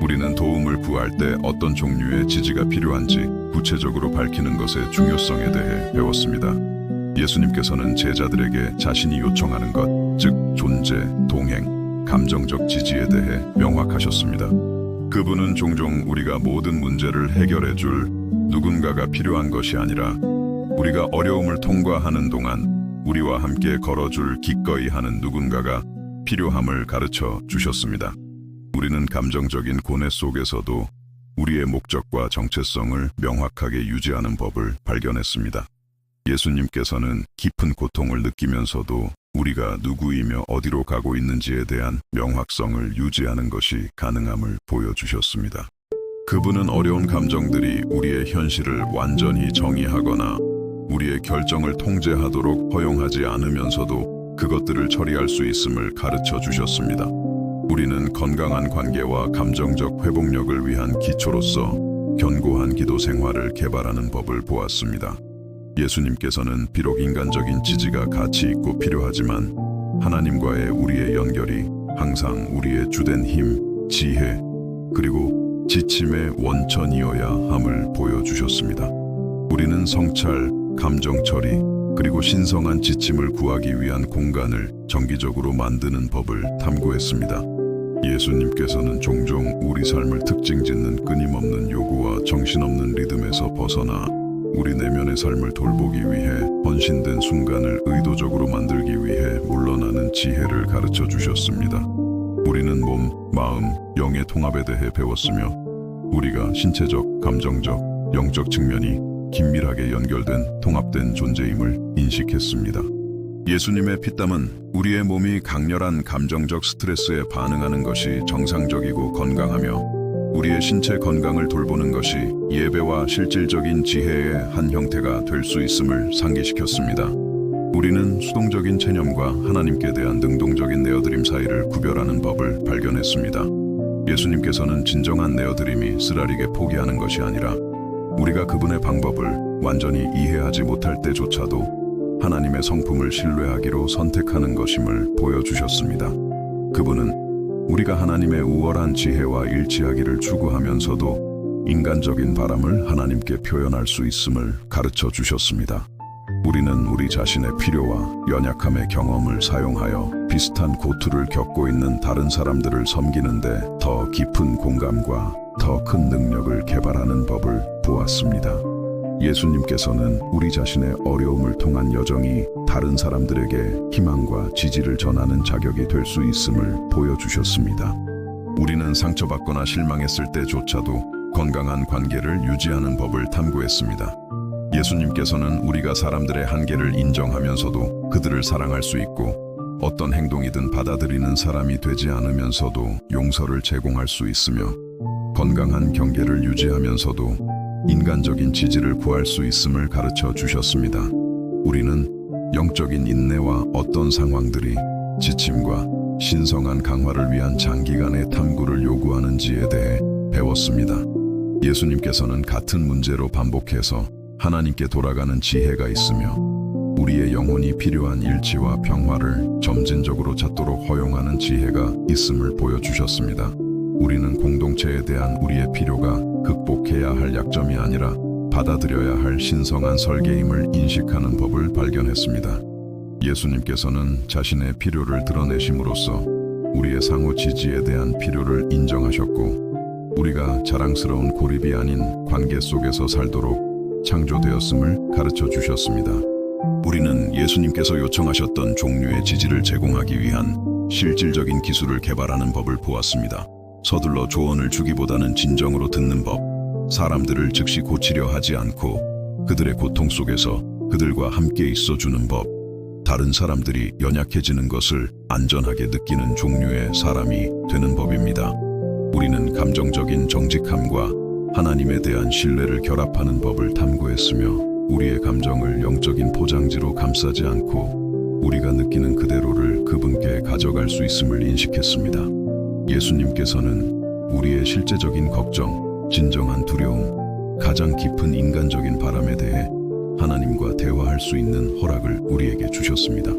우리는 도움을 구할 때 어떤 종류의 지지가 필요한지 구체적으로 밝히는 것의 중요성에 대해 배웠습니다. 예수님께서는 제자들에게 자신이 요청하는 것, 즉 존재, 동행, 감정적 지지에 대해 명확하셨습니다. 그분은 종종 우리가 모든 문제를 해결해 줄 누군가가 필요한 것이 아니라 우리가 어려움을 통과하는 동안 우리와 함께 걸어줄 기꺼이 하는 누군가가 필요함을 가르쳐 주셨습니다. 우리는 감정적인 고뇌 속에서도 우리의 목적과 정체성을 명확하게 유지하는 법을 발견했습니다. 예수님께서는 깊은 고통을 느끼면서도 우리가 누구이며 어디로 가고 있는지에 대한 명확성을 유지하는 것이 가능함을 보여주셨습니다. 그분은 어려운 감정들이 우리의 현실을 완전히 정의하거나 우리의 결정을 통제하도록 허용하지 않으면서도 그것들을 처리할 수 있음을 가르쳐 주셨습니다. 우리는 건강한 관계와 감정적 회복력을 위한 기초로서 견고한 기도 생활을 개발하는 법을 보았습니다. 예수님께서는 비록 인간적인 지지가 가치 있고 필요하지만 하나님과의 우리의 연결이 항상 우리의 주된 힘, 지혜, 그리고 지침의 원천이어야 함을 보여주셨습니다. 우리는 성찰, 감정 처리, 그리고 신성한 지침을 구하기 위한 공간을 정기적으로 만드는 법을 탐구했습니다. 예수님께서는 종종 우리 삶을 특징짓는 끊임없는 요구와 정신없는 리듬에서 벗어나 우리 내면의 삶을 돌보기 위해 헌신된 순간을 의도적으로 만들기 위해 물러나는 지혜를 가르쳐 주셨습니다. 우리는 몸, 마음, 영의 통합에 대해 배웠으며 우리가 신체적, 감정적, 영적 측면이 긴밀하게 연결된 통합된 존재임을 인식했습니다. 예수님의 피땀은 우리의 몸이 강렬한 감정적 스트레스에 반응하는 것이 정상적이고 건강하며 우리의 신체 건강을 돌보는 것이 예배와 실질적인 지혜의 한 형태가 될 수 있음을 상기시켰습니다. 우리는 수동적인 체념과 하나님께 대한 능동적인 내어드림 사이를 구별하는 법을 발견했습니다. 예수님께서는 진정한 내어드림이 쓰라리게 포기하는 것이 아니라 우리가 그분의 방법을 완전히 이해하지 못할 때조차도 하나님의 성품을 신뢰하기로 선택하는 것임을 보여주셨습니다. 그분은 우리가 하나님의 우월한 지혜와 일치하기를 추구하면서도 인간적인 바람을 하나님께 표현할 수 있음을 가르쳐 주셨습니다. 우리는 우리 자신의 필요와 연약함의 경험을 사용하여 비슷한 고투를 겪고 있는 다른 사람들을 섬기는데 더 깊은 공감과 더 큰 능력을 개발하는 법을 보았습니다. 예수님께서는 우리 자신의 어려움을 통한 여정이 다른 사람들에게 희망과 지지를 전하는 자격이 될 수 있음을 보여주셨습니다. 우리는 상처받거나 실망했을 때조차도 건강한 관계를 유지하는 법을 탐구했습니다. 예수님께서는 우리가 사람들의 한계를 인정하면서도 그들을 사랑할 수 있고 어떤 행동이든 받아들이는 사람이 되지 않으면서도 용서를 제공할 수 있으며 건강한 경계를 유지하면서도 인간적인 지지를 구할 수 있음을 가르쳐 주셨습니다. 우리는 영적인 인내와 어떤 상황들이 지침과 신성한 강화를 위한 장기간의 탐구를 요구하는지에 대해 배웠습니다. 예수님께서는 같은 문제로 반복해서 하나님께 돌아가는 지혜가 있으며 우리의 영혼이 필요한 일치와 평화를 점진적으로 찾도록 허용하는 지혜가 있음을 보여주셨습니다. 우리는 공동체에 대한 우리의 필요가 극복해야 할 약점이 아니라 받아들여야 할 신성한 설계임을 인식하는 법을 발견했습니다. 예수님께서는 자신의 필요를 드러내심으로써 우리의 상호 지지에 대한 필요를 인정하셨고 우리가 자랑스러운 고립이 아닌 관계 속에서 살도록 창조되었음을 가르쳐 주셨습니다. 우리는 예수님께서 요청하셨던 종류의 지지를 제공하기 위한 실질적인 기술을 개발하는 법을 보았습니다. 서둘러 조언을 주기보다는 진정으로 듣는 법, 사람들을 즉시 고치려 하지 않고 그들의 고통 속에서 그들과 함께 있어주는 법, 다른 사람들이 연약해지는 것을 안전하게 느끼는 종류의 사람이 되는 법입니다. 우리는 감정적인 정직함과 하나님에 대한 신뢰를 결합하는 법을 탐구했으며 우리의 감정을 영적인 포장지로 감싸지 않고 우리가 느끼는 그대로를 그분께 가져갈 수 있음을 인식했습니다. 예수님께서는 우리의 실제적인 걱정, 진정한 두려움, 가장 깊은 인간적인 바람에 대해 하나님과 대화할 수 있는 허락을 우리에게 주셨습니다.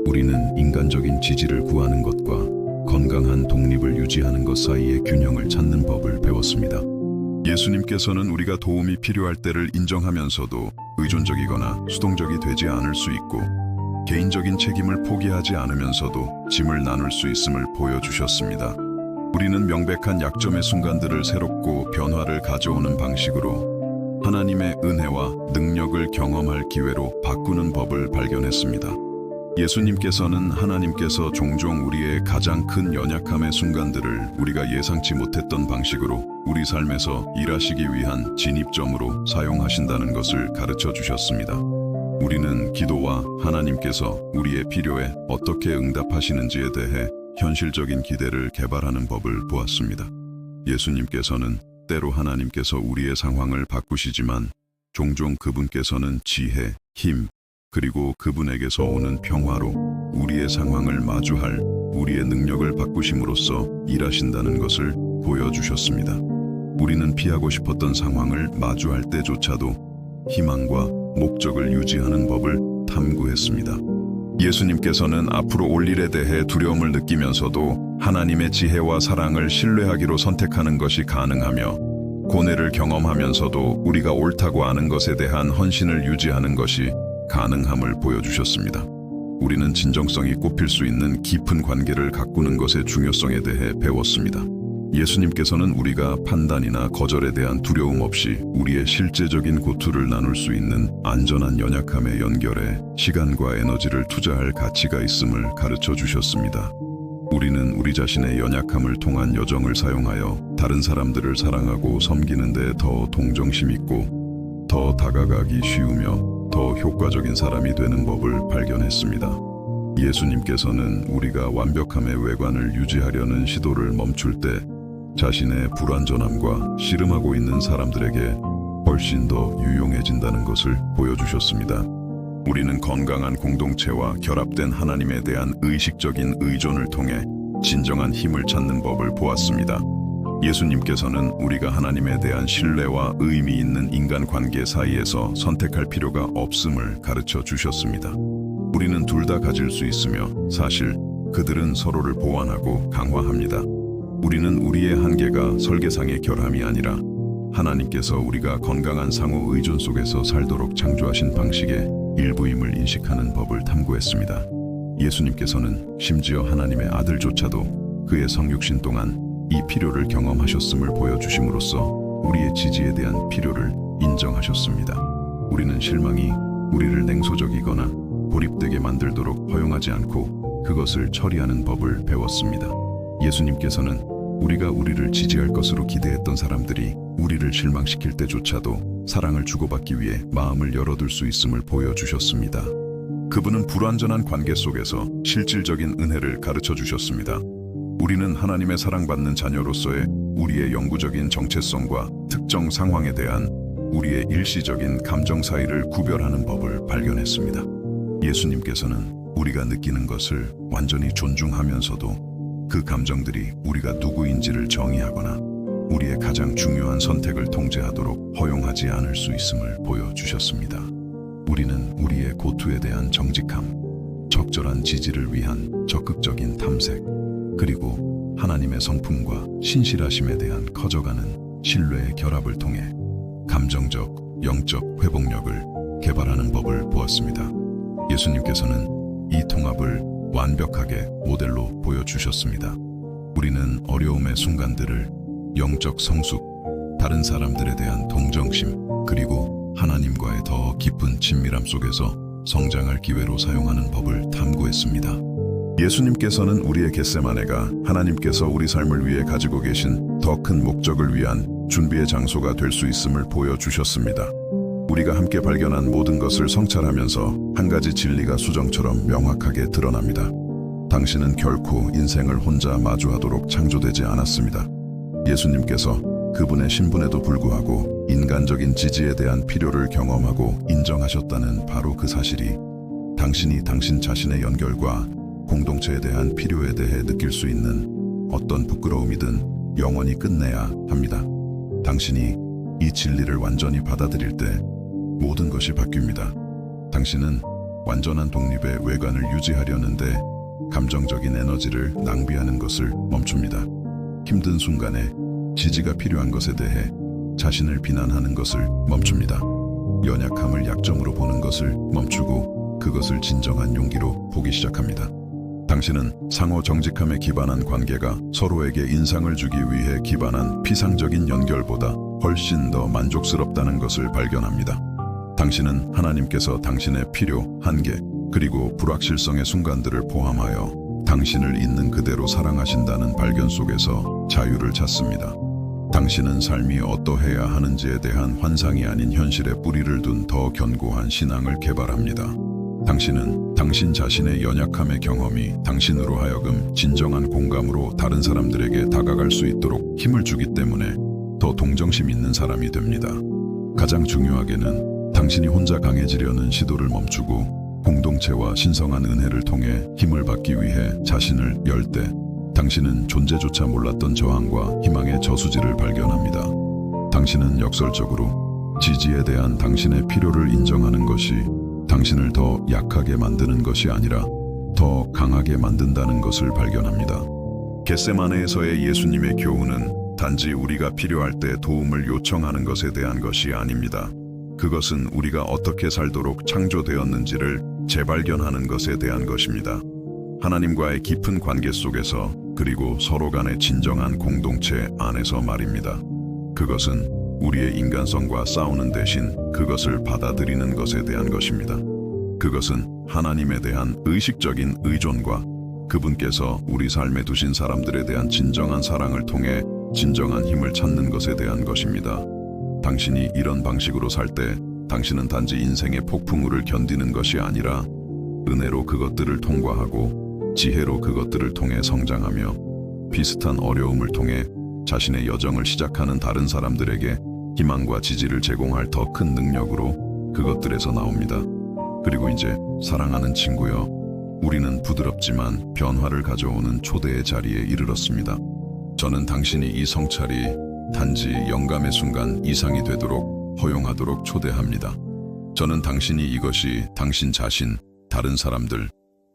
우리는 인간적인 지지를 구하는 것과 건강한 독립을 유지하는 것 사이의 균형을 찾는 법을 배웠습니다. 예수님께서는 우리가 도움이 필요할 때를 인정하면서도 의존적이거나 수동적이 되지 않을 수 있고 개인적인 책임을 포기하지 않으면서도 짐을 나눌 수 있음을 보여주셨습니다. 우리는 명백한 약점의 순간들을 새롭고 변화를 가져오는 방식으로 하나님의 은혜와 능력을 경험할 기회로 바꾸는 법을 발견했습니다. 예수님께서는 하나님께서 종종 우리의 가장 큰 연약함의 순간들을 우리가 예상치 못했던 방식으로 우리 삶에서 일하시기 위한 진입점으로 사용하신다는 것을 가르쳐 주셨습니다. 우리는 기도와 하나님께서 우리의 필요에 어떻게 응답하시는지에 대해 현실적인 기대를 개발하는 법을 보았습니다. 예수님께서는 때로 하나님께서 우리의 상황을 바꾸시지만 종종 그분께서는 지혜, 힘, 그리고 그분에게서 오는 평화로 우리의 상황을 마주할 우리의 능력을 바꾸심으로써 일하신다는 것을 보여주셨습니다. 우리는 피하고 싶었던 상황을 마주할 때조차도 희망과 목적을 유지하는 법을 탐구했습니다. 예수님께서는 앞으로 올 일에 대해 두려움을 느끼면서도 하나님의 지혜와 사랑을 신뢰하기로 선택하는 것이 가능하며 고뇌를 경험하면서도 우리가 옳다고 아는 것에 대한 헌신을 유지하는 것이 가능함을 보여주셨습니다. 우리는 진정성이 꼽힐 수 있는 깊은 관계를 가꾸는 것의 중요성에 대해 배웠습니다. 예수님께서는 우리가 판단이나 거절에 대한 두려움 없이 우리의 실제적인 고투를 나눌 수 있는 안전한 연약함의 연결에 시간과 에너지를 투자할 가치가 있음을 가르쳐 주셨습니다. 우리는 우리 자신의 연약함을 통한 여정을 사용하여 다른 사람들을 사랑하고 섬기는 데 더 동정심 있고 더 다가가기 쉬우며 더 효과적인 사람이 되는 법을 발견했습니다. 예수님께서는 우리가 완벽함의 외관을 유지하려는 시도를 멈출 때 자신의 불완전함과 씨름하고 있는 사람들에게 훨씬 더 유용해진다는 것을 보여주셨습니다. 우리는 건강한 공동체와 결합된 하나님에 대한 의식적인 의존을 통해 진정한 힘을 찾는 법을 보았습니다. 예수님께서는 우리가 하나님에 대한 신뢰와 의미 있는 인간관계 사이에서 선택할 필요가 없음을 가르쳐 주셨습니다. 우리는 둘 다 가질 수 있으며 사실 그들은 서로를 보완하고 강화합니다. 우리는 우리의 한계가 설계상의 결함이 아니라 하나님께서 우리가 건강한 상호 의존 속에서 살도록 창조하신 방식의 일부임을 인식하는 법을 탐구했습니다. 예수님께서는 심지어 하나님의 아들조차도 그의 성육신 동안 이 필요를 경험하셨음을 보여주심으로써 우리의 지지에 대한 필요를 인정하셨습니다. 우리는 실망이 우리를 냉소적이거나 고립되게 만들도록 허용하지 않고 그것을 처리하는 법을 배웠습니다. 예수님께서는 우리가 우리를 지지할 것으로 기대했던 사람들이 우리를 실망시킬 때조차도 사랑을 주고받기 위해 마음을 열어둘 수 있음을 보여주셨습니다. 그분은 불완전한 관계 속에서 실질적인 은혜를 가르쳐 주셨습니다. 우리는 하나님의 사랑받는 자녀로서의 우리의 영구적인 정체성과 특정 상황에 대한 우리의 일시적인 감정 사이를 구별하는 법을 발견했습니다. 예수님께서는 우리가 느끼는 것을 완전히 존중하면서도 그 감정들이 우리가 누구인지를 정의하거나 우리의 가장 중요한 선택을 통제하도록 허용하지 않을 수 있음을 보여주셨습니다. 우리는 우리의 고투에 대한 정직함, 적절한 지지를 위한 적극적인 탐색, 그리고 하나님의 성품과 신실하심에 대한 커져가는 신뢰의 결합을 통해 감정적, 영적 회복력을 개발하는 법을 보았습니다. 예수님께서는 이 통합을 완벽하게 모델로 보여주셨습니다. 우리는 어려움의 순간들을 영적 성숙, 다른 사람들에 대한 동정심, 그리고 하나님과의 더 깊은 친밀함 속에서 성장할 기회로 사용하는 법을 탐구했습니다. 예수님께서는 우리의 겟세마네가 하나님께서 우리 삶을 위해 가지고 계신 더 큰 목적을 위한 준비의 장소가 될 수 있음을 보여주셨습니다. 우리가 함께 발견한 모든 것을 성찰하면서 한 가지 진리가 수정처럼 명확하게 드러납니다. 당신은 결코 인생을 혼자 마주하도록 창조되지 않았습니다. 예수님께서 그분의 신분에도 불구하고 인간적인 지지에 대한 필요를 경험하고 인정하셨다는 바로 그 사실이 당신이 당신 자신의 연결과 공동체에 대한 필요에 대해 느낄 수 있는 어떤 부끄러움이든 영원히 끝내야 합니다. 당신이 이 진리를 완전히 받아들일 때 모든 것이 바뀝니다. 당신은 완전한 독립의 외관을 유지하려는데 감정적인 에너지를 낭비하는 것을 멈춥니다. 힘든 순간에 지지가 필요한 것에 대해 자신을 비난하는 것을 멈춥니다. 연약함을 약점으로 보는 것을 멈추고 그것을 진정한 용기로 보기 시작합니다. 당신은 상호 정직함에 기반한 관계가 서로에게 인상을 주기 위해 기반한 피상적인 연결보다 훨씬 더 만족스럽다는 것을 발견합니다. 당신은 하나님께서 당신의 필요, 한계, 그리고 불확실성의 순간들을 포함하여 당신을 있는 그대로 사랑하신다는 발견 속에서 자유를 찾습니다. 당신은 삶이 어떠해야 하는지에 대한 환상이 아닌 현실에 뿌리를 둔 더 견고한 신앙을 개발합니다. 당신은 당신 자신의 연약함의 경험이 당신으로 하여금 진정한 공감으로 다른 사람들에게 다가갈 수 있도록 힘을 주기 때문에 더 동정심 있는 사람이 됩니다. 가장 중요하게는 당신이 혼자 강해지려는 시도를 멈추고 공동체와 신성한 은혜를 통해 힘을 받기 위해 자신을 열 때 당신은 존재조차 몰랐던 저항과 희망의 저수지를 발견합니다. 당신은 역설적으로 지지에 대한 당신의 필요를 인정하는 것이 당신을 더 약하게 만드는 것이 아니라 더 강하게 만든다는 것을 발견합니다. 겟세마네에서의 예수님의 교훈은 단지 우리가 필요할 때 도움을 요청하는 것에 대한 것이 아닙니다. 그것은 우리가 어떻게 살도록 창조되었는지를 재발견하는 것에 대한 것입니다. 하나님과의 깊은 관계 속에서 그리고 서로 간의 진정한 공동체 안에서 말입니다. 그것은 우리의 인간성과 싸우는 대신 그것을 받아들이는 것에 대한 것입니다. 그것은 하나님에 대한 의식적인 의존과 그분께서 우리 삶에 두신 사람들에 대한 진정한 사랑을 통해 진정한 힘을 찾는 것에 대한 것입니다. 당신이 이런 방식으로 살 때 당신은 단지 인생의 폭풍우를 견디는 것이 아니라 은혜로 그것들을 통과하고 지혜로 그것들을 통해 성장하며 비슷한 어려움을 통해 자신의 여정을 시작하는 다른 사람들에게 희망과 지지를 제공할 더 큰 능력으로 그것들에서 나옵니다. 그리고 이제 사랑하는 친구여, 우리는 부드럽지만 변화를 가져오는 초대의 자리에 이르렀습니다. 저는 당신이 이 성찰이 단지 영감의 순간 이상이 되도록 허용하도록 초대합니다. 저는 당신이 이것이 당신 자신, 다른 사람들,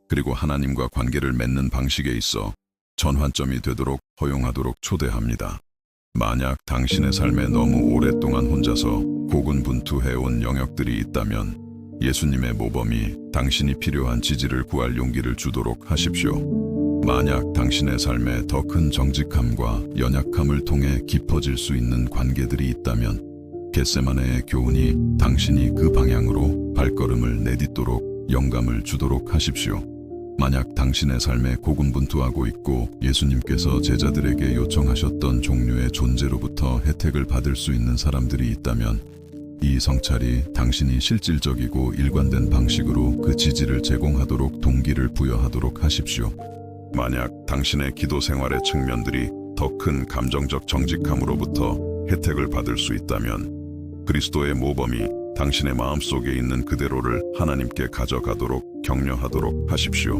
그리고 하나님과 관계를 맺는 방식에 있어 전환점이 되도록 허용하도록 초대합니다. 만약 당신의 삶에 너무 오랫동안 혼자서 고군분투해온 영역들이 있다면 예수님의 모범이 당신이 필요한 지지를 구할 용기를 주도록 하십시오. 만약 당신의 삶에 더 큰 정직함과 연약함을 통해 깊어질 수 있는 관계들이 있다면 겟세마네의 교훈이 당신이 그 방향으로 발걸음을 내딛도록 영감을 주도록 하십시오. 만약 당신의 삶에 고군분투하고 있고 예수님께서 제자들에게 요청하셨던 종류의 존재로부터 혜택을 받을 수 있는 사람들이 있다면 이 성찰이 당신이 실질적이고 일관된 방식으로 그 지지를 제공하도록 동기를 부여하도록 하십시오. 만약 당신의 기도 생활의 측면들이 더 큰 감정적 정직함으로부터 혜택을 받을 수 있다면 그리스도의 모범이 당신의 마음속에 있는 그대로를 하나님께 가져가도록 격려하도록 하십시오.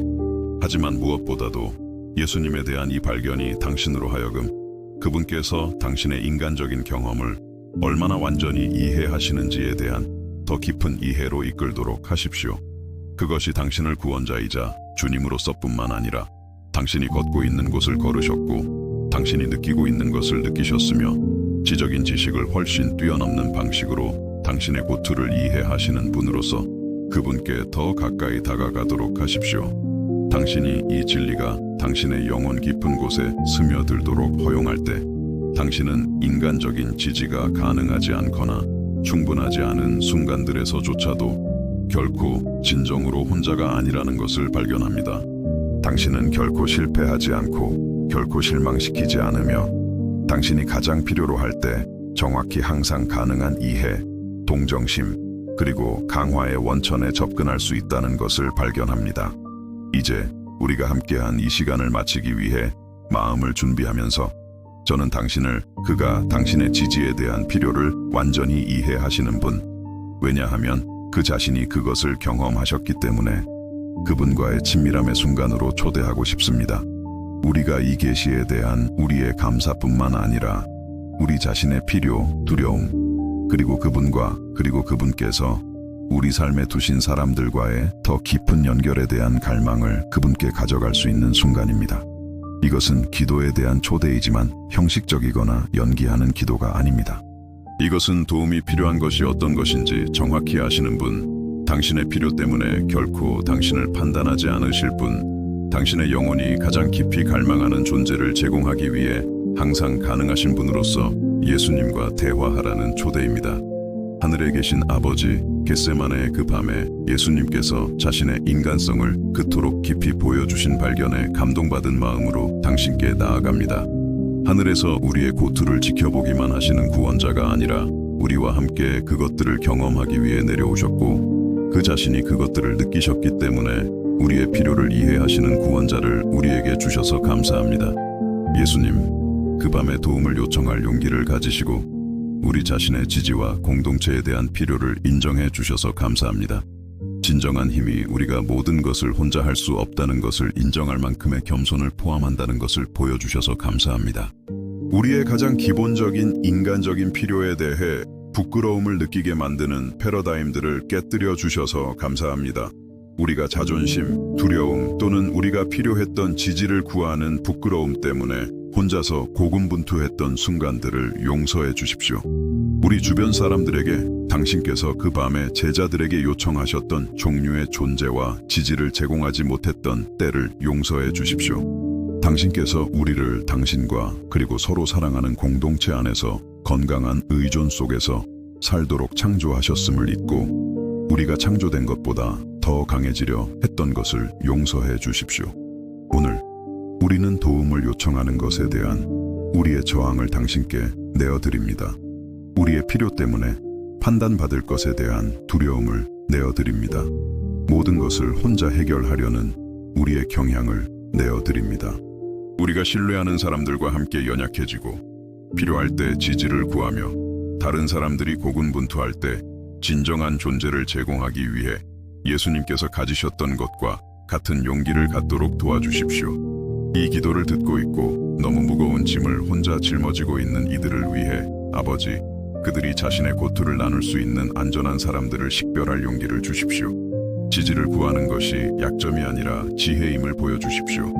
하지만 무엇보다도 예수님에 대한 이 발견이 당신으로 하여금 그분께서 당신의 인간적인 경험을 얼마나 완전히 이해하시는지에 대한 더 깊은 이해로 이끌도록 하십시오. 그것이 당신을 구원자이자 주님으로서뿐만 아니라 당신이 걷고 있는 곳을 걸으셨고 당신이 느끼고 있는 것을 느끼셨으며 지적인 지식을 훨씬 뛰어넘는 방식으로 당신의 고투를 이해하시는 분으로서 그분께 더 가까이 다가가도록 하십시오. 당신이 이 진리가 당신의 영혼 깊은 곳에 스며들도록 허용할 때 당신은 인간적인 지지가 가능하지 않거나 충분하지 않은 순간들에서조차도 결코 진정으로 혼자가 아니라는 것을 발견합니다. 당신은 결코 실패하지 않고 결코 실망시키지 않으며 당신이 가장 필요로 할 때 정확히 항상 가능한 이해, 동정심, 그리고 강화의 원천에 접근할 수 있다는 것을 발견합니다. 이제 우리가 함께한 이 시간을 마치기 위해 마음을 준비하면서 저는 당신을, 그가 당신의 지지에 대한 필요를 완전히 이해하시는 분. 왜냐하면 그 자신이 그것을 경험하셨기 때문에 그분과의 친밀함의 순간으로 초대하고 싶습니다. 우리가 이 계시에 대한 우리의 감사뿐만 아니라 우리 자신의 필요, 두려움, 그리고 그분과, 그리고 그분께서 우리 삶에 두신 사람들과의 더 깊은 연결에 대한 갈망을 그분께 가져갈 수 있는 순간입니다. 이것은 기도에 대한 초대이지만 형식적이거나 연기하는 기도가 아닙니다. 이것은 도움이 필요한 것이 어떤 것인지 정확히 아시는 분, 당신의 필요 때문에 결코 당신을 판단하지 않으실 분, 당신의 영혼이 가장 깊이 갈망하는 존재를 제공하기 위해 항상 가능하신 분으로서 예수님과 대화하라는 초대입니다. 하늘에 계신 아버지, 겟세마네의 그 밤에 예수님께서 자신의 인간성을 그토록 깊이 보여주신 발견에 감동받은 마음으로 당신께 나아갑니다. 하늘에서 우리의 고투를 지켜보기만 하시는 구원자가 아니라 우리와 함께 그것들을 경험하기 위해 내려오셨고 그 자신이 그것들을 느끼셨기 때문에 우리의 필요를 이해하시는 구원자를 우리에게 주셔서 감사합니다. 예수님, 그 밤에 도움을 요청할 용기를 가지시고 우리 자신의 지지와 공동체에 대한 필요를 인정해 주셔서 감사합니다. 진정한 힘이 우리가 모든 것을 혼자 할 수 없다는 것을 인정할 만큼의 겸손을 포함한다는 것을 보여주셔서 감사합니다. 우리의 가장 기본적인 인간적인 필요에 대해 부끄러움을 느끼게 만드는 패러다임들을 깨뜨려 주셔서 감사합니다. 우리가 자존심, 두려움 또는 우리가 필요했던 지지를 구하는 부끄러움 때문에 혼자서 고군분투했던 순간들을 용서해 주십시오. 우리 주변 사람들에게 당신께서 그 밤에 제자들에게 요청하셨던 종류의 존재와 지지를 제공하지 못했던 때를 용서해 주십시오. 당신께서 우리를 당신과 그리고 서로 사랑하는 공동체 안에서 건강한 의존 속에서 살도록 창조하셨음을 잊고 우리가 창조된 것보다 더 강해지려 했던 것을 용서해 주십시오. 오늘 우리는 도움을 요청하는 것에 대한 우리의 저항을 당신께 내어드립니다. 우리의 필요 때문에 판단받을 것에 대한 두려움을 내어드립니다. 모든 것을 혼자 해결하려는 우리의 경향을 내어드립니다. 우리가 신뢰하는 사람들과 함께 연약해지고 필요할 때 지지를 구하며 다른 사람들이 고군분투할 때 진정한 존재를 제공하기 위해 예수님께서 가지셨던 것과 같은 용기를 갖도록 도와주십시오. 이 기도를 듣고 있고 너무 무거운 짐을 혼자 짊어지고 있는 이들을 위해 아버지, 그들이 자신의 고투를 나눌 수 있는 안전한 사람들을 식별할 용기를 주십시오. 지지를 구하는 것이 약점이 아니라 지혜임을 보여주십시오.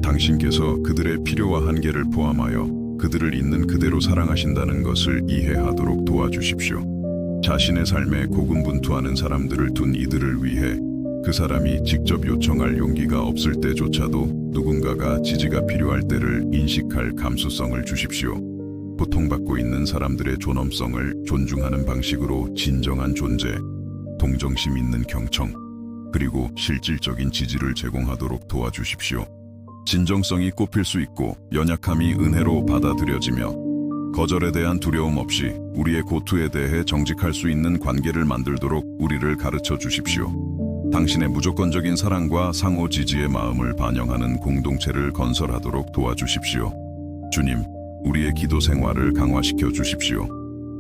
당신께서 그들의 필요와 한계를 포함하여 그들을 있는 그대로 사랑하신다는 것을 이해하도록 도와주십시오. 자신의 삶에 고군분투하는 사람들을 둔 이들을 위해 그 사람이 직접 요청할 용기가 없을 때조차도 누군가가 지지가 필요할 때를 인식할 감수성을 주십시오. 고통받고 있는 사람들의 존엄성을 존중하는 방식으로 진정한 존재, 동정심 있는 경청, 그리고 실질적인 지지를 제공하도록 도와주십시오. 진정성이 꼽힐 수 있고 연약함이 은혜로 받아들여지며 거절에 대한 두려움 없이 우리의 고투에 대해 정직할 수 있는 관계를 만들도록 우리를 가르쳐 주십시오. 당신의 무조건적인 사랑과 상호 지지의 마음을 반영하는 공동체를 건설하도록 도와주십시오. 주님, 우리의 기도 생활을 강화시켜 주십시오.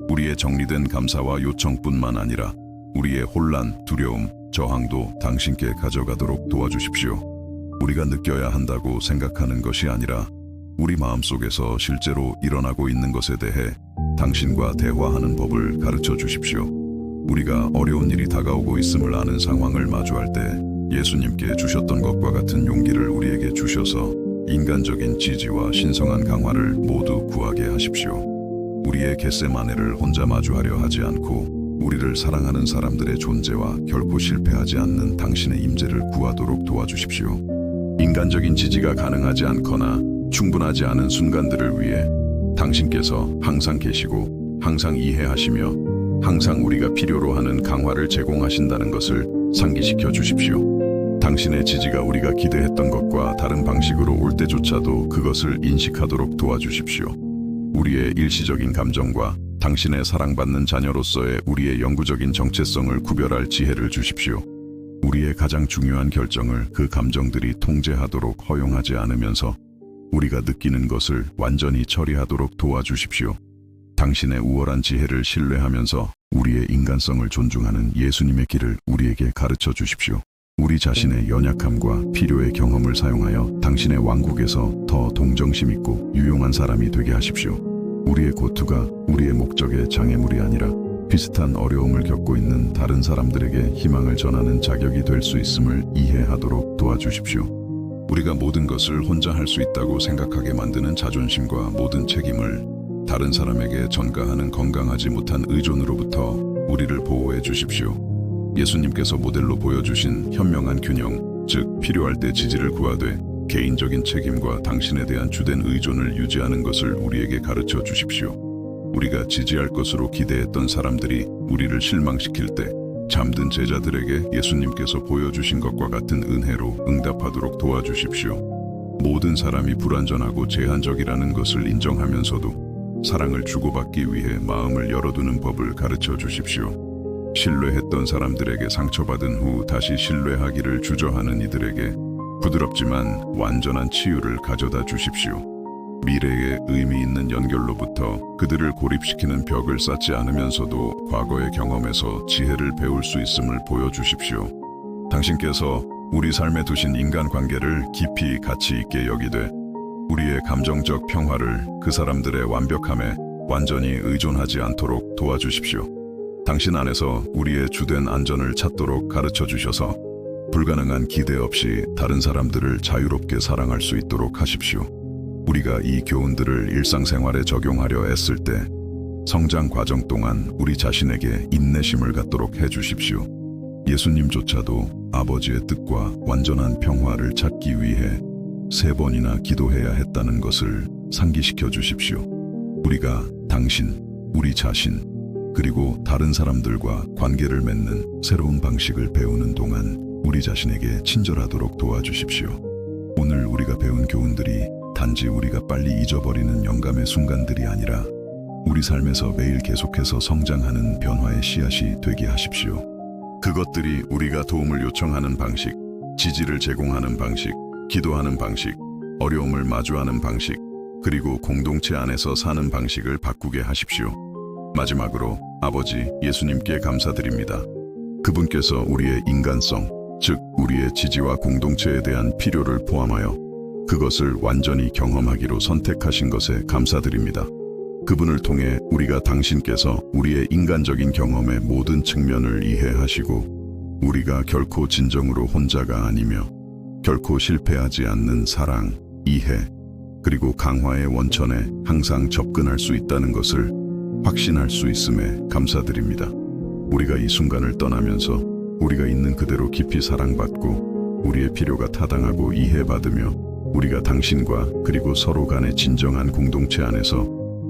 우리의 정리된 감사와 요청뿐만 아니라 우리의 혼란, 두려움, 저항도 당신께 가져가도록 도와주십시오. 우리가 느껴야 한다고 생각하는 것이 아니라 우리 마음속에서 실제로 일어나고 있는 것에 대해 당신과 대화하는 법을 가르쳐 주십시오. 우리가 어려운 일이 다가오고 있음을 아는 상황을 마주할 때 예수님께 주셨던 것과 같은 용기를 우리에게 주셔서 인간적인 지지와 신성한 강화를 모두 구하게 하십시오. 우리의 겟세마네를 혼자 마주하려 하지 않고 우리를 사랑하는 사람들의 존재와 결코 실패하지 않는 당신의 임재를 구하도록 도와주십시오. 인간적인 지지가 가능하지 않거나 충분하지 않은 순간들을 위해 당신께서 항상 계시고 항상 이해하시며 항상 우리가 필요로 하는 강화를 제공하신다는 것을 상기시켜 주십시오. 당신의 지지가 우리가 기대했던 것과 다른 방식으로 올 때조차도 그것을 인식하도록 도와주십시오. 우리의 일시적인 감정과 당신의 사랑받는 자녀로서의 우리의 영구적인 정체성을 구별할 지혜를 주십시오. 우리의 가장 중요한 결정을 그 감정들이 통제하도록 허용하지 않으면서 우리가 느끼는 것을 완전히 처리하도록 도와주십시오. 당신의 우월한 지혜를 신뢰하면서 우리의 인간성을 존중하는 예수님의 길을 우리에게 가르쳐 주십시오. 우리 자신의 연약함과 필요의 경험을 사용하여 당신의 왕국에서 더 동정심 있고 유용한 사람이 되게 하십시오. 우리의 고투가 우리의 목적의 장애물이 아니라 비슷한 어려움을 겪고 있는 다른 사람들에게 희망을 전하는 자격이 될 수 있음을 이해하도록 도와주십시오. 우리가 모든 것을 혼자 할 수 있다고 생각하게 만드는 자존심과 모든 책임을 다른 사람에게 전가하는 건강하지 못한 의존으로부터 우리를 보호해 주십시오. 예수님께서 모델로 보여주신 현명한 균형, 즉 필요할 때 지지를 구하되 개인적인 책임과 당신에 대한 주된 의존을 유지하는 것을 우리에게 가르쳐 주십시오. 우리가 지지할 것으로 기대했던 사람들이 우리를 실망시킬 때 잠든 제자들에게 예수님께서 보여주신 것과 같은 은혜로 응답하도록 도와주십시오. 모든 사람이 불완전하고 제한적이라는 것을 인정하면서도 사랑을 주고받기 위해 마음을 열어두는 법을 가르쳐 주십시오. 신뢰했던 사람들에게 상처받은 후 다시 신뢰하기를 주저하는 이들에게 부드럽지만 완전한 치유를 가져다 주십시오. 미래에 의미 있는 연결로부터 그들을 고립시키는 벽을 쌓지 않으면서도 과거의 경험에서 지혜를 배울 수 있음을 보여주십시오. 당신께서 우리 삶에 두신 인간관계를 깊이 가치 있게 여기되 우리의 감정적 평화를 그 사람들의 완벽함에 완전히 의존하지 않도록 도와주십시오. 당신 안에서 우리의 주된 안전을 찾도록 가르쳐 주셔서 불가능한 기대 없이 다른 사람들을 자유롭게 사랑할 수 있도록 하십시오. 우리가 이 교훈들을 일상생활에 적용하려 애쓸 때 성장 과정 동안 우리 자신에게 인내심을 갖도록 해주십시오. 예수님조차도 아버지의 뜻과 완전한 평화를 찾기 위해 3번이나 기도해야 했다는 것을 상기시켜 주십시오. 우리가 당신, 우리 자신, 그리고 다른 사람들과 관계를 맺는 새로운 방식을 배우는 동안 우리 자신에게 친절하도록 도와주십시오. 오늘 우리가 배운 교훈들이 단지 우리가 빨리 잊어버리는 영감의 순간들이 아니라 우리 삶에서 매일 계속해서 성장하는 변화의 씨앗이 되게 하십시오. 그것들이 우리가 도움을 요청하는 방식, 지지를 제공하는 방식, 기도하는 방식, 어려움을 마주하는 방식, 그리고 공동체 안에서 사는 방식을 바꾸게 하십시오. 마지막으로 아버지 예수님께 감사드립니다. 그분께서 우리의 인간성, 즉 우리의 지지와 공동체에 대한 필요를 포함하여 그것을 완전히 경험하기로 선택하신 것에 감사드립니다. 그분을 통해 우리가 당신께서 우리의 인간적인 경험의 모든 측면을 이해하시고 우리가 결코 진정으로 혼자가 아니며 결코 실패하지 않는 사랑, 이해, 그리고 강화의 원천에 항상 접근할 수 있다는 것을 확신할 수 있음에 감사드립니다. 우리가 이 순간을 떠나면서 우리가 있는 그대로 깊이 사랑받고 우리의 필요가 타당하고 이해받으며 우리가 당신과 그리고 서로 간의 진정한 공동체 안에서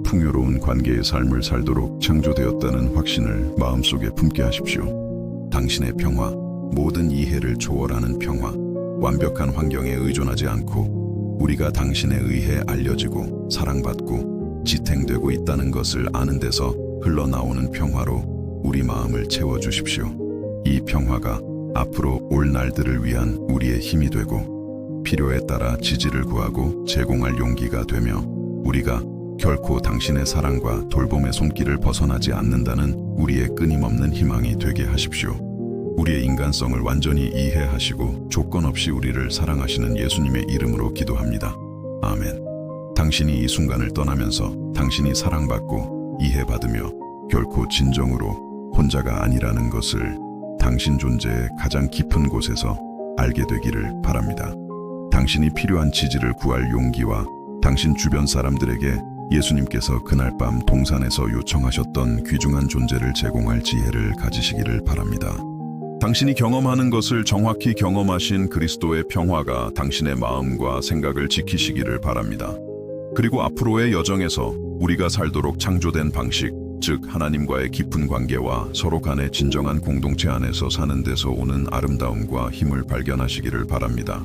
풍요로운 관계의 삶을 살도록 창조되었다는 확신을 마음속에 품게 하십시오. 당신의 평화, 모든 이해를 초월하는 평화, 완벽한 환경에 의존하지 않고 우리가 당신에 의해 알려지고 사랑받고 지탱되고 있다는 것을 아는 데서 흘러나오는 평화로 우리 마음을 채워주십시오. 이 평화가 앞으로 올 날들을 위한 우리의 힘이 되고 필요에 따라 지지를 구하고 제공할 용기가 되며 우리가 결코 당신의 사랑과 돌봄의 손길을 벗어나지 않는다는 우리의 끊임없는 희망이 되게 하십시오. 우리의 인간성을 완전히 이해하시고 조건 없이 우리를 사랑하시는 예수님의 이름으로 기도합니다. 아멘. 당신이 이 순간을 떠나면서 당신이 사랑받고 이해받으며 결코 진정으로 혼자가 아니라는 것을 당신 존재의 가장 깊은 곳에서 알게 되기를 바랍니다. 당신이 필요한 지지를 구할 용기와 당신 주변 사람들에게 예수님께서 그날 밤 동산에서 요청하셨던 귀중한 존재를 제공할 지혜를 가지시기를 바랍니다. 당신이 경험하는 것을 정확히 경험하신 그리스도의 평화가 당신의 마음과 생각을 지키시기를 바랍니다. 그리고 앞으로의 여정에서 우리가 살도록 창조된 방식, 즉 하나님과의 깊은 관계와 서로 간의 진정한 공동체 안에서 사는 데서 오는 아름다움과 힘을 발견하시기를 바랍니다.